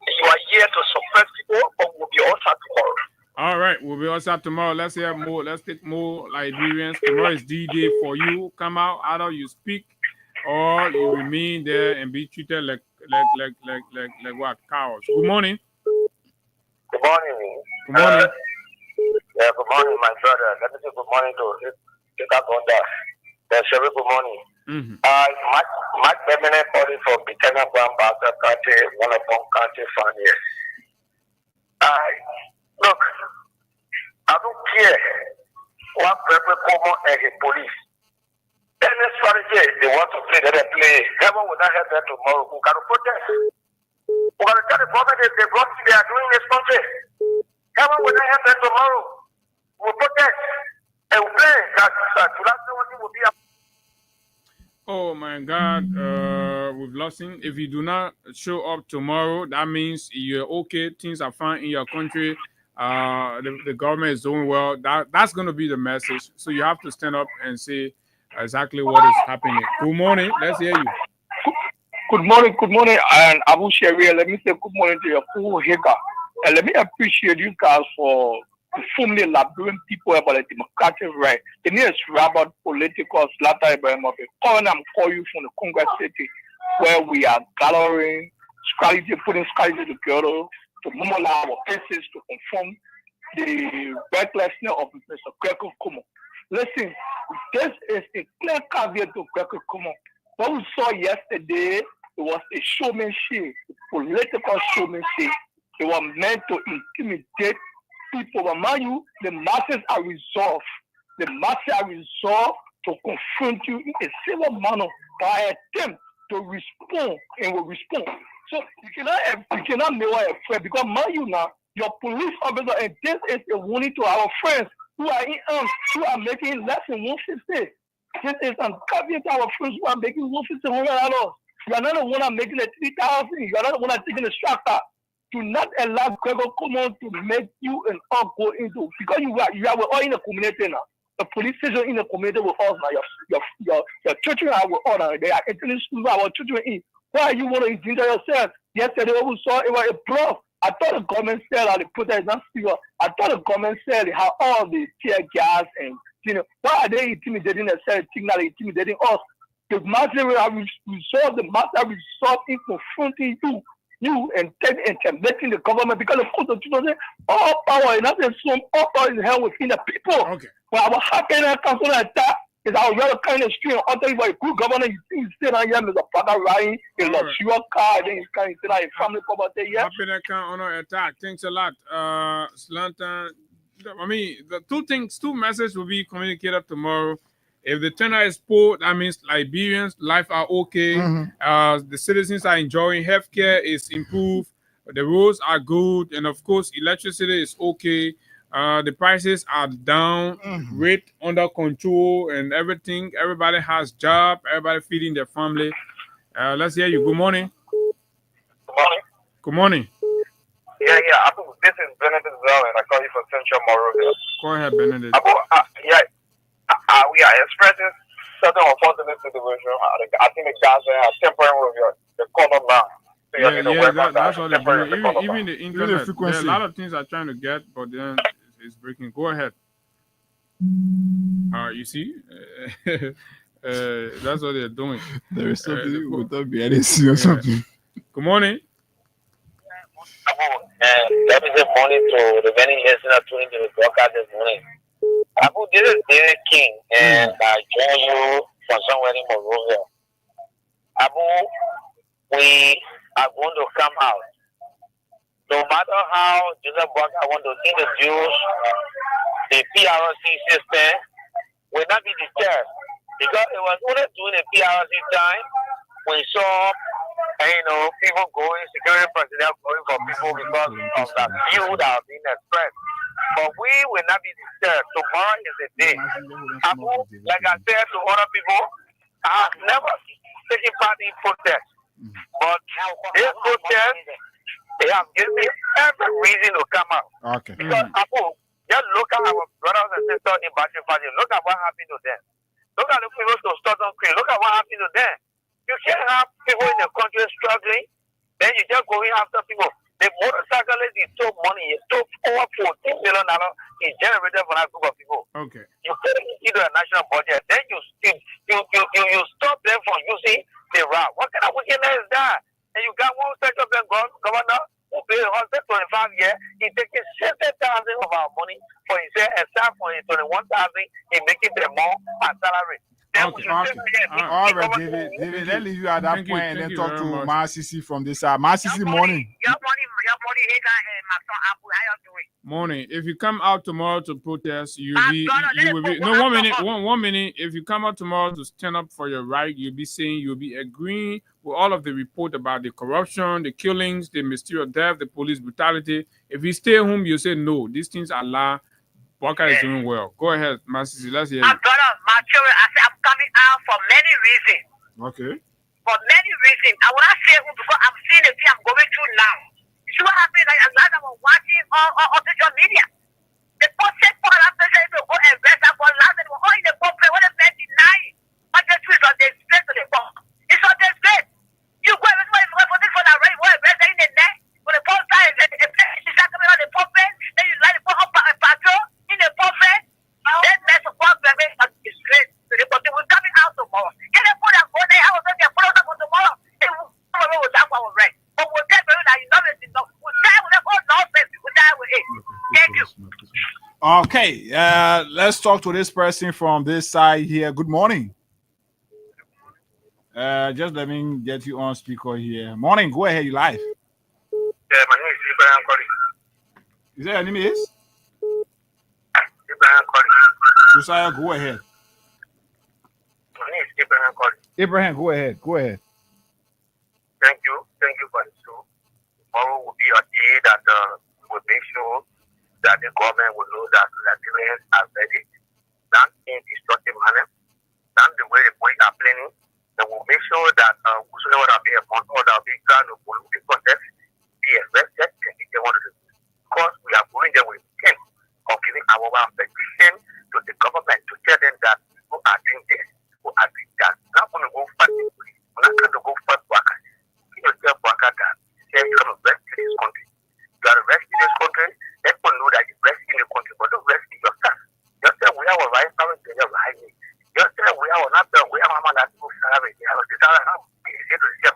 You are here to suppress people, but we'll be all set tomorrow. All right, we'll be all set tomorrow. Let's hear more. Let's take more Liberians. Tomorrow is D-Day for you. Come out, either you speak or you remain there and be treated like what? Cows. Good morning. Good morning. Good morning. Yeah, good morning, my brother. Let me say good morning to Kikagonda. Good morning. Mark Bemenet calling for Bitana Brown Bassa County, one of them county fan here. Look, I don't care what President Como and his police. Any strategy they want to play, they play. Heaven will not help them tomorrow. Who can protest? Who can tell the government they are doing this country? Heaven will not help them tomorrow. We'll protest and we'll play that will be a. Oh my God, we've lost him. If you do not show up tomorrow, that means you're okay. Things are fine in your country. The government is doing well. That's going to be the message. So you have to stand up and say exactly what is happening. Good morning. Let's hear you. Good morning, and Abu Sharia. Let me say good morning to your full Hega. And let me appreciate you guys for informing Liberian people about the democratic right. The nearest about political slaughter Ibrahim of it. I'm calling you from the Congress City, where we are gathering strategy, putting strategy together to normalize our cases to confirm the recklessness of Mr. Greco Como. Listen, this is a clear caveat to Greco Como. What we saw yesterday, it was a showmanship, a political showmanship. It was meant to intimidate people. But mind you, the masses are resolved. The masses are resolved to confront you in a civil manner by attempt to respond and will respond. So you cannot make a threat because mind you now, your police officer, and this is a warning to our friends who are in arms, who are making less than 150. This is a caveat to our friends who are making $150. You are not the one that making the 3,000. You are not the one that taking the structure. Do not allow Gregor Como to make you and all go into, because you are all in the community now. The police station in the community with us now. Your children are with us now. They are entering school our children in. Why you want to endanger yourself? Yesterday we saw it was a bluff. I thought the government said that the protest is not serious. I thought the government said how all the tear gas and why are they intimidating themselves, thinking that they're intimidating us? The master will resolve, the master will resolve in confronting you and making the government, because the Constitution says all power is not in some, all power is held within the people. Okay. But how can I cancel that? It's our yellow kind of street. I'll tell you what, good governor, you sit on here, Mr. Father Ryan, you lost your car, then you can't sit on your family property. Yeah. Happy that can honor attack. Thanks a lot. Slantan. I mean, the two messages will be communicated tomorrow. If the turnout is poor, that means Liberians' life are okay. The citizens are enjoying healthcare is improved. The roads are good, and of course, electricity is okay. The prices are down, rate under control, and everything. Everybody has job. Everybody feeding their family. Let's hear you. Good morning. Good morning. Good morning. Yeah. This is Benedict Zell, and I call you from Central Monrovia. Go ahead, Benedict. We are expressing certain unfortunate situation. I think the guys are tempering with the color line. So That's what they're doing. Even the internet, there are a frequency. lot of things I'm trying to get, but then it's breaking. Go ahead. You see, that's what they're doing. There is something without be any or something. Good morning. And that is a morning to the many listeners tuning to the broadcast this morning. Abu, this is David King, and I join you from somewhere in Monrovia. Abu, we are going to come out. No matter how Joseph Boakai want to introduce the PRC system, will not be deterred. Because it was only during the PRC time we saw people going, security personnel going for people because of the view that are being expressed. But we will not be disturbed. Tomorrow is the day. Abu, like I said to other people, I have never taken part in protest. But this protest, they have given me every reason to come out. Okay. Because Abu, just look at our brothers and sisters in Bachifali. Look at what happened to them. Look at the people to Southern Queen. Look at what happened to them. You can't have people in the country struggling, then you just going after people. The motorcyclist, he took money, he took over $14 million he generated for that group of people. Okay. You put it into the national budget, then you stop them from using the route. What kind of wickedness is that? And you got one central bank governor who paid 125 years, he taking 60,000 of our money for himself, except for his 21,000, he making them more as salary. Okay. All right, David, let's leave you at that point and then talk to Marcisi from this side. Marcisi, morning. Your money, Hagar and my son Abu, how y'all doing? Morning. If you come out tomorrow to protest, you will be. No, 1 minute. If you come out tomorrow to stand up for your right, you'll be agreeing with all of the report about the corruption, the killings, the mysterious death, the police brutality. If you stay home, you say no. These things are lie. Boakai is doing well. Go ahead, Marcisi. Let's hear you. My brother, my children, I say I'm coming out for many reasons. Okay. For many reasons. I will not say who because I'm seeing the thing I'm going through now. You see what happened? Like, as I was watching on social media. The posted for that person to go and rest up for last and all in the corporate. What if they're denying? What the truth on the disgrace to the boss? It's on the disgrace. You go everybody for this for that right word, rest in the neck. For the post time, it's not coming on the pulpit. Then you like to put up a patrol in the pulpit. That mess of God will make a disgrace to the body. We're coming out tomorrow. Get them put that one day. I was going to put us up tomorrow. It will that one right. But we'll tell you that you know it's enough. We'll die with that whole nonsense. We'll die with it. Thank you. Okay, let's talk to this person from this side here. Good morning. Just let me get you on speaker here. Morning, go ahead, you live. Yeah, my name is Ibrahim Kori. Is that your name is? Ibrahim Kori. Josiah, go ahead. My name is Ibrahim Kori. Abraham, go ahead. Thank you for the show. Tomorrow will be a day that will make sure that the government will know that Nigerians are ready, not in destructive manner, not the way the police are planning. They will make sure that whosoever that be upon or that be trying to follow the protest be arrested and if they want to do it. Because we are going there with intent of giving our petition to the government to tell them that people are doing this, people are doing that. We're not going to go fight the police. We're not going to go fight Boakai. You know, tell Boakai that you're going to rescue this country. You are rescuing this country. Let people know that you're rescuing the country, but don't rescue yourself. Just say we have a right parents, they have a high need. Just say we have not done, we have a man that people salary, they have a salary, they have to see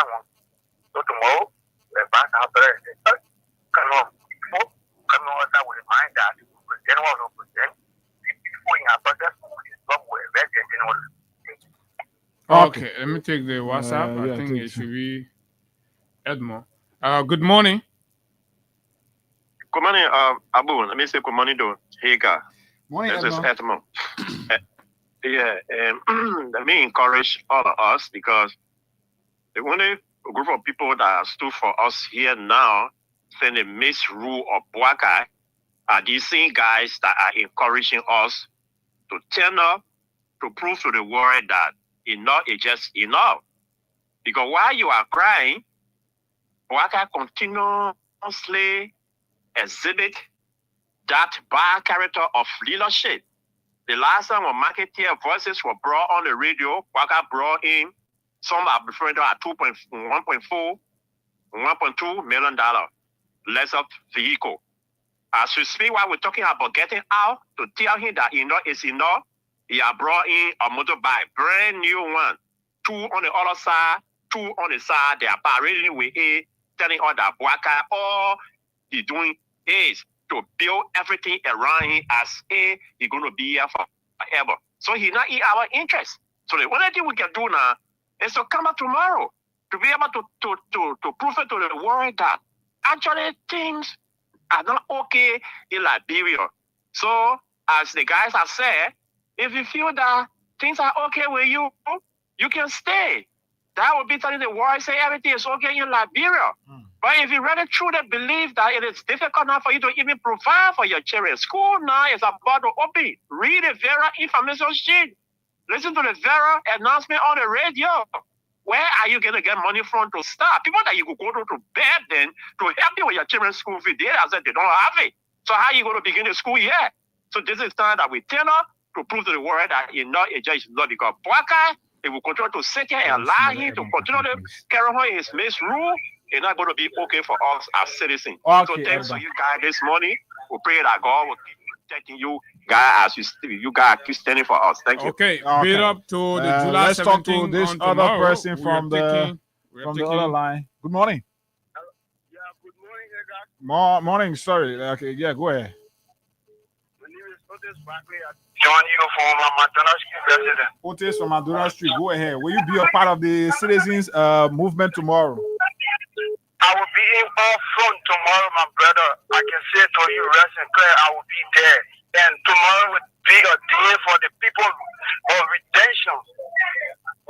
one. So tomorrow, the bank have cannot that will mind that anyone who present before you have budget is not Okay, let me take the WhatsApp. Yeah, I think take it should be Edmond. Good morning. Good morning, Abu. Let me say good morning to Higa. Morning, This is Edmond. Edmond. Let me encourage all of us because the only group of people that stood for us here now saying the misrule of Boakai are these same guys that are encouraging us to turn up to prove to the world that enough is just enough. Because while you are crying, Boakai continuously exhibit that bad character of leadership. The last time when marketeer voices were brought on the radio, Boakai brought in some are referring to at $1.2 million lesser vehicle. As we speak, while we're talking about getting out to tell him that enough is enough, he has brought in a motorbike, brand new one, 2 on the other side, 2 on the side. They are parading with it, telling all that Boakai, all he's doing is to build everything around him as if he's going to be here forever. So he's not in our interest. So the only thing we can do now is to come back tomorrow to be able to prove it to the world that actually things are not okay in Liberia. So as the guys have said, if you feel that things are okay with you, you can stay. That would be telling the world, say everything is okay in Liberia. But if you really truly believe that it is difficult now for you to even provide for your children, school now is about to open. Read the Vera information sheet. Listen to the Vera announcement on the radio. Where are you going to get money from to start? People that you could go to bed then to help you with your children's school fee, they said they don't have it. So how are you going to begin the school year? So this is time that we turn up to prove to the world that enough is just not because Boakai, if we continue to sit here and allow him to continue to carry on his misrule, it's not going to be okay for us as citizens. Okay, so thanks to you guys this morning. We pray that God will keep protecting you guys as you guys keep standing for us. Thank you. Okay, build up to the July Let's talk to 17th this on other tomorrow. person We from are the other line. Good morning. Yeah, good morning, Edgar. Morning. Sorry. Okay. Yeah. Go ahead. My name is Otis Barkley. I join you from Madonna Street resident. Otis from Madonna Street. Go ahead. Will you be a part of the citizens movement tomorrow? I will be in all front tomorrow, my brother. I can say to you, rest and clear, I will be there. And tomorrow will be a day for the people of redemption.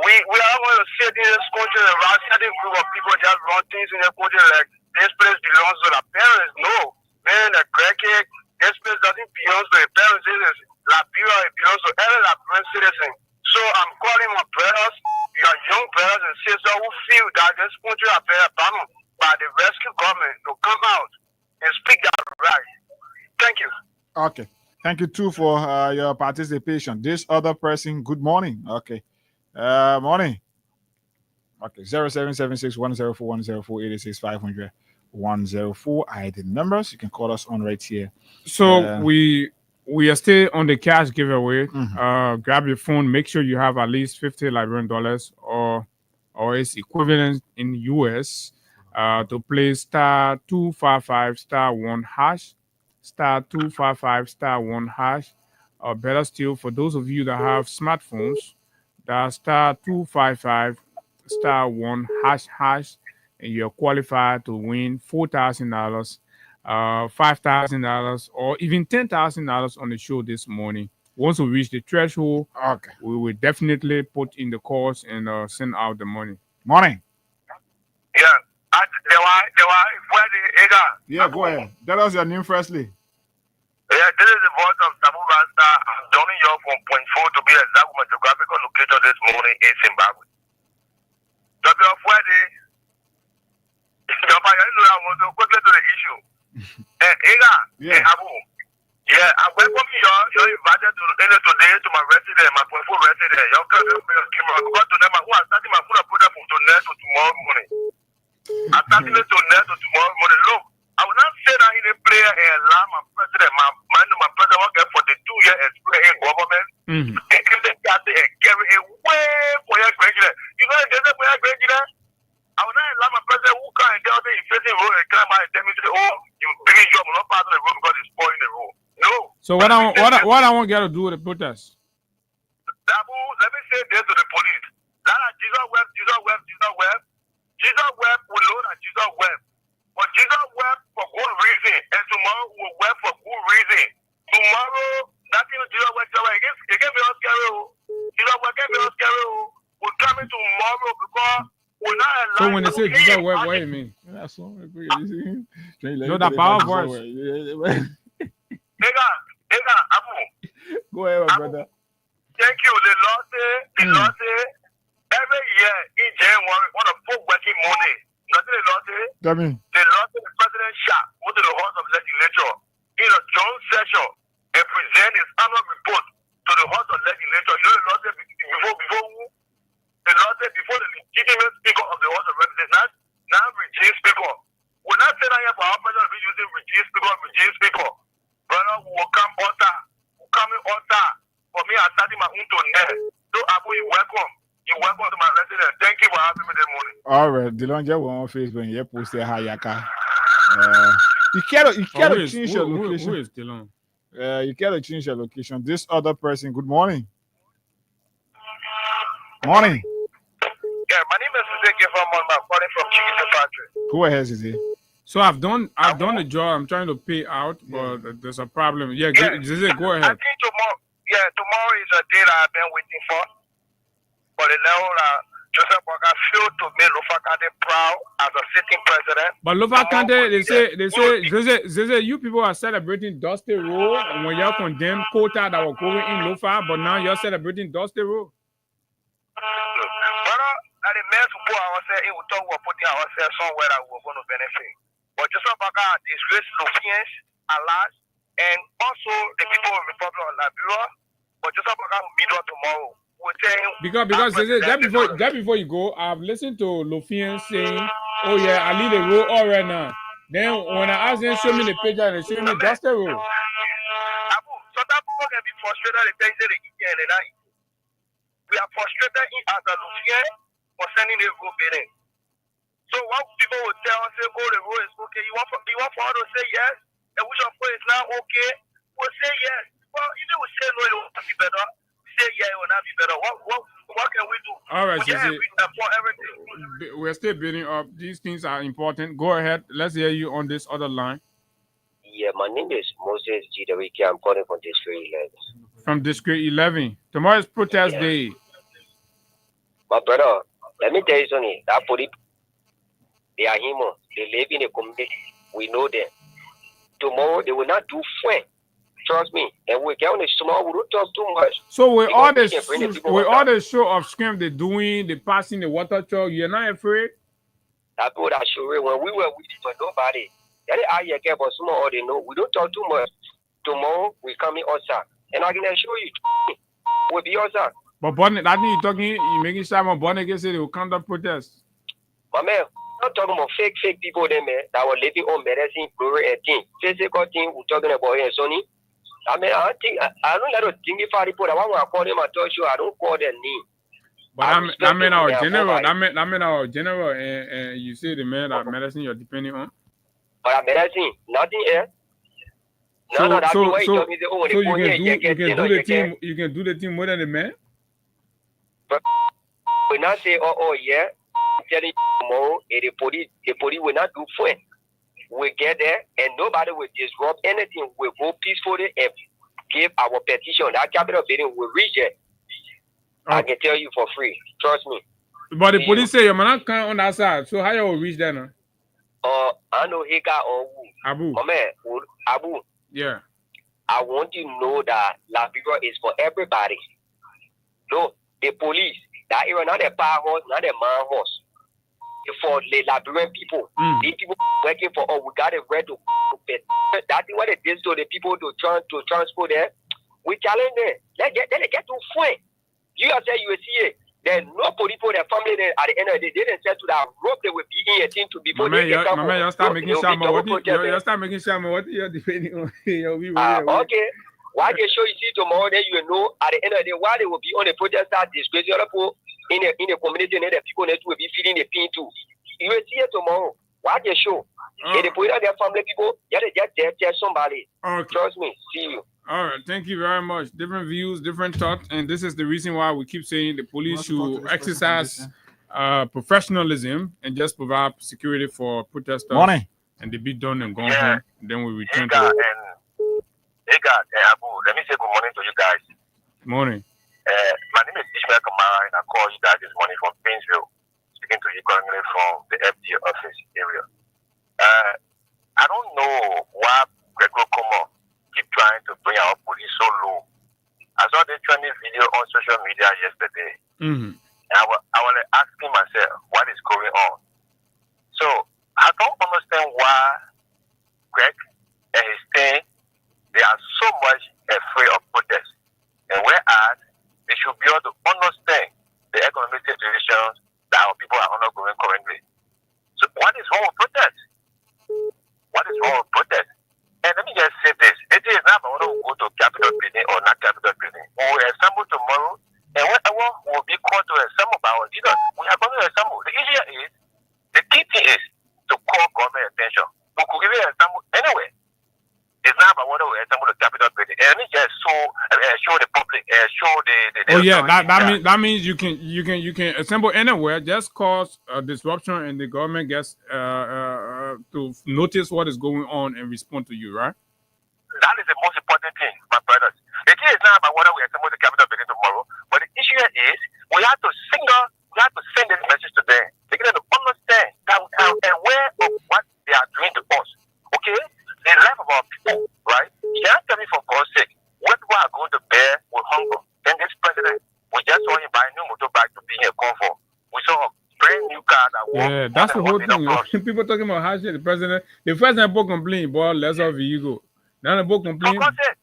We are going to sit in this country and around certain group of people just run things in the country like this place belongs to the parents. No, man, the crackhead, this place doesn't belong to the parents. This is Liberia, it belongs to every Liberian citizen. So I'm calling my brothers, your young brothers and sisters who feel that this country is very abandoned by the rescue government to come out and speak their right. Thank you. Okay. Thank you too for your participation. This other person, good morning. Okay. Morning. Okay. 0776-104-104-86500-104. I the numbers. You can call us on right here. So we are still on the cash giveaway. Grab your phone. Make sure you have at least $50 Liberian or its equivalent in US. To play *255*1#, *255*1#, or better still, for those of you that have smartphones, that's *255*1#, and you're qualified to win $4,000, $5,000, or even $10,000 on the show this morning. Once we reach the threshold, we will definitely put in the calls and send out the money. Morning. Yeah. Yeah, go ahead. Tell us your name firstly. Yeah, this is the voice of Tabu Rasta. I'm joining you from Point 4 to be exact with my geographical location this morning in Zimbabwe. Dr. Fwede, I want to quickly to the issue. Abu. Yeah, I welcome you invited today to my resident, my Point 4 resident. Your cousin, because to them, who are starting my food product from tonight to tomorrow morning. I'm starting it tonight to tomorrow morning. Look, I will not say that in a prayer and allow my president, my president working for the 2 year experience in government. If they got to carry away for your grandchildren, you know, they for your grandchildren. I facing road and climb out and tell me, say, oh, you bring job, not part of the road because it's spoiling the road. No. So what I want get to do with the protest? Let me say this to the police. That Jesus wept, Jesus wept, Jesus wept. Jesus wept, we know that Jesus wept. But Jesus wept for good reason, and tomorrow we will wept for good reason. Tomorrow, nothing Jesus wept, it can be us scary. Jesus wept can be us scary. We're coming tomorrow because we're not allowed. So when they say Jesus wept, what do you mean? No, that power voice. Nigga, Abu. Go ahead, my brother. Thank you. The Lord say, every year in January, one of 4 working Monday. Nothing the Lord say. The Lord say the president shall go to the House of Legislature in a joint session and present his annual report to the House of Legislature. You know the Lord say before who? The Lord say before the legitimate speaker of the House of Representatives, now regime speaker. We're not saying that here for our president to be using regime speaker. Brother, we will come altar. We'll come in altar. For me, I'm starting my own to net. So, Abu, you're welcome. You're welcome to my residence. Thank you for having me this morning. All right. Dylan, just on Facebook and you posted Hayaka. You can't change your location. Who is Dylan? You can't change your location. This other person, good morning. Morning. Yeah, my name is Zeke from calling from Chiquita Factory. Go ahead, Zizi. So I've done the job. I'm trying to pay out, but there's a problem. Yeah, Zizi, go ahead. I think tomorrow is a day that I've been waiting for. But the level Joseph Boakai failed to make Lofa Kante proud as a sitting president. But Lofa Kante, they say, you people are celebrating Dusty Road when y'all condemned quota that were going in Lofa, but now you're celebrating Dusty Road. Brother, that the men who put ourselves in, we thought we were putting ourselves somewhere that we were going to benefit. But Joseph Boakai disgraced Lofians a lot, and also the people of the Republic of Liberia. But Joseph Boakai will meet up tomorrow. Because that before you go, I've listened to Lofian saying, "Oh yeah, I lead the road all right now." Then when I asked them, show me the page, and they show me that's the road. Sometimes people can be frustrated if they say they eat and they not eat. We are frustrated as a Lofian for sending the road bidding. So what people will tell us, say, "Oh, the road is okay." You want for us to say yes, and which of course is not okay? We'll say yes. Well, even we say no, it will not be better. Yeah, it will not be better. What can we do? All right, everything. We're still building up. These things are important. Go ahead. Let's hear you on this other line. Yeah, my name is Moses G.W.K. I'm calling from District 11. From District 11. Tomorrow is protest day. My brother, let me tell you something. That police, they are human. They live in a community. We know them. Tomorrow, they will not do fun. Trust me, and we get on the small, we don't talk too much. So with all the show of scam they're doing, they passing the water truck, you're not afraid? That people that show it when we were with it for nobody. That are here care for small, they know. We don't talk too much. Tomorrow we coming outside. And I can assure you, we'll be outside. But Bonnet, that thing you talking, you making sure Bonnet can say they will come to protest. My man, I'm not talking about fake people there, man, that were living on medicine, glory and thing. Physical thing we're talking about here, Sonny. I mean, I don't let us think if I report. I want to call them and touch you. I don't call their name. But that mean our general. That mean our general. And you say the man that medicine you're depending on. But medicine, nothing else. So you can do the thing more than the man. But we not say, oh yeah. I'm telling you tomorrow, the police will not do fun. We get there and nobody will disrupt anything. We'll go peacefully and give our petition. That capital building will reach it. I can tell you for free. Trust me. But the police say you're not coming on that side. So how you will reach there now? I know Hika or Abu. Oh man, Abu. Yeah. I want you to know that Liberia is for everybody. No, the police, that area, not the power horse, not the man horse. For the Liberian people, the people working for us, we got a right to pay. That's what it is to the people to transport there. We challenge them. Let them get to fun. You are saying you will see it. There's no people, their family, there at the end of the day, they didn't say to that rope they will be in a team to before they get come. You start making Shama what you're depending on. Okay. Why they show you see tomorrow, then you know at the end of the day why they will be on the protest that disgrace other people in the community and the people that will be feeling the pain too. You will see it tomorrow. Watch the show. If they put out their family people, yeah, they just somebody. Okay. Trust me. See you. All right, thank you very much. Different views, different thoughts, and this is the reason why we keep saying the police should exercise professionalism and just provide security for protesters. Morning. And they be done and gone home. And then we return to Hey God, Abu, let me say good morning to you guys. morning. My name is Ishmael Kamara, and I call you guys this morning from Painesville, speaking to you currently from the FDA office area. I don't know why Greco Como keep trying to bring our police so low. I saw the trending video on social media yesterday, and I was asking myself what is going on. So I don't understand why Greg and his team, they are so much afraid of protest. And whereas they should be able to understand the economic situations that our people are undergoing currently. So what is wrong with protest? What is wrong with protest? And let me just say this. It is not about whether we go to Capitol building or not Capitol building. We will assemble tomorrow, and whenever we will be called to assemble by our leaders, we are going to assemble. The issue is, the key thing is to call government attention. We could even assemble anyway. It's not about whether we assemble the Capitol building. And let me just show the public, show the Oh yeah, that means you can assemble anywhere. Just cause a disruption, and the government gets to notice what is going on and respond to you, right? That is the most important thing, my brothers. The thing is not about whether we assemble the Capitol building tomorrow, but the issue is we have to send this message to them. They need to understand that we are aware of what they are doing to us. Okay? The life of our people, right? You can't tell me for God's sake what people are going to bear with hunger. Then this president, we just saw him buy a new motorbike to be in a comfort. We saw a brand new car that yeah, that's the whole thing. People talking about how shit the president book complain about less of vehicle. Now the book complain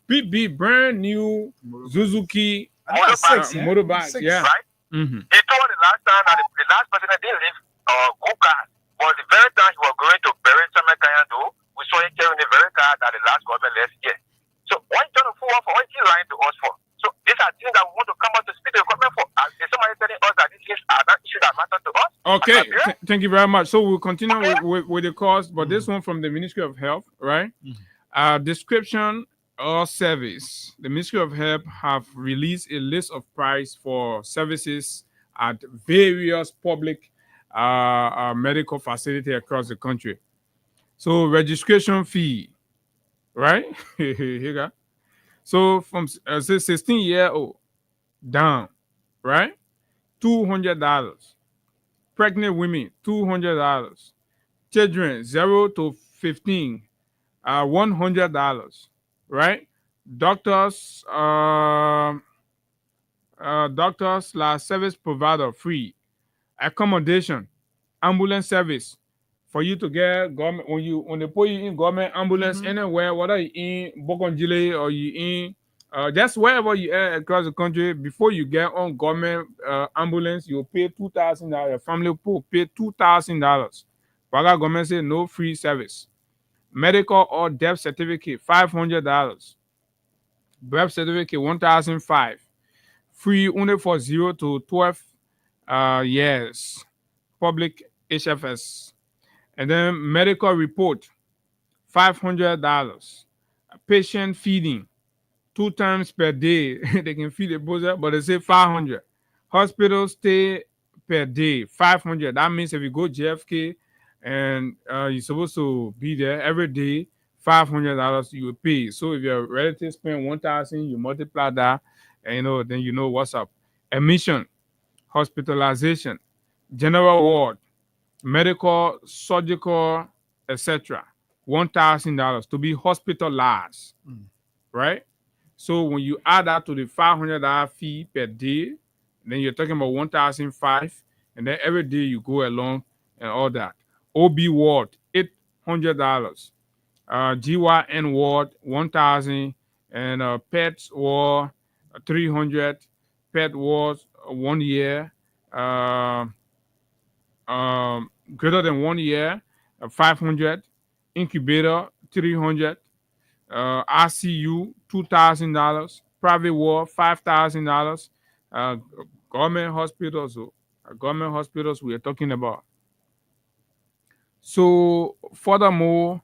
BB brand new Suzuki motorbike. Yeah. Right? Mm-hmm. He told the last time that the last president didn't leave go-kart. But the very time he was going to bury Samuel Kayando, we saw him carrying the very car that the last government left here. So what are you trying to fool for? What are you lying to us for? So these are things that we want to come out to speak to the government for. Is somebody telling us that these things are not issues that matter to us? Okay, thank you very much. So we'll continue with the course, but this one from the Ministry of Health, right? Description or service. The Ministry of Health have released a list of price for services at various public medical facility across the country. So registration fee, right? Here you go. So from 16-year-old down, right? $200. Pregnant women, $200. Children 0 to 15, $100, right? Doctors, doctors/service provider free. Accommodation, ambulance service for you to get government when they put you in government ambulance anywhere, whether you in Bokonjile or you in just wherever you are across the country. Before you get on government ambulance, you pay $2,000. Your family will pay $2,000. Baga government say no free service. Medical or death certificate $500. Birth certificate $1,500. Free only for 0 to 12 years. Public HFS. And then medical report $500. Patient feeding 2 times per day. They can feed the boozer, but they say $500. Hospital stay per day $500. That means if you go JFK and you're supposed to be there every day, $500 you will pay. So if your relative spend $1,000, you multiply that, and then you know what's up. Admission, hospitalization, general ward, medical, surgical, etc. $1,000 to be hospitalized, right? So when you add that to the $500 fee per day, then you're talking about $1,500, and then every day you go along and all that. OB ward $800, GYN ward $1,000, and pets ward $300, pet ward 1 year, greater than 1 year, $500, incubator $300, ICU $2,000, private ward $5,000, government hospitals we are talking about. So furthermore,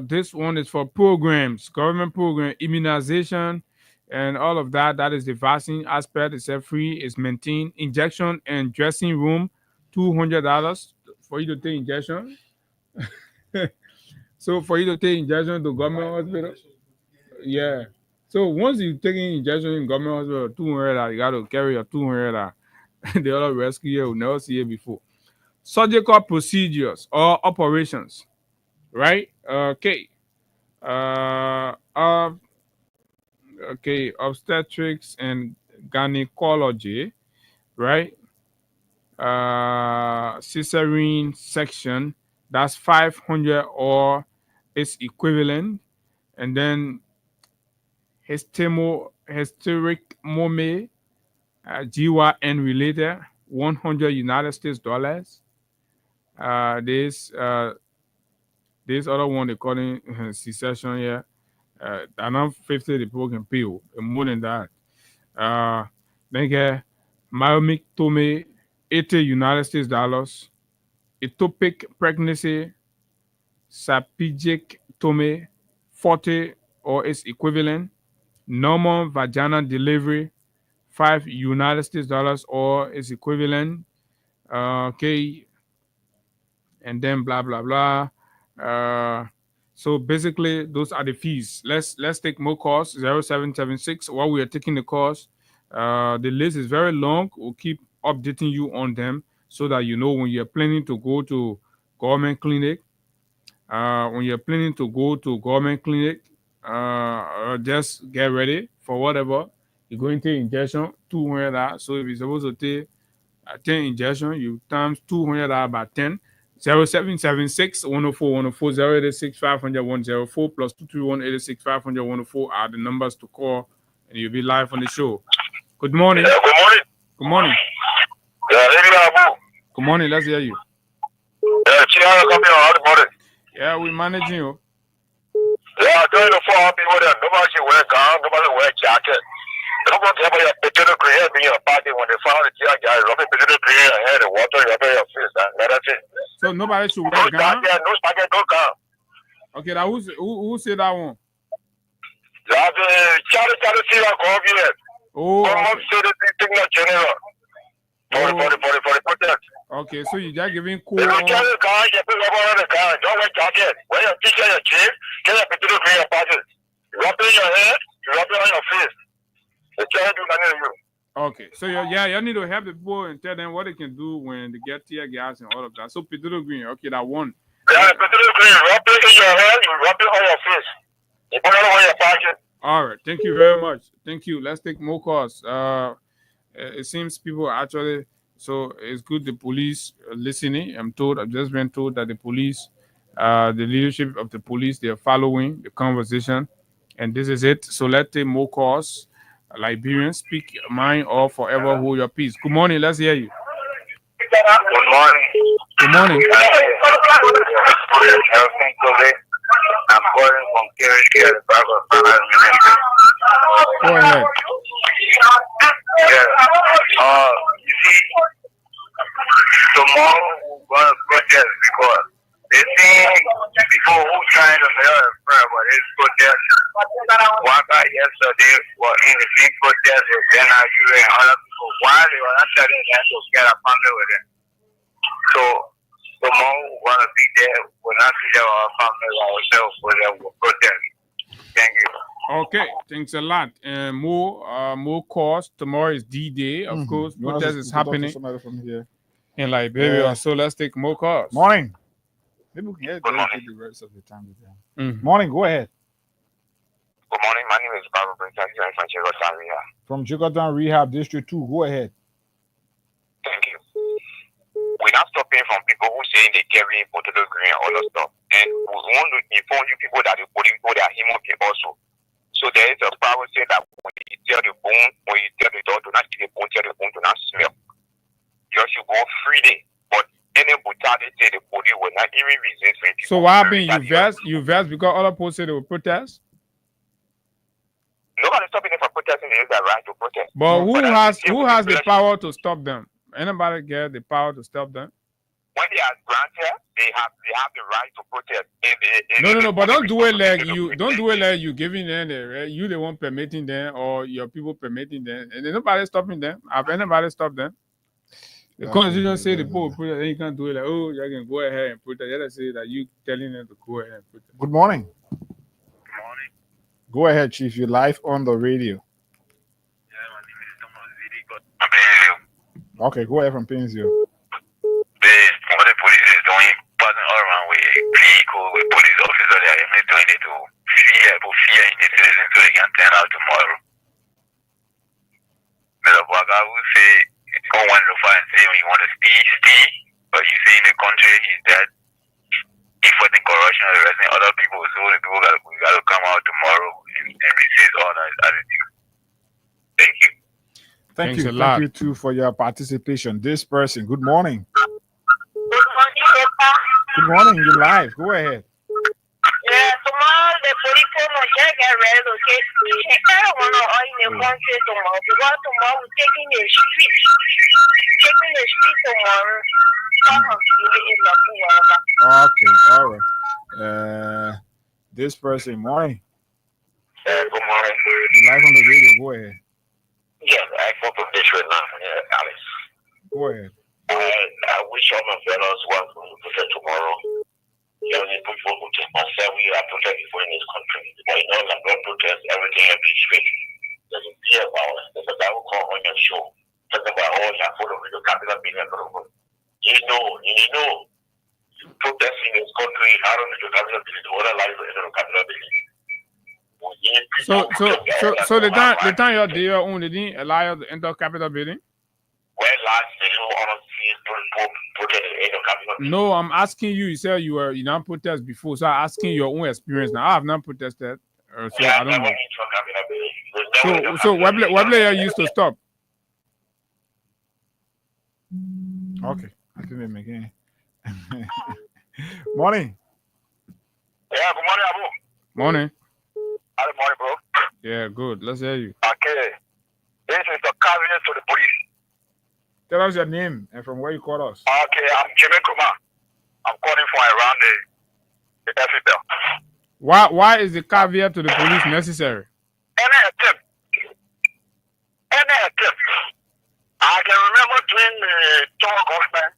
this one is for programs, government program, immunization, and all of that. That is the vaccine aspect. It's free. It's maintained. Injection and dressing room, $200 for you to take injection. So for you to take injection to government hospital, yeah. So once you taking injection in government hospital, $200, you got to carry your $200. The other rescue you will never see it before. Surgical procedures or operations, right? Okay. Uh, uh, okay. Obstetrics and gynecology, right? Cesarean section, that's 500 or its equivalent, and then hysterectomy, GYN related, 100 United States dollars. This other one they call it C-section here. Around 50 the people can pay more than that. Then get myomectomy, 80 United States dollars. Ectopic pregnancy, sapigectomy, 40 or its equivalent. Normal vaginal delivery, 5 United States dollars or its equivalent. Okay, and then blah blah blah. So basically, those are the fees. Let's take more calls. 0776. While we are taking the calls, the list is very long. We'll keep updating you on them so that you know when you're planning to go to government clinic. When you're planning to go to government clinic, just get ready for whatever. You're going to take injection, $200. So if you're supposed to take 10 injection, you times $200 by 10. 0776 104 104 086 500 104 plus 231 86 500 104 are the numbers to call, and you'll be live on the show. Good morning. Yeah, good morning. Good morning. Yeah, good morning. Let's hear you. Yeah, Chiara coming on. Good morning. Yeah, we're managing you. Yeah, I tell you, for people that nobody should wear gown, nobody wear jacket. Nobody ever have potato green being a party when they found the tear guy rubbing potato green and the water rubbing your face. And that's it. So nobody should wear No gown? jacket, no jacket, no gown. Okay, now who said that one? That's Charlie Sierra Corvier. Oh, Come say the thing general. For the protest. okay, so you just giving cool If on. you carry a gun, you put rubber on the gun. Don't wear jacket. Wear your t-shirt, your jeans, get your potato green party. Rub it in your head, rub it on your face. They can't do nothing to you. Okay, so you need to help the people and tell them what they can do when they get tear gas and all of that. So potato green, okay, that one. Yeah, potato green, rub it in your head, you rub it on your face. You put it on your pocket. All right, thank you very much. Thank you. Let's take more calls. It seems people actually, so it's good the police are listening. I've just been told that the police, the leadership of the police, they are following the conversation, and this is it. So let's take more calls. Liberians, speak your mind or forever hold your peace. Good morning. Let's hear you. Good morning. Good morning. I'm calling from Kerry, the back of Finance. Go ahead. Yeah. You see, tomorrow we're going to protest because they think people who trying to mail a prayer, but it's protest. Waka yesterday was in the big protest with Nigeria and other people. Why they were not telling them to get a family with them. So tomorrow we're going to be there. We're not see our family ourselves for them will protest. Thank you. Okay, thanks a lot. And more calls. Tomorrow is D-Day, of course. You want Protest us is to talk to happening somebody from here. in Liberia. Yeah. So let's take more calls. Morning. Maybe we can dedicate the rest of the time with them. Morning, go ahead. Good morning. My name is Barbara Brinton from Jigotan Rehab. From Jigotan Rehab District 2, go ahead. Thank you. We're not stopping from people who saying they carry potato green and all that stuff. And we want to inform you people that the police people, they are human beings also. So there is a power say that when you tell the bone, when you tell the dog, do not see the bone, tell the bone, do not smell. You should go freely. But any brutality, the police will not even resist when people. So what happened? You versed because other people said they will protest? Nobody stopping them from protesting. They use their right to protest. But who has the power to stop them? Anybody get the power to stop them? when they are granted, they have the right to protest. No, but don't do it like you giving them the right? You the one permitting them or your people permitting them, and then nobody stopping them. Have anybody stopped them? The constitution say the people protest, then you can't do it like, oh, you can go ahead and protest. You say that you telling them to go ahead and protest. Good morning. Go ahead, Chief. You're live on the radio. Okay, go ahead from Painesville. What the police is doing, passing all around with vehicle, with police officers, they are even doing it to fear in the citizens so they can turn out tomorrow. Mr. Bwaga will say, go one to find and say, when you want to stay, but you say in the country, he's dead. He's fighting corruption, arresting other people, so the people got to come out tomorrow and resist all that attitude. Thank you. Thank Thanks you. a lot. Thank you too for your participation. This person, good morning. Good morning, Papa. Good morning. You're live. Go ahead. Yeah, tomorrow the police will check and relocate. I don't want to oil in the country tomorrow because tomorrow we're taking the street. Tomorrow. Okay, all right. This person, morning. Good morning. You're live on the radio. Go ahead. Yes, I spoke to this right now, Alex. Go ahead. I wish all my fellows well to protect tomorrow. Young people who take myself, we are protect people in this country. But you know, like God protest everything and be straight. There's a fear about it. There's a Bible call on your show. Talk about all your photo with the capital billion. You know, protesting in this country, how do you capital billion? What are life in the capital billion? So the time you're there, only didn't allow you to enter Capitol building? Well, last day, you want to see protest in the capital building. No, I'm asking you. You said you not protest before, so I'm asking your own experience. Now I have not protested, so Yeah, I don't know. know. So Webley used to stop. Okay, I think they make it. Morning. Yeah, good morning, Abu. Morning. Good morning, bro. Yeah, good. Let's hear you. Okay. This is the carrier to the police. Tell us your name and from where you call us. Okay, I'm Jimmy Kumar. I'm calling from around the FBL. Why is the caveat to the police necessary? Any attempt. I can remember during the tour government,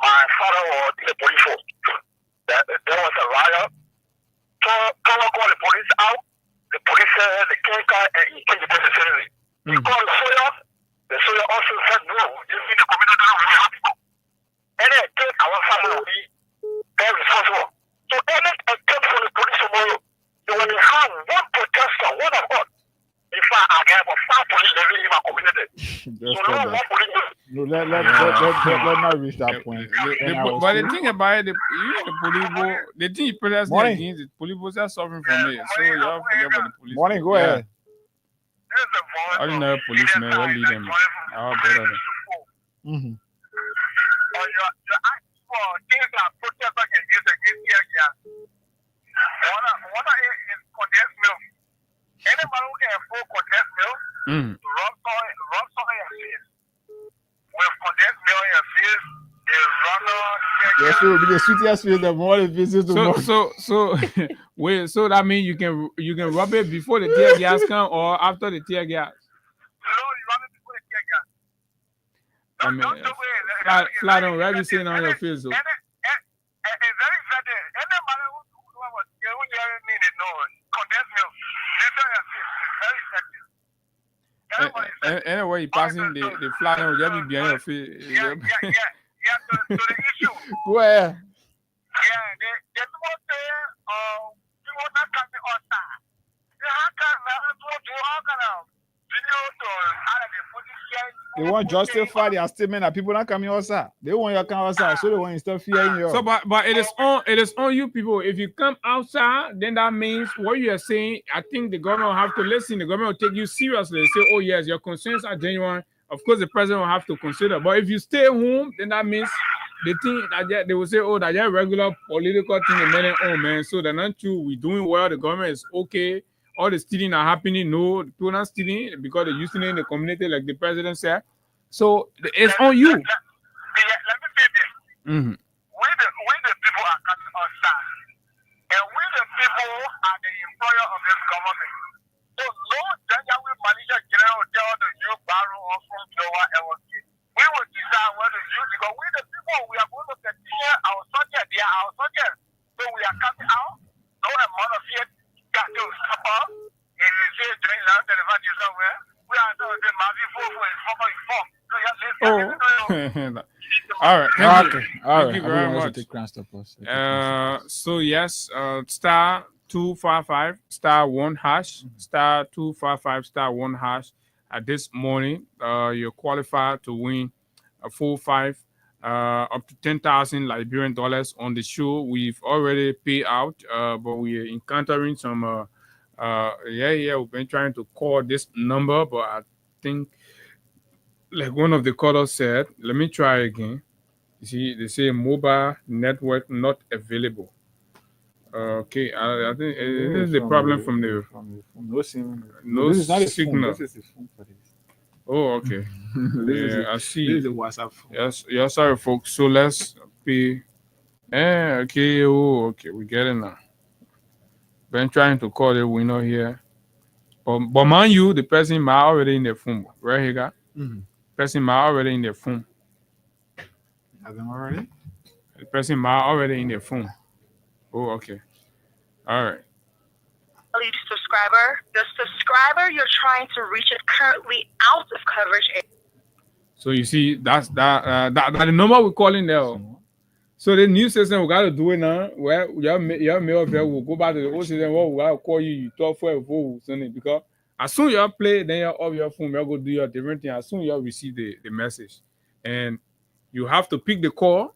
my father was in the police force. There was a riot. Tower called the police out. The police said the king car and he came to the city. He called the soldier. The soldier also said no. You need the community to be happy. Any attempt our family will be very responsible. So any attempt from the police tomorrow, they will have one protester, one of us. In fact, I have a 5 police living in my community. Let's not reach that point. But the thing about it, the police, the thing you protest against, the police are suffering from it. So you have to forget about the police. Morning, go ahead. I didn't know policemen will lead them. I'll better than. Mm-hmm. Anybody who can afford condensed milk, rub salt in your face. With condensed milk in your face, Yes, it will be the sweetest face the more the visit to wait, so that means you can rub it before the tear gas come or after the tear gas? No, you rub it before the tear gas. I mean, flat on rub it sitting on your face. So. Anyway, you passing the flat on just be behind your face. Yeah. So the issue. Go ahead. Yeah, they don't say, people not coming outside. They They want justify their statement that people not coming outside. They want you to come outside, so they want you to start fearing you. So, but it is on you people. If you come outside, then that means what you are saying. I think the government will have to listen. The government will take you seriously. They say, "Oh yes, your concerns are genuine." Of course, the president will have to consider. But if you stay home, then that means the thing that they will say, "Oh, that's a regular political thing." The men, oh man, so they're not true. We're doing well. The government is okay. All the stealing are happening. No, people not stealing because they're using it in the community, like the president said. So it's on you. Let me say this. Mm-hmm. We the people are cutting us down. And we the people are the employer of this government. So no January manager general tell the new barrel or from Noah LOC. We will decide where to use because we the people we are going to continue our subject. They are our subject. So we are cutting out. No amount of fear got to stop up. If you say during land and if I do somewhere, we are doing the Mavi 4 So you have to All right. All Thank right. you very much. Take Grand Stop us. So yes, star 255 star 1 hash star 255 star 1 hash. This morning, you're qualified to win a full 5 up to 10,000 Liberian dollars on the show. We've already paid out, but we're encountering some. We've been trying to call this number, but I think, like one of the callers said, let me try again. You see, they say mobile network not available. Okay, I think this is the problem from the no signal. no This is not a signal. phone. This is a phone for this. Oh, okay. I see. This is a WhatsApp phone. Yes, yeah, sorry, folks. So let's be. Okay. Oh, okay. We get it now. Been trying to call the winner here, but mind you, the person might already in the phone, right here, person might already in the phone. Have them already? The person might already in the phone. Oh, okay. All right. LED subscriber. The subscriber you're trying to reach is currently out of coverage. So you see, that's that the number we're calling there. So the new system we gotta do it now. Where your mail will go back to the old system. What we gotta call you talk for a vote something because as soon you play, then you're off your phone. You go do your different thing. As soon you receive the message, and you have to pick the call.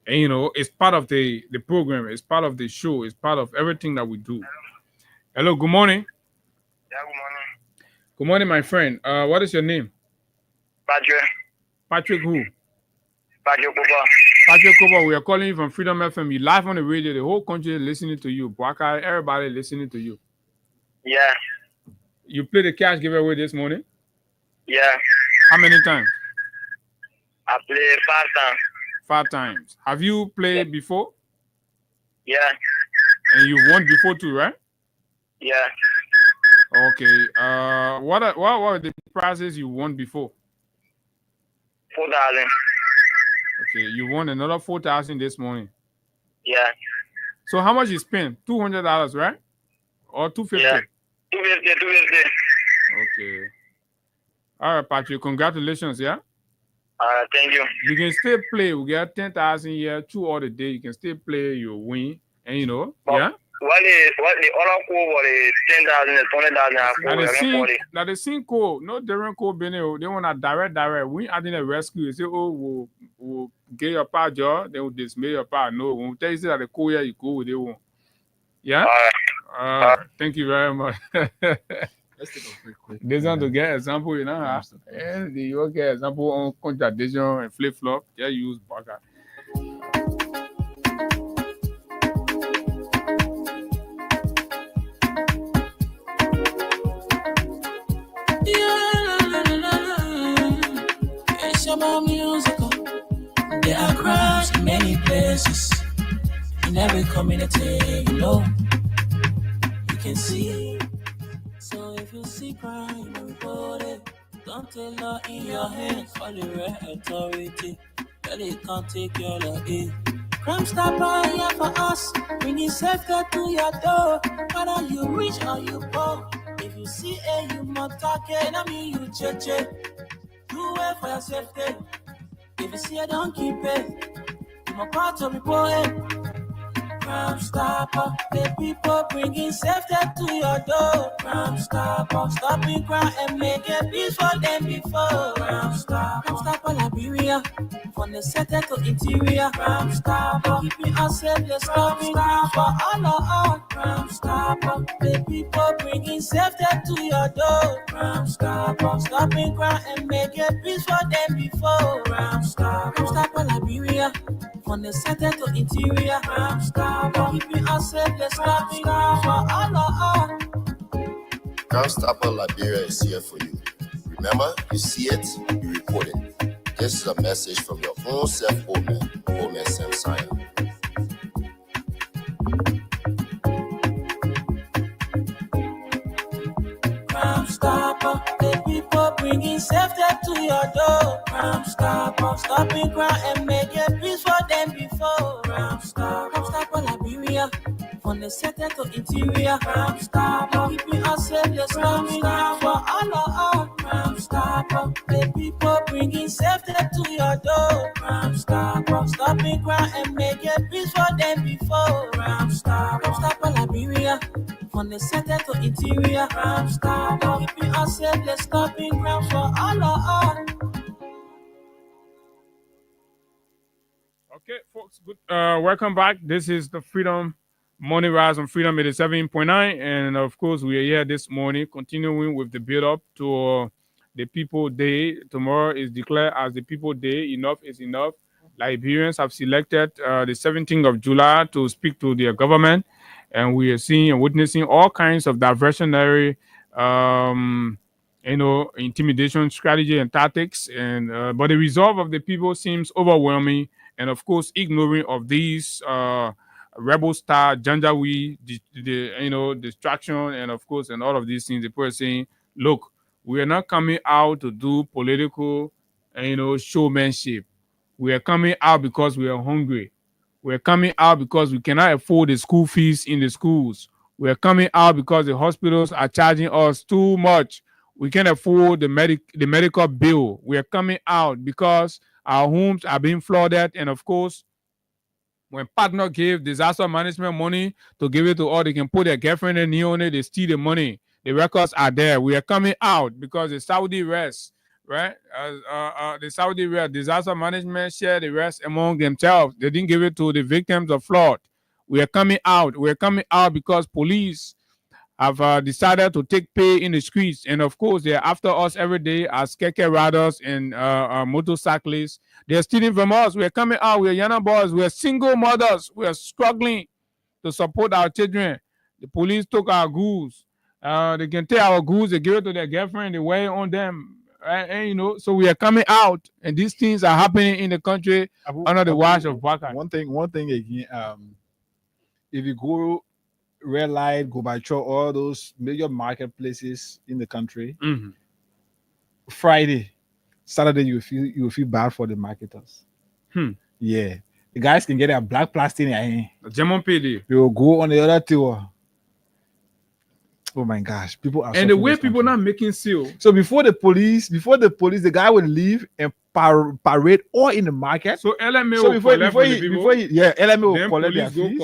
And you know, it's part of the program. It's part of the show. It's part of everything that we do. Hello. Good morning. Yeah, good morning. Good morning, my friend. What is your name? Patrick. Patrick who? Patrick Cooper. Patrick Cooper, we are calling you from Freedom FM. You live on the radio. The whole country is listening to you. Bwaka, everybody listening to you. Yeah. You played the cash giveaway this morning? Yeah. How many times? I played 5 times. 5 times. Have you played before? Yeah. And you won before too, right? Yeah. Okay. What were the prizes you won before? 4,000. Okay, you won another 4,000 this morning. Yeah. So how much you spent? $200, right? Or $250? Yeah. 250. Okay. All right, Patrick. Congratulations, yeah? Thank you. You can still play. We get 10,000 here, 2 other day. You can still play, you win. And you know, yeah? What the other code was 10,000 and 20,000. Now the same code, no different code, they want a direct. We adding a rescue. They say, oh, we'll get your part, Joe. They will dismay your part. No, when we tell you that the code here, you go with it. Yeah? Thank you very much. Let's take a break quick. This one to get example, you know, and you get example on contradiction and flip flop. Yeah, use Baka. It's about musical. There are crowds in many places. In every community, you know, you can see. So if you see crime, report it. Don't take law in your hands. Call the right authority. But they can't take your law in. Crime Stopper here for us. Bringing safety to your door. Whether you rich or you poor. If you see a human talking, I mean you check. Do it for your safety. If you see it, don't keep it. I'm about to report it. Crime Stopper, the people bringing safety to your door. Crime Stopper, stopping crime and making peace for them before. Crime Stopper, Liberia, from the center to interior. Crime Stopper, keeping us safe, let's stop crime for all. Crime Stopper, the people bringing safety to your door. Crime Stopper, stopping crime and making peace for them before. Crime Stopper, Liberia, from the center to interior. Crime Stopper, keeping us safe, let's stop crime for all. Crime Stopper Liberia is here for you. Remember, you see it, you report it. This is a message from your own self, Omen Sam Sion. Crime Stopper, the people bringing safety to your door. Crime Stopper, stopping crime and making peace for them before. Crime Stopper, Liberia, from the center to interior. Crime Stopper, keeping us safe, let's coming down for all of us. Crime Stopper, the people bringing safety to your door. Crime Stopper, stopping crime and making peace for them before. Crime Stopper, Liberia, from the center to interior. Crime Stopper, keeping us safe, let's stopping crime for all of us. Okay, folks, good. Welcome back. This is the Freedom Morning Rise on Freedom 87.9, and of course, we are here this morning, continuing with the build-up to the People Day. Tomorrow is declared as the People Day. Enough is enough. Liberians have selected the 17th of July to speak to their government, and we are seeing and witnessing all kinds of diversionary, intimidation strategy and tactics. And but the resolve of the people seems overwhelming. And of course, ignoring of these rebel style Janjaweed, distraction, and of course, and all of these things, the people are saying, look, we are not coming out to do political, showmanship. We are coming out because we are hungry. We are coming out because we cannot afford the school fees in the schools. We are coming out because the hospitals are charging us too much. We can't afford the medical bill. We are coming out because our homes are being flooded. And of course, when partner give disaster management money to give it to all, they can put their girlfriend and knee on it, they steal the money. The records are there. We are coming out because the Saudi rest, right? The Saudi rest, disaster management share the rest among themselves. They didn't give it to the victims of flood. We are coming out. We're coming out because police have decided to take pay in the streets. And of course, they're after us every day as keke riders and motorcyclists. They're stealing from us. We're coming out. We're young boys. We're single mothers. We're struggling to support our children. The police took our goods. They can take our goods. They give it to their girlfriend. They wear it on them. Right? And, so we are coming out. And these things are happening in the country under the watch of Baka. One thing again, if you go Red Light, Gobacho, all those major marketplaces in the country, Friday, Saturday, you feel bad for the marketers. Yeah, the guys can get a black plastic in their hand. German PD. They will go on the other tour. Oh my gosh, people are. And the way people not making seal. So before the police, the guy would leave and parade all in the market. So LMA so will collect from the people. LMA will then collect their fees.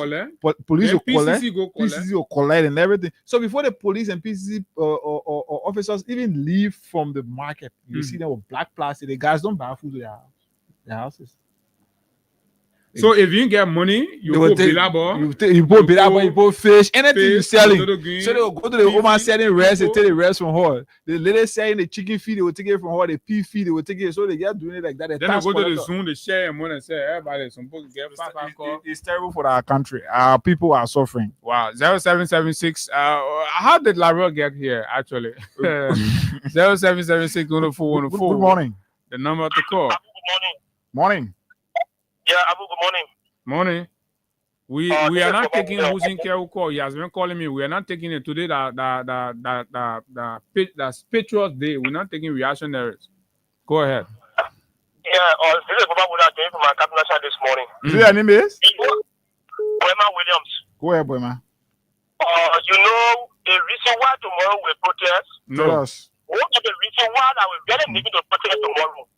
Police will collect. PCC will collect and everything. So before the police and PCC or officers even leave from the market, you see them with black plastic. The guys don't buy food to their houses. So if you get money, you put bilabo, you put fish, anything you're selling. So they will go to the woman selling rest, they take the rest from her. The lady selling the chicken feed, they will take it from her. The pea feed, they will take it. So they get doing it like that. Then they go to the Zoom, they share money and say, everybody, some people get it's terrible for our country. Our people are suffering. Wow. 0776. How did Larry get here, actually? 0776 104 Good morning. The number to call. Good morning. Morning. Yeah, Abu, good morning. Morning. We are not taking who's in care who call. He has been calling me. We are not taking it today. The Patriots Day. We're not taking reactionaries. Go ahead. Yeah, this is Baba Buddha came from my cabinet this morning. Is your name is? Boyma Williams. Go ahead, Boyma. You know the reason why tomorrow we protest? No. What is the reason why that we really need to protest tomorrow?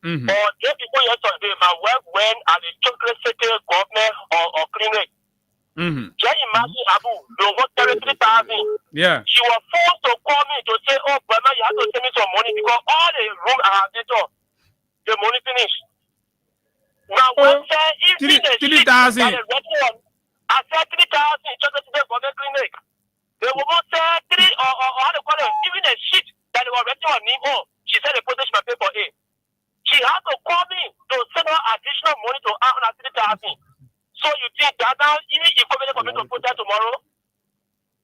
Just before yesterday, my wife went at the chocolate city government or clinic. Just imagine, Abu, they got 33,000. Yeah. She was forced to call me to say, oh, Grandma, you have to send me some money because all the room I have the money finished. Now, when even the 3,000. I said 3,000 chocolate city government clinic. They will not say 3 or how to call it, even the sheet that they were writing on me, she said the position my pay for it. She had to call me to send her additional money to her on 3,000. So you think that now even equivalent for me to protest tomorrow?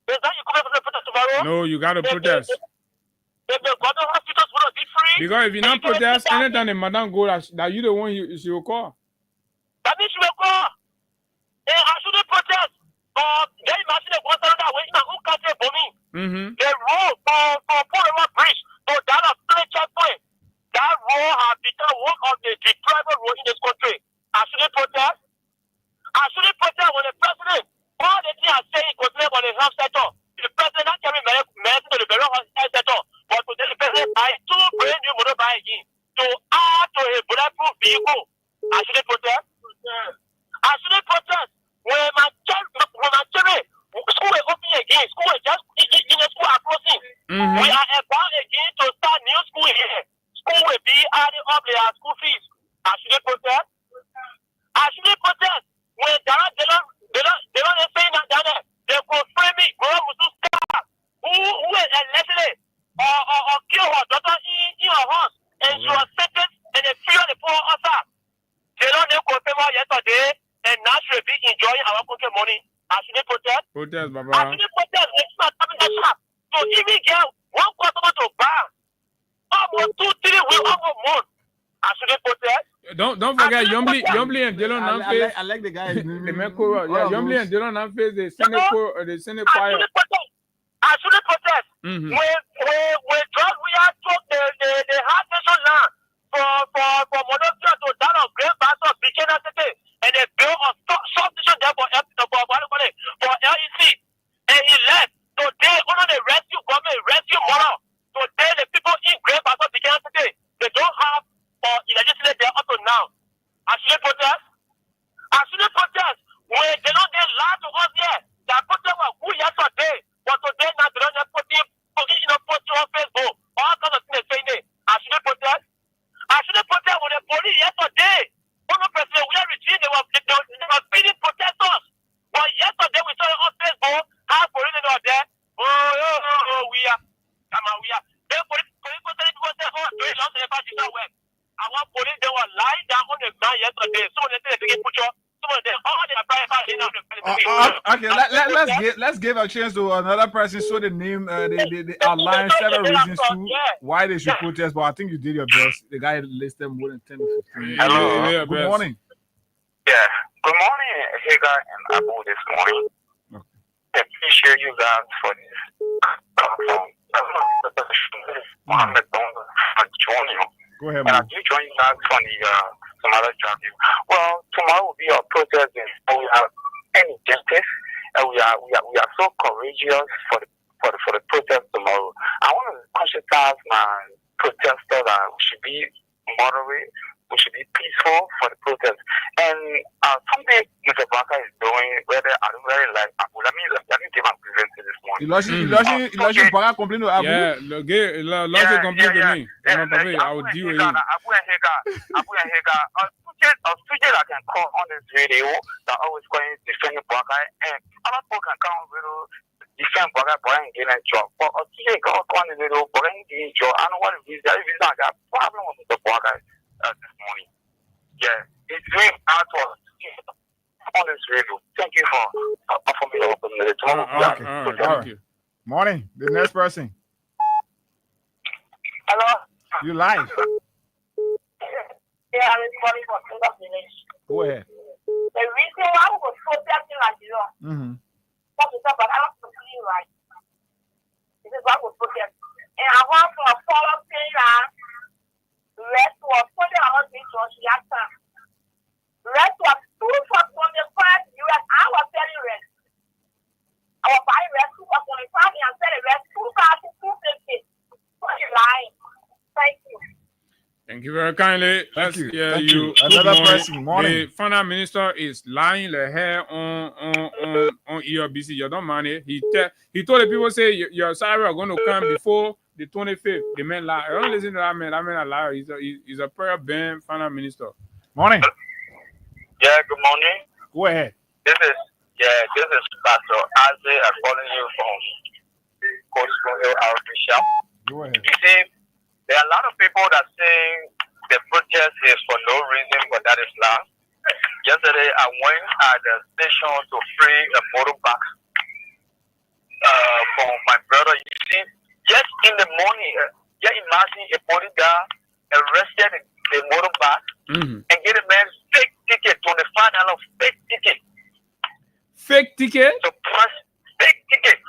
Is that equivalent for me to protest tomorrow? No, you got to protest. If the government hospitals will not be free, Because if you not protest, anytime the madam go, that you the one she will call. That means she will call. And I shouldn't protest. Then imagine the one that way in a country for me. The road for Portland Bridge to that of checkpoint. That road has become one of the private road in this country. I shouldn't protest. I shouldn't protest when the president, all the things I say is considered for the health sector. The president not carry medicine to the very health sector. But today the president buy 2 brand new motorbike again to add to a bulletproof vehicle. I shouldn't protest. I shouldn't protest. When my children, school is open again, school is just in the school are closing. We are about again to start new school here. School will be adding up their school fees. I shouldn't protest. I shouldn't protest. When they don't say that they could frame me, go to staff who is allegedly or kill her daughter in her house, and she was sentenced and they fear the poor officer. They don't confirm her yesterday. And now she will be enjoying our country money. I shouldn't protest. Protest, Baba. I shouldn't protest. It's not coming that shop. So even get one customer to buy almost 2-3 weeks, almost month. I shouldn't protest. Don't forget Yombly and Dylan Namface. I like the guys. The Mekoro. Yeah, Yombly and Dylan Namface, they send a choir. I shouldn't protest. When drug we are took the hard nation land for Monrovia to down on Great Bass of Bikina City. And they built a substation there for LEC. And he left. Today, under the rescue government, rescue model. Today, the people in Great Bass of Bikina City, they don't have electricity there up to now. I shouldn't protest. I shouldn't protest. When they don't get lied to us here, that protest was good yesterday. But today, now they don't just put it on Facebook. All kinds of things saying it. I shouldn't protest. I shouldn't protest with the police yesterday. President, we are regime, they were feeding protesters. But yesterday we saw on Facebook how police are there. We are. Then police people say, our police, they were lying down on the ground yesterday. Some of them say they take a picture. Some of them, all they are private. Okay, let's give a chance to another person so the name they outline several reasons too why they should protest, but I think you did your best. The guy listed more than 10 to 15. Hello. Good morning. Yeah. Good morning, Hagar and Abu this morning. I appreciate you guys for this. Mohammed join you. Go ahead, man. man. I do join you guys from the some other job. Well, tomorrow will be our protest and we have any justice and we are so courageous for the protest tomorrow. I want to conscientize my protesters that we should be moderate, we should be peaceful for the protest. And something Mr. Barker is doing, whether I don't really like Abu. Let me give him present this morning. Il a pas complain de Abu. Yeah, le complain de me. I will deal with him. Abu and Hagar. Sujet I can call on this radio that always going to defend Barker, and other people can come with defend Barker and get a job. But Sujet can call on the radio, but ain't getting job. I don't want to visa. I got problem with Mr. Barker this morning. Yeah, it's doing outward on this radio. Thank you for offering me the opportunity. All right. Morning. The next person. Hello. You live. Yeah, I'm calling for Silver Village. Go ahead. The reason why we were protesting like you know, that's but I don't feel right. This is why we protest. And I want to follow saying rest was putting our pictures yesterday. Rest was 2 for 25 US. I was selling rest. I was buying rest 2 for 25 and selling rest 2,250. What are you lying? Thank you. Thank you very kindly. Thank you. Another person. Morning. The finance minister is lying the hair on ERBC. You don't mind it. He told the people, say your salary are going to come before the 25th. The man lie. I don't listen to that man. That man a liar. He's a prayer band finance minister. Morning. Yeah, good morning. Go ahead. This is Pastor Isaiah. I'm calling you from Coach Royal Archbishop. Go ahead. You see, there are a lot of people that saying the protest is for no reason, but that is not. Yesterday, I went at the station to free a motorbike for my brother. You see, just in the morning, just imagine a police guy arrested the motorbike and get a man fake ticket, $25 fake ticket. Fake ticket? So plus fake ticket.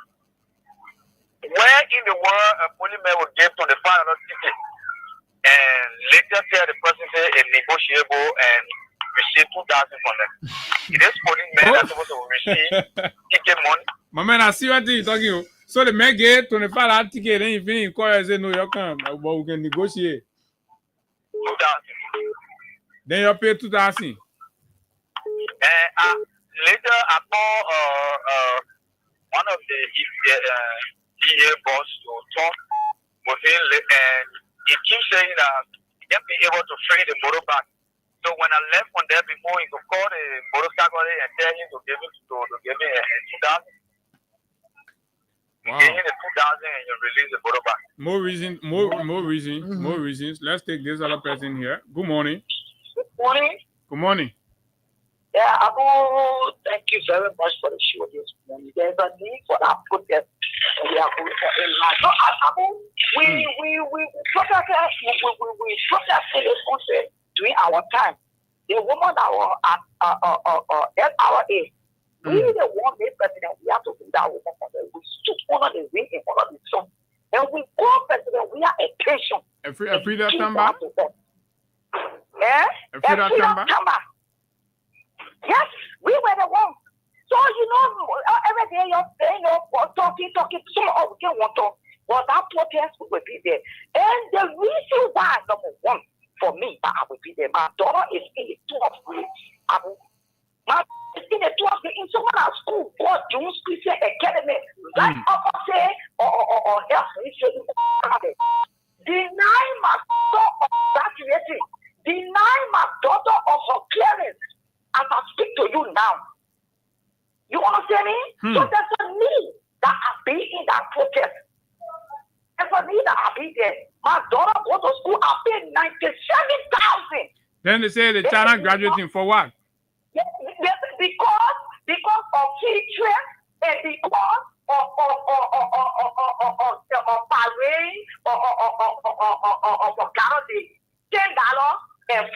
Where in the world a policeman would give $25 ticket and later tell the person say it's negotiable and receive 2,000 from them? This policeman is supposed to receive ticket money. My man, I see what you're talking about. So the man get $25 ticket, then you finish inquire say no, you come, but we can negotiate. 2,000. Then you pay 2,000. And later I call one of the DA boss to talk with him, and he keeps saying that he can't be able to free the motorbike. So when I left from there before, he could call the motorcycle and tell him to give me 2,000. Wow. Give him the 2,000 and you release the motorbike. More reasons. Let's take this other person here. Good morning. Good morning. Good morning. Yeah, Abu, thank you very much for the show this morning. There's a need for that protest. We are going for a lot. So, Abu, we protested this country during our time. The woman that was at FRA, we the one made president. We have to bring that woman from there. We stood under the ring in front of the sun. And we call president, we are a patient. A free that number? A free that number. Yes, we were the ones. So, every day you're saying, talking, some of them want to, but that protest will be there. And the reason why, number one, for me, that I will be there, my daughter is in the 12th grade. My daughter is in the 12th grade in someone at school called Jones Christian Academy. Like say, or else, deny my daughter of graduating, deny my daughter of her clearance. As I speak to you now, you understand me? So there's a need that I be in that protest. There's a need that I be there. My daughter go to school, I pay 97,000. Then they say the child graduating for what? Yes, because of teachers and because of parade or guarantee $10 and $4.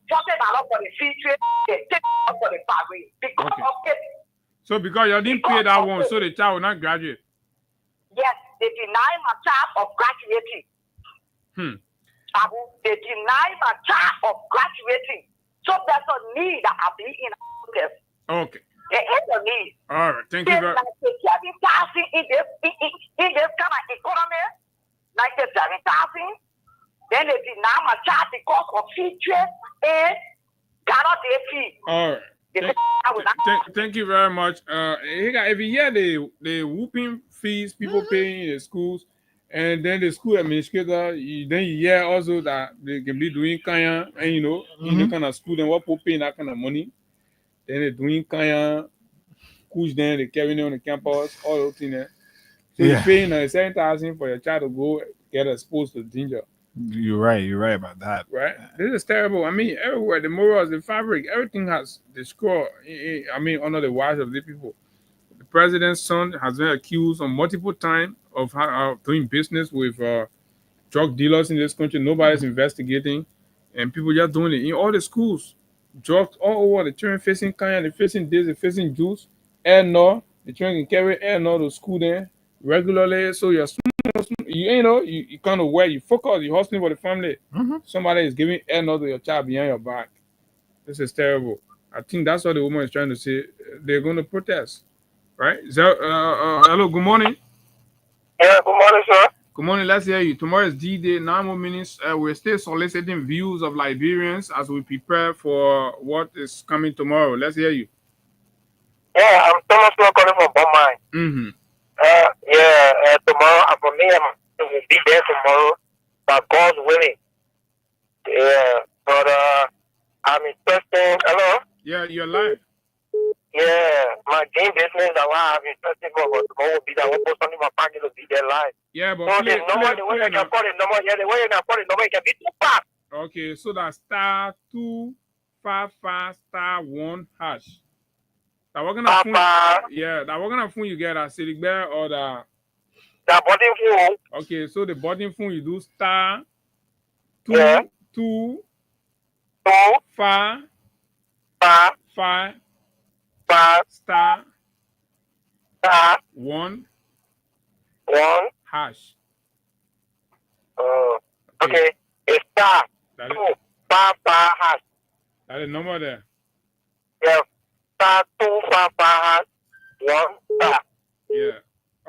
$40 for the feature, $10 for the parade. Because of it. So because you didn't pay that one, so the child will not graduate. Yes, they deny my child of graduating. They deny my child of graduating. So there's a need that I be in this. Okay. There is a need. All right, thank you very much. Like 7,000 in this kind of economy, like 7,000. Then they deny my child because of feature and guarantee fee. All right. Thank you very much. Every year they whooping fees people paying in the schools, and then the school administrator, then you hear also that they can be doing kaya, and in the kind of school, then what people paying that kind of money. Then they're doing kaya, push them, they carrying on the campus, all those things there. So you're paying 7,000 for your child to go get exposed to danger. You're right about that. Right? This is terrible. I mean, everywhere, the morals, the fabric, everything has destroyed, under the watch of the people. The president's son has been accused on multiple times of doing business with drug dealers in this country. Nobody's investigating, and people just doing it in all the schools. Drugs all over. The children facing kaya, they're facing this, they're facing juice, the children can carry to school there regularly. So you kind of where you focus, you're hustling for the family. Somebody is giving to your child behind your back. This is terrible. I think that's what the woman is trying to say. They're going to protest, right? Hello, good morning. Yeah, good morning, sir. Good morning, let's hear you. Tomorrow is D-Day, 9 more minutes. We're still soliciting views of Liberians as we prepare for what is coming tomorrow. Let's hear you. Yeah, I'm Thomas calling from Bombay. Tomorrow, for me, I will be there tomorrow, but God's willing. Yeah, but I'm interested. Hello? Yeah, you're live. Yeah, my game business that I'm interested for, but tomorrow will be that one post on my pocket to be there live. Yeah, but so the way you can call it number, the way you can call it number, it can be too fast. Okay, so that's *255*1#. That we're gonna phone, that we're gonna phone you get a Sidigbe or The boarding phone. Okay, so the boarding phone you do star 2 Yeah. 2 2 5 5 5 5 star star 1 1 hash. okay. A star That 2 5 5 hash. That's the number there. Yeah. Star 2 5 5 hash 1 star. Yeah.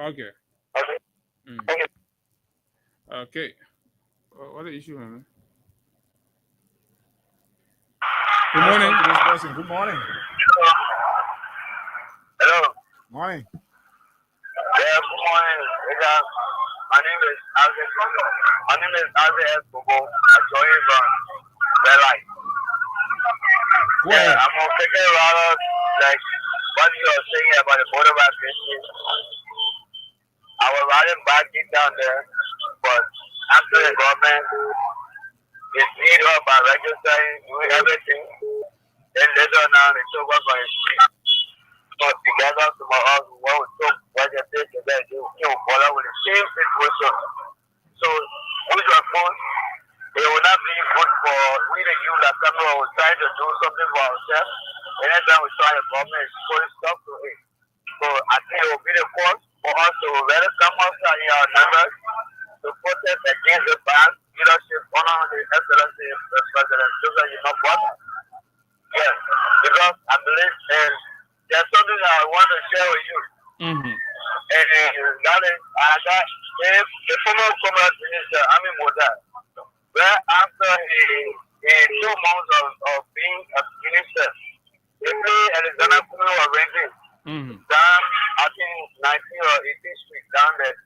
Okay. Okay. Thank you. Okay. What's the issue, man? Good Let's morning. talk to this person. Good morning. Hello. Morning. Yeah, good morning. My name is Isaac. My name is Isaac Escobo. I joined from Red Light. Go ahead. I'm on thinking rather like what you are saying about the motorbike business. I was riding back down there, but after the government is need up by registering, doing everything, then later now they took us on the street. So together to my house, what we took, what they did today, they will follow with the same situation. So, with your phone, it will not be good for we the youth that come over will try to do something for ourselves. Anytime we try the government is putting stuff to it. So, I think it will be the cause for us to really come outside in our numbers to protest against the bad leadership under the excellency of President Joseph Yunus. Yes, because I believe there's something that I want to share with you. Mm-hmm. And that is, the former commerce minister, Ami Moda, where after a 2 months of being a minister, he played Alexander Kumi was renting down, I think, 19th or 18th Street down there.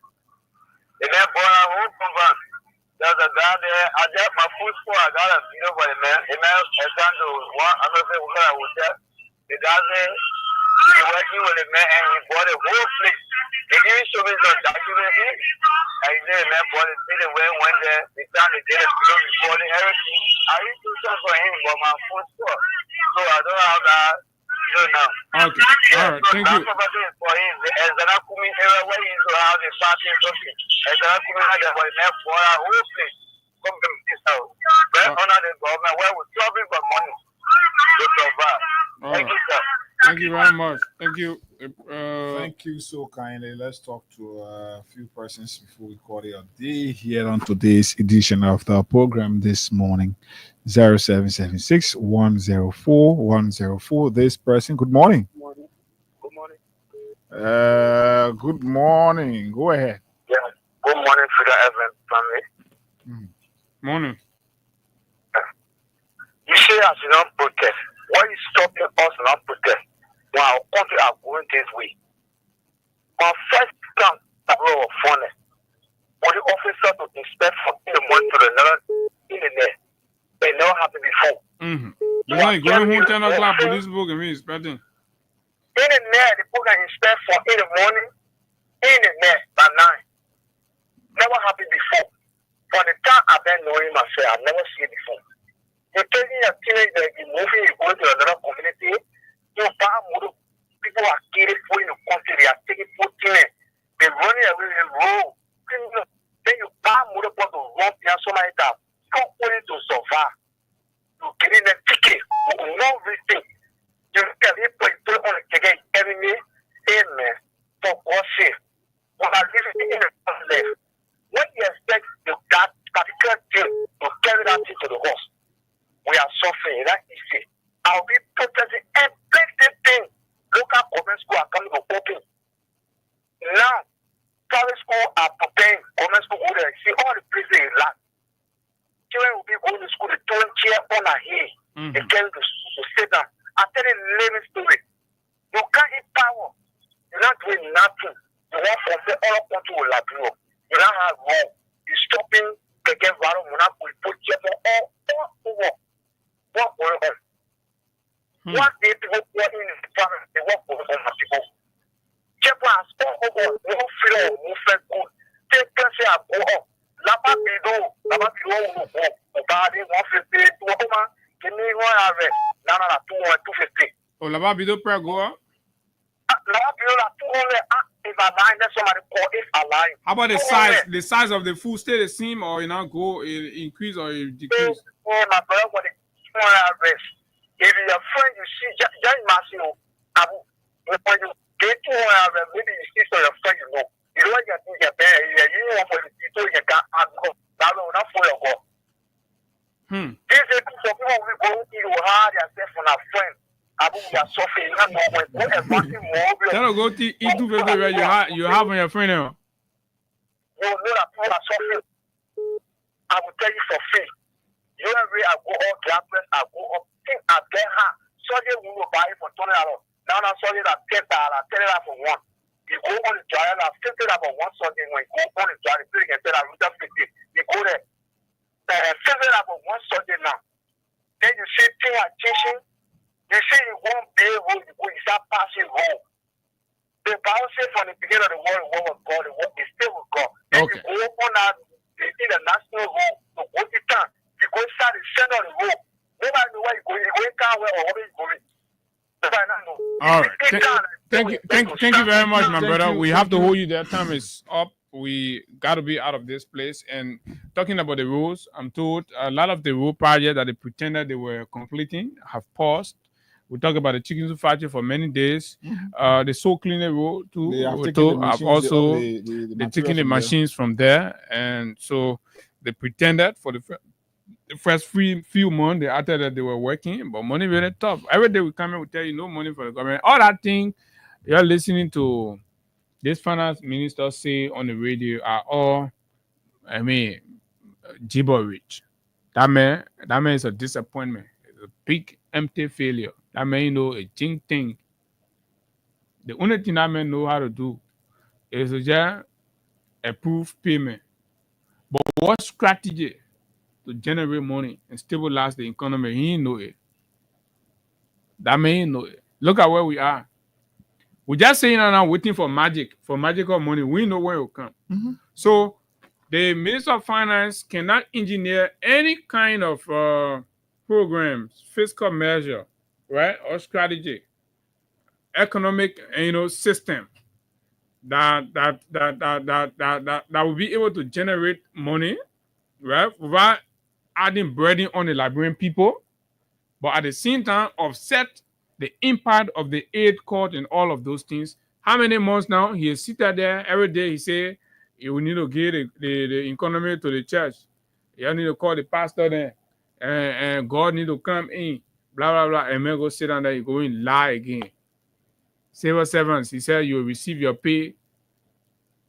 And then for a whole program, there's a guy there, I got my food store, I got a video for the man. The man has gone to one, I'm not saying what I was there. The guy there, he working with the man and he bought a whole place. They didn't show me some document in it. And he said, man, bought it, did it, went there, the time they did a video recording everything. I used to do for him for my food store. So I don't have that. Now. Okay. All right. Thank you. For him, as an Akumi area where he used to have the party and something. As an Akumi had that was left for our whole place. Come to this house. Right under the government where we're struggling for money to survive. Thank you, sir. Thank you very much. Thank you. Thank you so kindly. Let's talk to a few persons before we call it a day here on today's edition of the program this morning. 0776 104 104. This person, good morning. Good morning. Good morning. Go ahead. Yeah. Good morning to the Evans family. Morning. You say as you don't protest. Why is stopping us not protest? When our country are going this way. My first time I was funny. For the officer to inspect from in the morning to the night in the net. It never happened before. You know, going home 10 o'clock, police book and me inspecting. In the net, the book can inspect from in the morning, in the net by 9. Never happened before. For the time I've been knowing myself, I've never seen it before. You're taking a teenager, you're moving, you're going to another community, you buy motor, people are killing for in the country, they are taking 14, they're running away with the road. Then you buy motor to run behind somebody that not only to survive, you're getting a ticket for no reason. You can be put on the ticket every day, amen, for God's sake. When I live in the left, when you expect that particular thing to carry that thing to the horse, we are suffering, that is it. I'll be protesting everything. Local government school are coming to open. Now, private school are preparing, government school will see all the places in land. Children will be going to school, they don't chair on a hill. They get to sit down. I tell you a living story. You can't eat power. You're not doing nothing. You want to compare all country with Labrador. You don't have wrong. You're stopping to get viral monopoly, put Jeff all over. What going on? One day people who are in the family, they work for people. Jeff has all over, no fear, no fear, good. Take place and go up. Lapa Bido, no go. Body 150, 2 give me 1 arrest. Now, 250. Oh, Lapa Bido prayer go up? Lapa Bido, 200, is aligned, let somebody call it's aligned. How about the Go size? ahead. The size of the food stay the same, or increase or decrease? Yeah, my brother, when it rest. If your friend you see, just imagine, when you get to maybe you see your friend, you know what you're doing, you're there, you know what you do, you got not for your go. This is for people who go to hard yourself on a friend. Tell her go to eat two where you have on your friend now. You know that people are suffering. I will tell you for free. You every I go up, gas I go up, think I get her. So they will buy it for $20. Now I'm sorry that $10, $10 for one. You go on the dry and $50 for one Sunday when you go on the dry, you can tell I will just 50. You go there. $50 for one Sunday now. Then you see pay attention. You see you won't be able to go, you start passing home. The Bible says from the beginning of the world was God, the world is still with God. Then you go on that in the national road, to go to town, you go start the center of the road. Nobody know where you go, you can't where or where you going. All right. Thank you very much, my brother. We have to hold you there. Time is up. We got to be out of this place. And talking about the roads, I'm told a lot of the road projects that they pretended they were completing have paused. We talk about the chicken soup factory for many days. The soul cleaner road too. They're taking the machines from there, and so they pretended for the first few months they acted that they were working, but money really tough. Every day we come in, we tell you no money for the government. All that thing you're listening to this finance minister say on the radio are all, gibberish. That man is a disappointment. It's a big empty failure. That man a jing thing. The only thing that man know how to do is to just approve payment. But what strategy to generate money and stabilize the economy, he ain't know it. That man ain't know it. Look at where we are. We're just saying now waiting for magical money. We know where it will come. So the Minister of Finance cannot engineer any kind of programs, fiscal measure, right, or strategy, economic, system that will be able to generate money, right, without adding burden on the Liberian people, but at the same time offset the impact of the aid cut and all of those things. How many months now he is seated there every day? He say he will need to give the economy to the church. You need to call the pastor there, and God need to come in. Blah blah blah. And man go sit down there. You go in lie again. Civil servants. He said you will receive your pay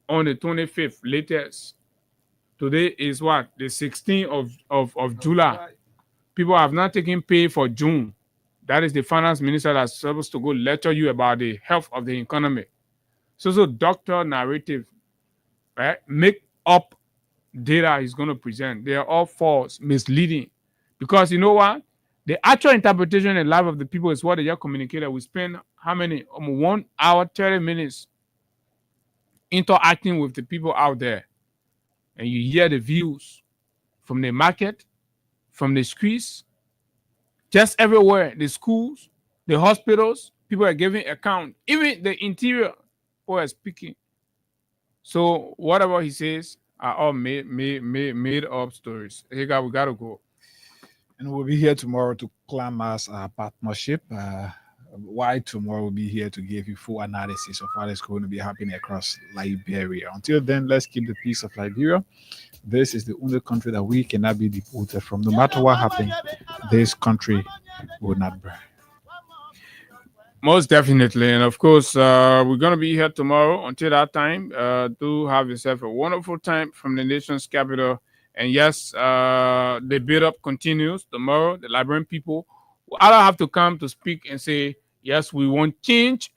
on the 25th latest. Today is what? The 16th of July. People have not taken pay for June. That is the finance minister that's supposed to go lecture you about the health of the economy. So doctor narrative, right? Make up data he's going to present. They are all false, misleading. Because you know what? The actual interpretation in life of the people is what they just communicated. We spend how many? 1 hour, 30 minutes interacting with the people out there. And you hear the views from the market, from the streets, just everywhere, the schools, the hospitals, people are giving account. Even the interior, people are speaking. So whatever he says are all made up stories. Hey, God, we gotta go. And we'll be here tomorrow to climax our partnership. Why tomorrow we'll be here to give you full analysis of what is going to be happening across Liberia. Until then, let's keep the peace of Liberia. This is the only country that we cannot be deported from. No matter what happens, this country will not burn. Most definitely. And of course, we're going to be here tomorrow. Until that time, do have yourself a wonderful time from the nation's capital. And yes, the build-up continues tomorrow. The Liberian people will either have to come to speak and say, yes, we want change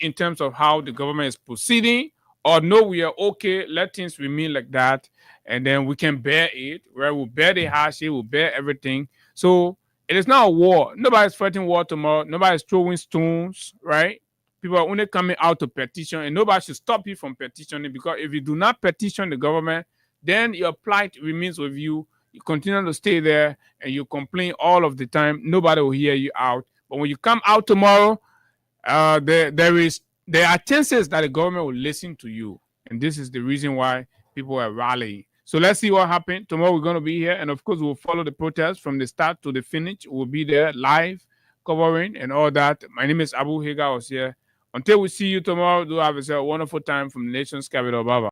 in terms of how the government is proceeding, or no, we are okay, let things remain like that, and then we can bear it, right? We'll bear the hardship, we'll bear everything. So it is not a war. Nobody's fighting war tomorrow. Nobody's throwing stones, right? People are only coming out to petition, and nobody should stop you from petitioning, because if you do not petition the government, then your plight remains with you. You continue to stay there and you complain all of the time. Nobody will hear you out. But when you come out tomorrow, there is there are chances that the government will listen to you. And this is the reason why people are rallying. So let's see what happens. Tomorrow we're going to be here. And of course, we'll follow the protest from the start to the finish. We'll be there live, covering and all that. My name is Abu Hega Osia. Until we see you tomorrow, do have yourself a wonderful time from the nation's capital, Baba.